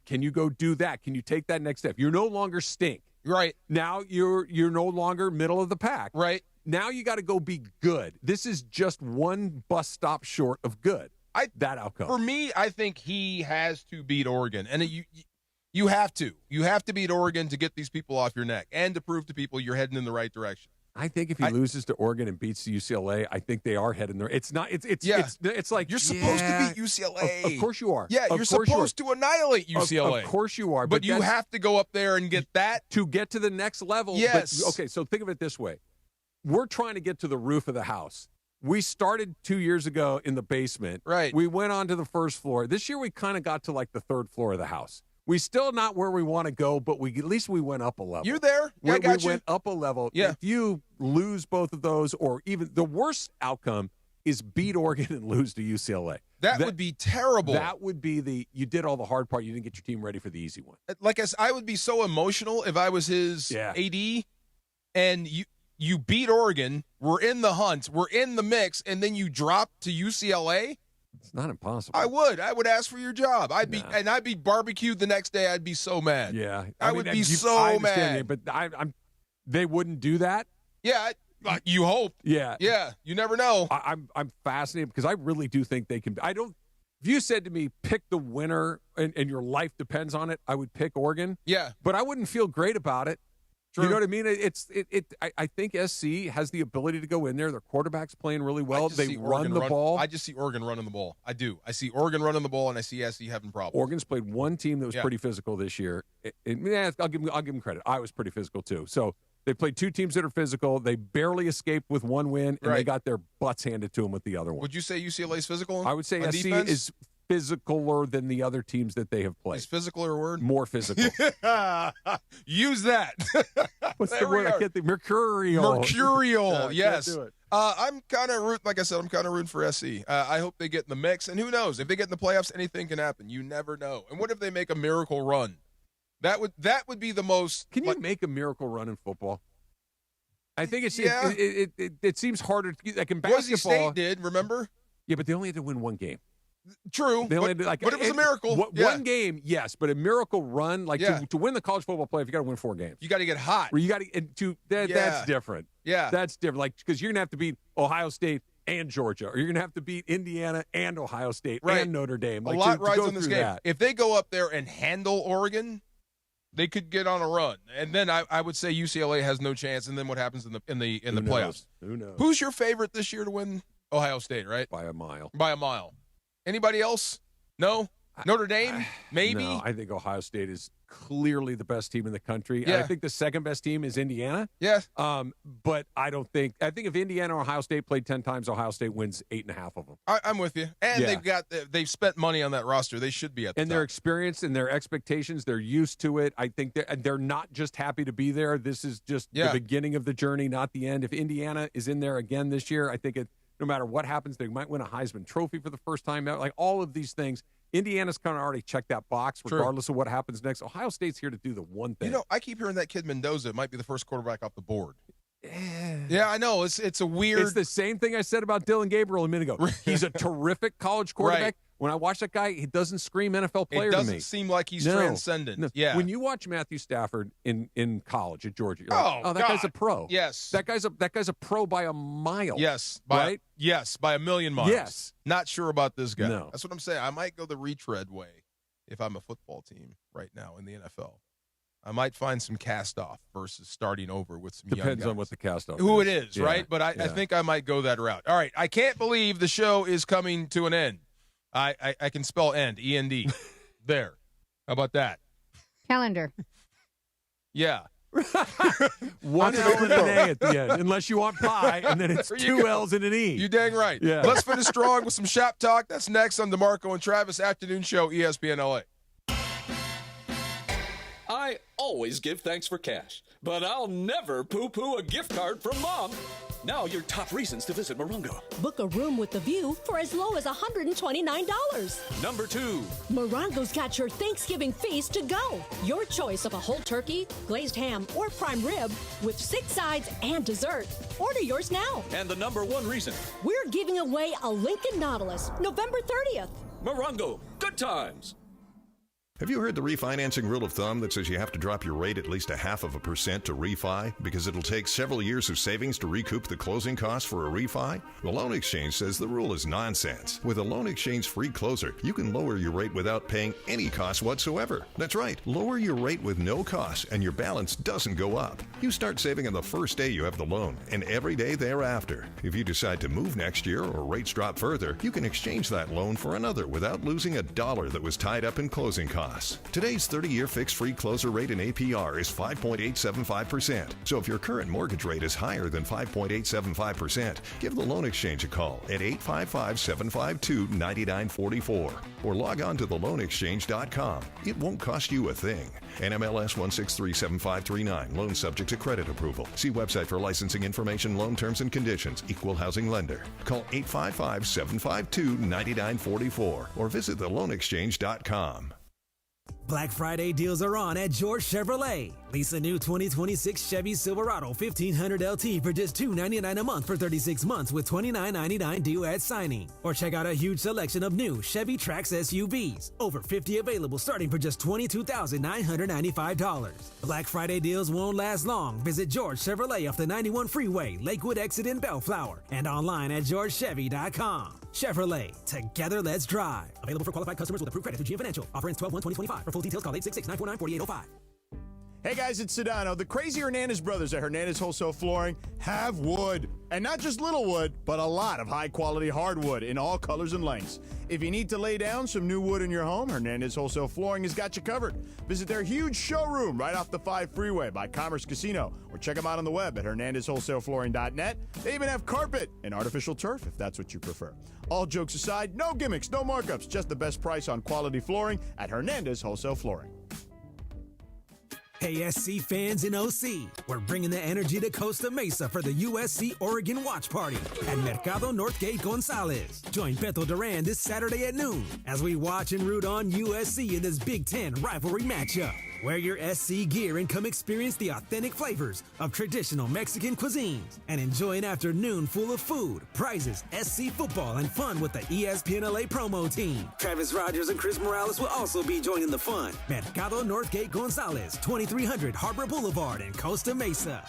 can you go do that? Can you take that next step? You're no longer stink. Right. Now you're no longer middle of the pack. Right. Now you got to go be good. This is just one bus stop short of good, that outcome. For me, I think he has to beat Oregon. And you have to. You have to beat Oregon to get these people off your neck and to prove to people you're heading in the right direction. I think if he loses to Oregon and beats UCLA, I think they are heading there. It's not. It's like you're supposed to beat UCLA. Of course you are. Yeah, you're supposed to annihilate UCLA. Of course you are. But you have to go up there and get that to get to the next level. Yes. But, okay, so think of it this way: we're trying to get to the roof of the house. We started 2 years ago in the basement. Right. We went on to the first floor. This year we kind of got to like the 3rd floor of the house. We still not where we want to go, but at least we went up a level. You're there. Yeah, we went up a level. Yeah. If you lose both of those, or even the worst outcome is beat Oregon and lose to UCLA. That would be terrible. That would be you did all the hard part. You didn't get your team ready for the easy one. Like I would be so emotional if I was his AD and you beat Oregon, we're in the hunt, we're in the mix, and then you drop to UCLA. It's not impossible. I would ask for your job. I'd be barbecued the next day. I'd be so mad. Yeah, I would be so mad. But they wouldn't do that. Yeah, You hope. Yeah. Yeah. You never know. I'm fascinated because I really do think they can. If you said to me, pick the winner and your life depends on it, I would pick Oregon. Yeah. But I wouldn't feel great about it. True. You know what I mean? I think SC has the ability to go in there. Their quarterback's playing really well. They run the ball. I just see Oregon running the ball. I do. I see Oregon running the ball, and I see SC having problems. Oregon's played one team that was pretty physical this year. I'll give them credit. I was pretty physical too. So they played two teams that are physical. They barely escaped with one win, and they got their butts handed to them with the other one. Would you say UCLA's physical? I would say SC defense? is physicaler than the other teams that they have played. Is physical a word? More physical. Use that. What's the word? I can't think. Mercurial. Mercurial. Yes. Can't do it. I'm kind of rooting. Like I said, I'm kind of rooting for SC. I hope they get in the mix, and who knows if they get in the playoffs, anything can happen. You never know. And what if they make a miracle run? That would be the most. Can you make a miracle run in football? I think it seems harder. Like in basketball, Boise State did. Remember? Yeah, but they only had to win one game. True, but it was a miracle. One game, yes, but a miracle run, to win the college football playoff, you got to win 4 games. You got to get hot. You got to. That's different. Yeah, that's different. Like because you're gonna have to beat Ohio State and Georgia, or you're gonna have to beat Indiana and Ohio State and Notre Dame. A lot rides on this game. If they go up there and handle Oregon, they could get on a run, and then I would say UCLA has no chance. And then what happens in the playoffs? Who knows? Who's your favorite this year to win? Ohio State, right? By a mile. Anybody else? No? Notre Dame? Maybe? No, I think Ohio State is clearly the best team in the country. Yeah. And I think the second best team is Indiana. Yes. But I think if Indiana or Ohio State played 10 times, Ohio State wins 8.5 of them. I'm with you. And they've spent money on that roster. They should be at the top. Their experience and their expectations, they're used to it. I think they're not just happy to be there. This is just the beginning of the journey, not the end. If Indiana is in there again this year, I think no matter what happens, they might win a Heisman Trophy for the first time. Like all of these things, Indiana's kind of already checked that box regardless of what happens next. Ohio State's here to do the one thing. I keep hearing that kid Mendoza might be the first quarterback off the board. Yeah, I know. It's a weird. It's the same thing I said about Dylan Gabriel a minute ago. He's a terrific college quarterback. Right. When I watch that guy, he doesn't scream NFL player to me. It doesn't seem like he's transcendent. No. Yeah. When you watch Matthew Stafford in college at Georgia, you're like, that guy's a pro. Yes. That guy's a pro by a mile. Yes. By a million miles. Yes. Not sure about this guy. No. That's what I'm saying. I might go the retread way if I'm a football team right now in the NFL. I might find some cast off versus starting over with some young guys. Depends on what the cast off Who is. it is, right? But I think I might go that route. All right. I can't believe the show is coming to an end. I can spell end, E-N-D. There. How about that? Calendar. Yeah. One L and an A at the end, unless you want pie, and then it's 2 L's and an E. You dang right. Yeah. Let's finish strong with some shop talk. That's next on DeMarco and Travis Afternoon Show, ESPN LA. I always give thanks for cash, but I'll never poo-poo a gift card from Mom. Now your top reasons to visit Morongo. Book a room with a view for as low as $129. Number 2. Morongo's got your Thanksgiving feast to go. Your choice of a whole turkey, glazed ham, or prime rib with 6 sides and dessert. Order yours now. And the number 1 reason. We're giving away a Lincoln Nautilus November 30th. Morongo, good times. Have you heard the refinancing rule of thumb that says you have to drop your rate at least 0.5% to refi because it'll take several years of savings to recoup the closing costs for a refi? The Loan Exchange says the rule is nonsense. With a Loan Exchange free closer, you can lower your rate without paying any cost whatsoever. That's right, lower your rate with no cost and your balance doesn't go up. You start saving on the first day you have the loan and every day thereafter. If you decide to move next year or rates drop further, you can exchange that loan for another without losing $1 that was tied up in closing costs. Today's 30-year fixed-free closer rate in APR is 5.875%. So if your current mortgage rate is higher than 5.875%, give the Loan Exchange a call at 855-752-9944 or log on to theloanexchange.com. It won't cost you a thing. NMLS 1637539. Loan subject to credit approval. See website for licensing information, loan terms and conditions. Equal housing lender. Call 855-752-9944 or visit theloanexchange.com. Black Friday deals are on at George Chevrolet. Lease a new 2026 Chevy Silverado 1500 LT for just $299 a month for 36 months with $29.99 due at signing. Or check out a huge selection of new Chevy Trax SUVs. Over 50 available starting for just $22,995. Black Friday deals won't last long. Visit George Chevrolet off the 91 freeway, Lakewood exit in Bellflower, and online at georgechevy.com. Chevrolet, together let's drive. Available for qualified customers with approved credit through GM Financial. Offer ends 12/1/2025. For full details, call 866-949-4805. Hey guys, it's Sedano. The crazy Hernandez brothers at Hernandez Wholesale Flooring have wood. And not just little wood, but a lot of high-quality hardwood in all colors and lengths. If you need to lay down some new wood in your home, Hernandez Wholesale Flooring has got you covered. Visit their huge showroom right off the 5 freeway by Commerce Casino, or check them out on the web at hernandezwholesaleflooring.net. They even have carpet and artificial turf if that's what you prefer. All jokes aside, no gimmicks, no markups, just the best price on quality flooring at Hernandez Wholesale Flooring. Hey, SC fans in OC, we're bringing the energy to Costa Mesa for the USC Oregon Watch Party at Mercado Northgate Gonzalez. Join Beto Duran this Saturday at noon as we watch and root on USC in this Big Ten rivalry matchup. Wear your SC gear and come experience the authentic flavors of traditional Mexican cuisines and enjoy an afternoon full of food, prizes, SC football, and fun with the ESPN LA promo team. Travis Rogers and Chris Morales will also be joining the fun. Mercado Northgate Gonzalez, 2300 Harbor Boulevard in Costa Mesa.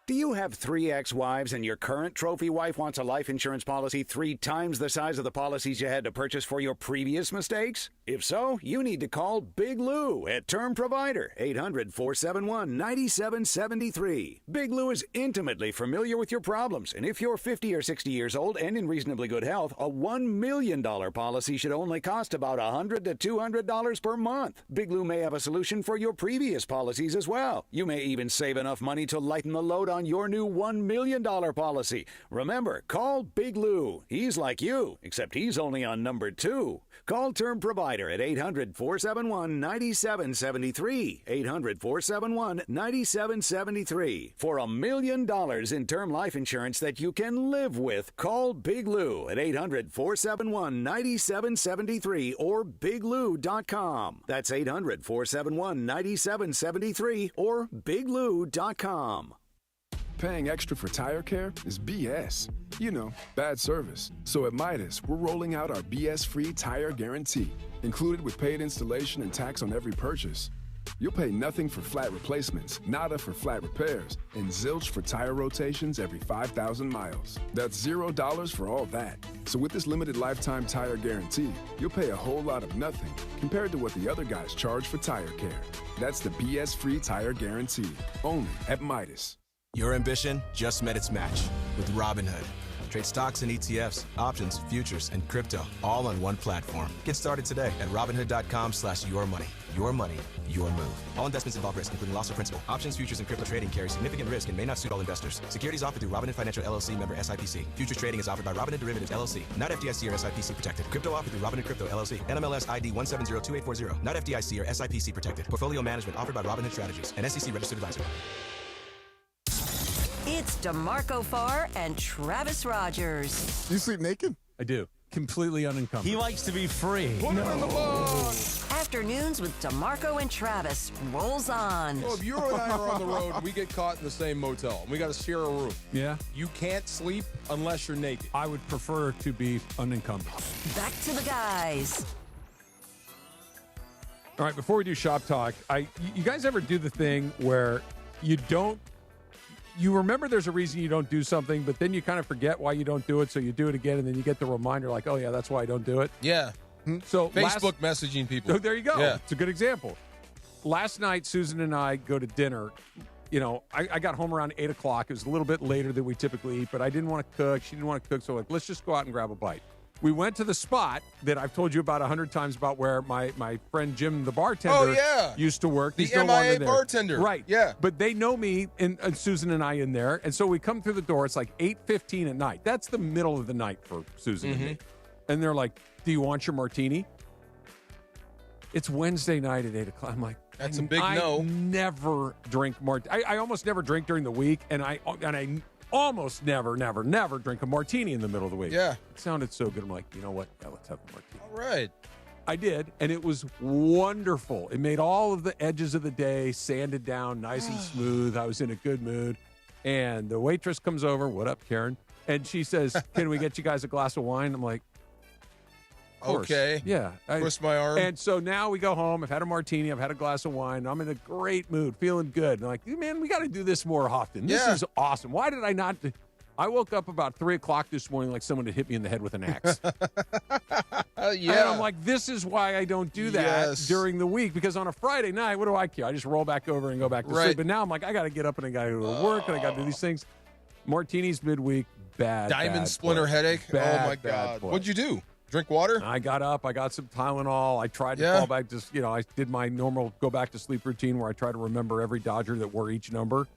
Do you have 3 ex-wives and your current trophy wife wants a life insurance policy 3 times the size of the policies you had to purchase for your previous mistakes? If so, you need to call Big Lou at Term Provider, 800-471-9773. Big Lou is intimately familiar with your problems, and if you're 50 or 60 years old and in reasonably good health, a $1 million policy should only cost about $100 to $200 per month. Big Lou may have a solution for your previous policies as well. You may even save enough money to lighten the load on your new $1 million policy. Remember, call Big Lou. He's like you, except he's only on number 2. Call Term Provider at 800-471-9773. 800-471-9773. For $1 million in term life insurance that you can live with, call Big Lou at 800-471-9773 or biglou.com. That's 800-471-9773 or biglou.com. Paying extra for tire care is BS. You know, bad service. So at Midas, we're rolling out our BS-free tire guarantee, included with paid installation and tax on every purchase. You'll pay nothing for flat replacements, nada for flat repairs, and zilch for tire rotations every 5,000 miles. That's $0 for all that. So with this limited lifetime tire guarantee, you'll pay a whole lot of nothing compared to what the other guys charge for tire care. That's the BS-free tire guarantee, only at Midas. Your ambition just met its match with Robinhood. Trade stocks and ETFs, options, futures, and crypto all on one platform. Get started today at Robinhood.com/yourmoney. Your money, your move. All investments involve risk, including loss of principal. Options, futures, and crypto trading carry significant risk and may not suit all investors. Securities offered through Robinhood Financial LLC, member SIPC. Futures trading is offered by Robinhood Derivatives LLC, not FDIC or SIPC protected. Crypto offered through Robinhood Crypto LLC, NMLS ID 1702840, not FDIC or SIPC protected. Portfolio management offered by Robinhood Strategies, an SEC registered advisor. It's DeMarco Farr and Travis Rogers. You sleep naked? I do. Completely unencumbered. He likes to be free. Put him in the box. Afternoons with DeMarco and Travis rolls on. Well, if you and I are on the road and we get caught in the same motel and we got to share a room, yeah, you can't sleep unless you're naked. I would prefer to be unencumbered. Back to the guys. All right, before we do shop talk, you guys ever do the thing where you remember there's a reason you don't do something, but then you kind of forget why you don't do it, so you do it again, and then you get the reminder like, oh, yeah, that's why I don't do it? Yeah. So Facebook messaging people. Oh, there you go. Yeah. It's a good example. Last night, Susan and I go to dinner. You know, I got home around 8 o'clock. It was a little bit later than we typically eat, but I didn't want to cook. She didn't want to cook, so let's just go out and grab a bite. We went to the spot that I've told you about 100 times about where my friend Jim, the bartender, used to work. The He's no longer MIA there. bartender. Right. Yeah. But they know me and Susan and I in there. And so we come through the door. It's like 8:15 at night. That's the middle of the night for Susan and me. And they're like, do you want your martini? It's Wednesday night at 8 o'clock. I'm like, that's a big no. I never drink martini. I almost never drink during the week. And I almost never drink a martini in the middle of the week. Yeah. It sounded so good. I'm like, you know what? Yeah, let's have a martini. All right. I did, and it was wonderful. It made all of the edges of the day sanded down nice and smooth. I was in a good mood. And the waitress comes over. What up, Karen? And she says, can we get you guys a glass of wine? I'm like, okay. Yeah. Twist my arm. And so now we go home. I've had a martini. I've had a glass of wine. I'm in a great mood, feeling good. And I'm like, man, we got to do this more often. This is awesome. Why did I not? I woke up about 3 o'clock this morning like someone had hit me in the head with an axe. And I'm like, this is why I don't do that during the week, because on a Friday night, what do I care? I just roll back over and go back to sleep. But now I'm like, I got to get up and I got to go to work and I got to do these things. Martinis midweek, bad. Diamond splinter headache. Bad, oh, my God. What'd you do? Drink water? I got up. I got some Tylenol. I tried to fall back to, I did my normal go back to sleep routine where I try to remember every Dodger that wore each number.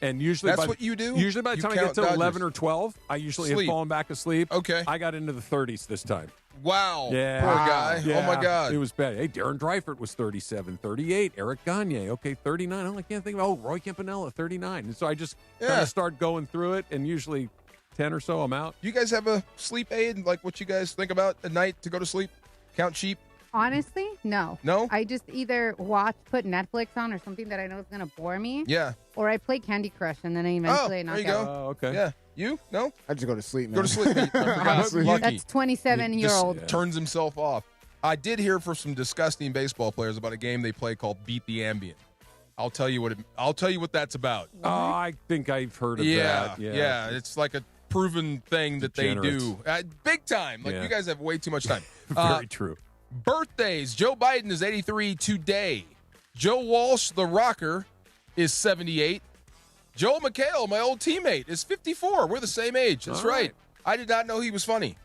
And usually that's what you do? Usually by the you time I get to Dodgers. 11 or 12, I usually have fallen back asleep. Okay. I got into the 30s this time. Wow. Yeah. Poor guy. Yeah. Oh, my God. It was bad. Hey, Darren Dreifert was 37, 38. Eric Gagne, okay, 39. I can't think of, Roy Campanella, 39. And so I just kind of start going through it, and usually 10 or so, I'm out. You guys have a sleep aid, like what you guys think about at night to go to sleep? Count sheep? Honestly, no. No? I just either put Netflix on or something that I know is going to bore me. Yeah. Or I play Candy Crush, and then I eventually knock there you out. go. Oh, okay. Yeah. You? No? I just go to sleep, man. Go to sleep. I forgot. Lucky. That's 27-year-old. Just turns himself off. I did hear from some disgusting baseball players about a game they play called Beat the Ambient. I'll tell you what that's about. Oh, I think I've heard of that. Yeah. It's like a proven thing that they do. Big time. Like, you guys have way too much time. Very true. Birthdays. Joe Biden is 83 today. Joe Walsh, the rocker, is 78. Joel McHale, my old teammate, is 54. We're the same age. That's right. I did not know he was funny.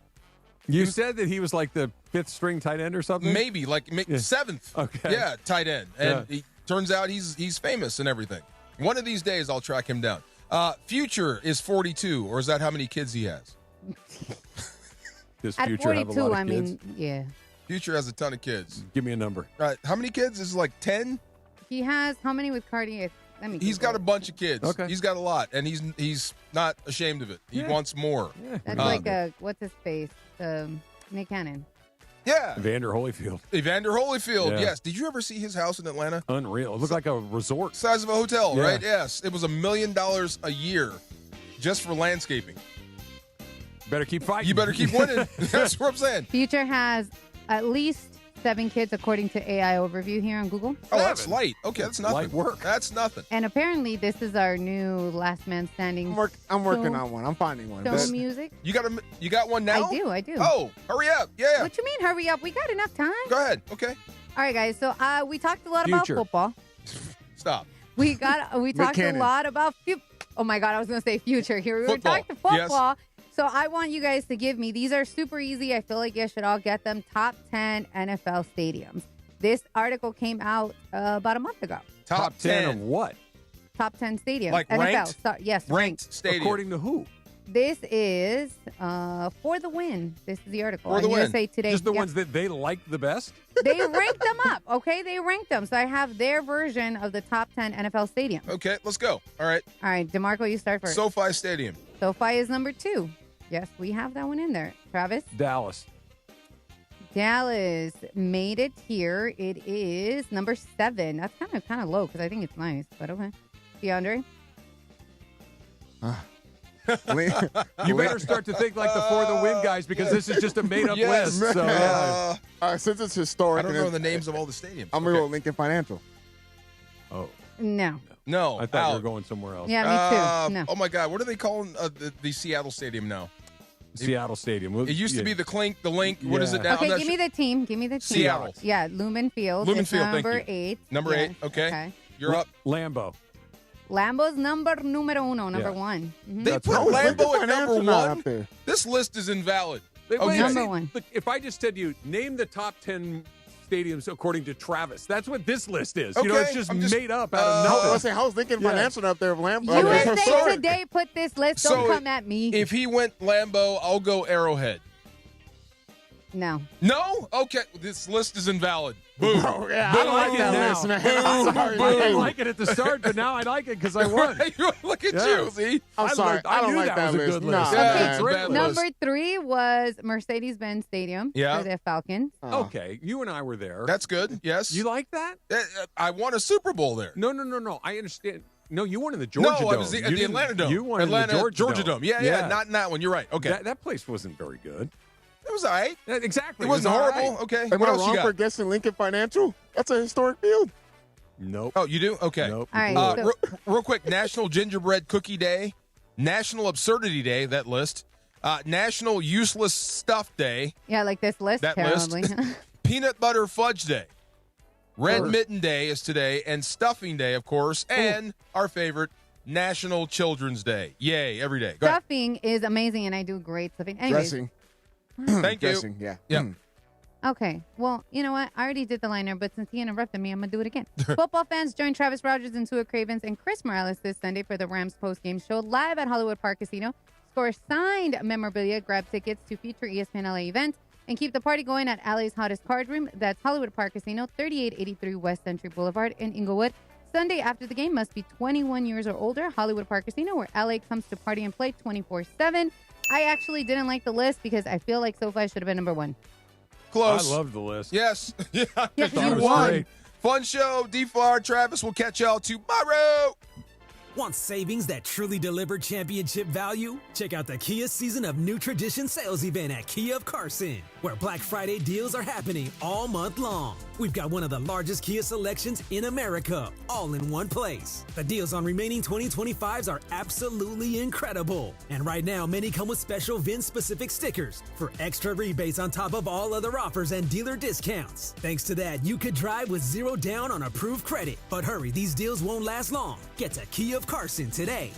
You said that he was like the fifth string tight end or something? Maybe, seventh. Okay. Yeah, tight end. And he turns out he's famous and everything. One of these days, I'll track him down. Future is 42, or is that how many kids he has? Does At Future have a 42, lot of kids? yeah. Future has a ton of kids. Give me a number. Right. How many kids? Is it like 10? He has how many with Cardi? He's got a bunch of kids. Okay. He's got a lot, and he's not ashamed of it. He wants more. That's like what's his face? Nick Cannon. Yeah. Evander Holyfield. Yeah. Yes. Did you ever see his house in Atlanta? Unreal. It looked like a resort. Size of a hotel, right? Yes. It was $1 million a year just for landscaping. Better keep fighting. You better keep winning. That's what I'm saying. Future has at least 7 kids, according to AI Overview here on Google. Oh, that's light. Okay, that's nothing. Light work. That's nothing. And apparently, this is our new last man standing. I'm working on one. I'm finding one. Film music. You got one now? I do. Oh, hurry up. Yeah. What you mean, hurry up? We got enough time. Go ahead. Okay. All right, guys. So we talked a lot about football. Stop. We talked a lot about oh my God, I was going to say future. Here we were talking football. Yes. So I want you guys to give me, these are super easy. I feel like you should all get them. Top 10 NFL stadiums. This article came out about a month ago. Top 10 of what? Top 10 stadiums. Like NFL. ranked? Yes, Ranked stadium. According to who? This is For the Win. This is the article. For the Win. USA Today. Just the ones that they like the best? They ranked them up, okay? They ranked them. So I have their version of the top 10 NFL stadiums. Okay, let's go. All right. All right, DeMarco, you start first. SoFi Stadium. SoFi is number 2. Yes, we have that one in there. Travis? Dallas made it here. It is number 7. That's kind of low because I think it's nice, but okay. DeAndre? You better start to think like the For the Win guys because this is just a made-up list. So, since it's historic. I don't know the names of all the stadiums. I'm going to go Lincoln Financial. Oh. No. No. I thought you were going somewhere else. Yeah, me too. No. Oh, my God. What are they calling the Seattle Stadium now? Seattle Stadium. It used to be the Link. What is it now? Okay, give me the team. Seattle. Yeah, Lumen Field. Lumen It's Field, number thank you. 8. Number Yes. 8. Okay. You're up. Lambeau. Lambo's numero 1, number 1. Mhm. They put Lambeau at number 1? This list is invalid. Wait, Number 1. Look, if I just said to you, name the top 10 stadiums according to Travis, that's what this list is. You know, it's just made up out of nothing. Let's say, how's Lincoln Financial up there with Lambeau? USA Today put this list. Don't come at me. If he went Lambeau, I'll go Arrowhead. No. No? Okay, this list is invalid. Boom. Oh, yeah, I don't like that list, man. I'm sorry. I didn't like it at the start, but now I like it because I won. Look at Yeah. you, see? I'm sorry. I don't knew like that was a list. good Nah, list. man. That's a great Bad list. Number 3 was Mercedes-Benz Stadium Yeah. for the Falcons. Okay, you and I were there. That's good, yes. You like that? I won a Super Bowl there. No. I understand. No, you won in the Georgia Dome. No, I was at the Atlanta Dome. You won Atlanta, in the Georgia Dome. Yeah, not in that one. You're right. Okay. That place wasn't very good. It was all right. Exactly. It wasn't all horrible. right. Okay. Am What I else you wrong got? for guessing Lincoln Financial? That's a historic field. Nope. Oh, you do? Okay. Nope. All right. Real quick, National Gingerbread Cookie Day, National Absurdity Day, that list, National Useless Stuff Day, Yeah, like this list, that probably. list, Peanut Butter Fudge Day, Red Mitten Day is today, and Stuffing Day, of course, and our favorite, National Children's Day. Yay, every day. Go ahead. Stuffing is amazing, and I do great stuffing. Anyways, Dressing. Thank you. Dressing, yeah. Yeah. Okay. Well, you know what? I already did the liner, but since he interrupted me, I'm going to do it again. Football fans join Travis Rogers and Tua Cravens and Chris Morales this Sunday for the Rams post-game show live at Hollywood Park Casino. Score signed memorabilia, grab tickets to future ESPN LA events, and keep the party going at LA's hottest card room. That's Hollywood Park Casino, 3883 West Century Boulevard in Inglewood. Sunday after the game must be 21 years or older. Hollywood Park Casino, where LA comes to party and play 24/7. I actually didn't like the list because I feel like SoFi should have been number 1. Close. I loved the list. Yes. Yeah. Yes, Thought it you was won. great. Fun show. DFAR, Travis. We'll catch y'all tomorrow. Want savings that truly deliver championship value? Check out the Kia Season of New Tradition sales event at Kia of Carson, where Black Friday deals are happening all month long. We've got one of the largest Kia selections in America, all in one place. The deals on remaining 2025s are absolutely incredible. And right now, many come with special VIN-specific stickers for extra rebates on top of all other offers and dealer discounts. Thanks to that, you could drive with 0 down on approved credit. But hurry, these deals won't last long. Get to Kia of Carson today.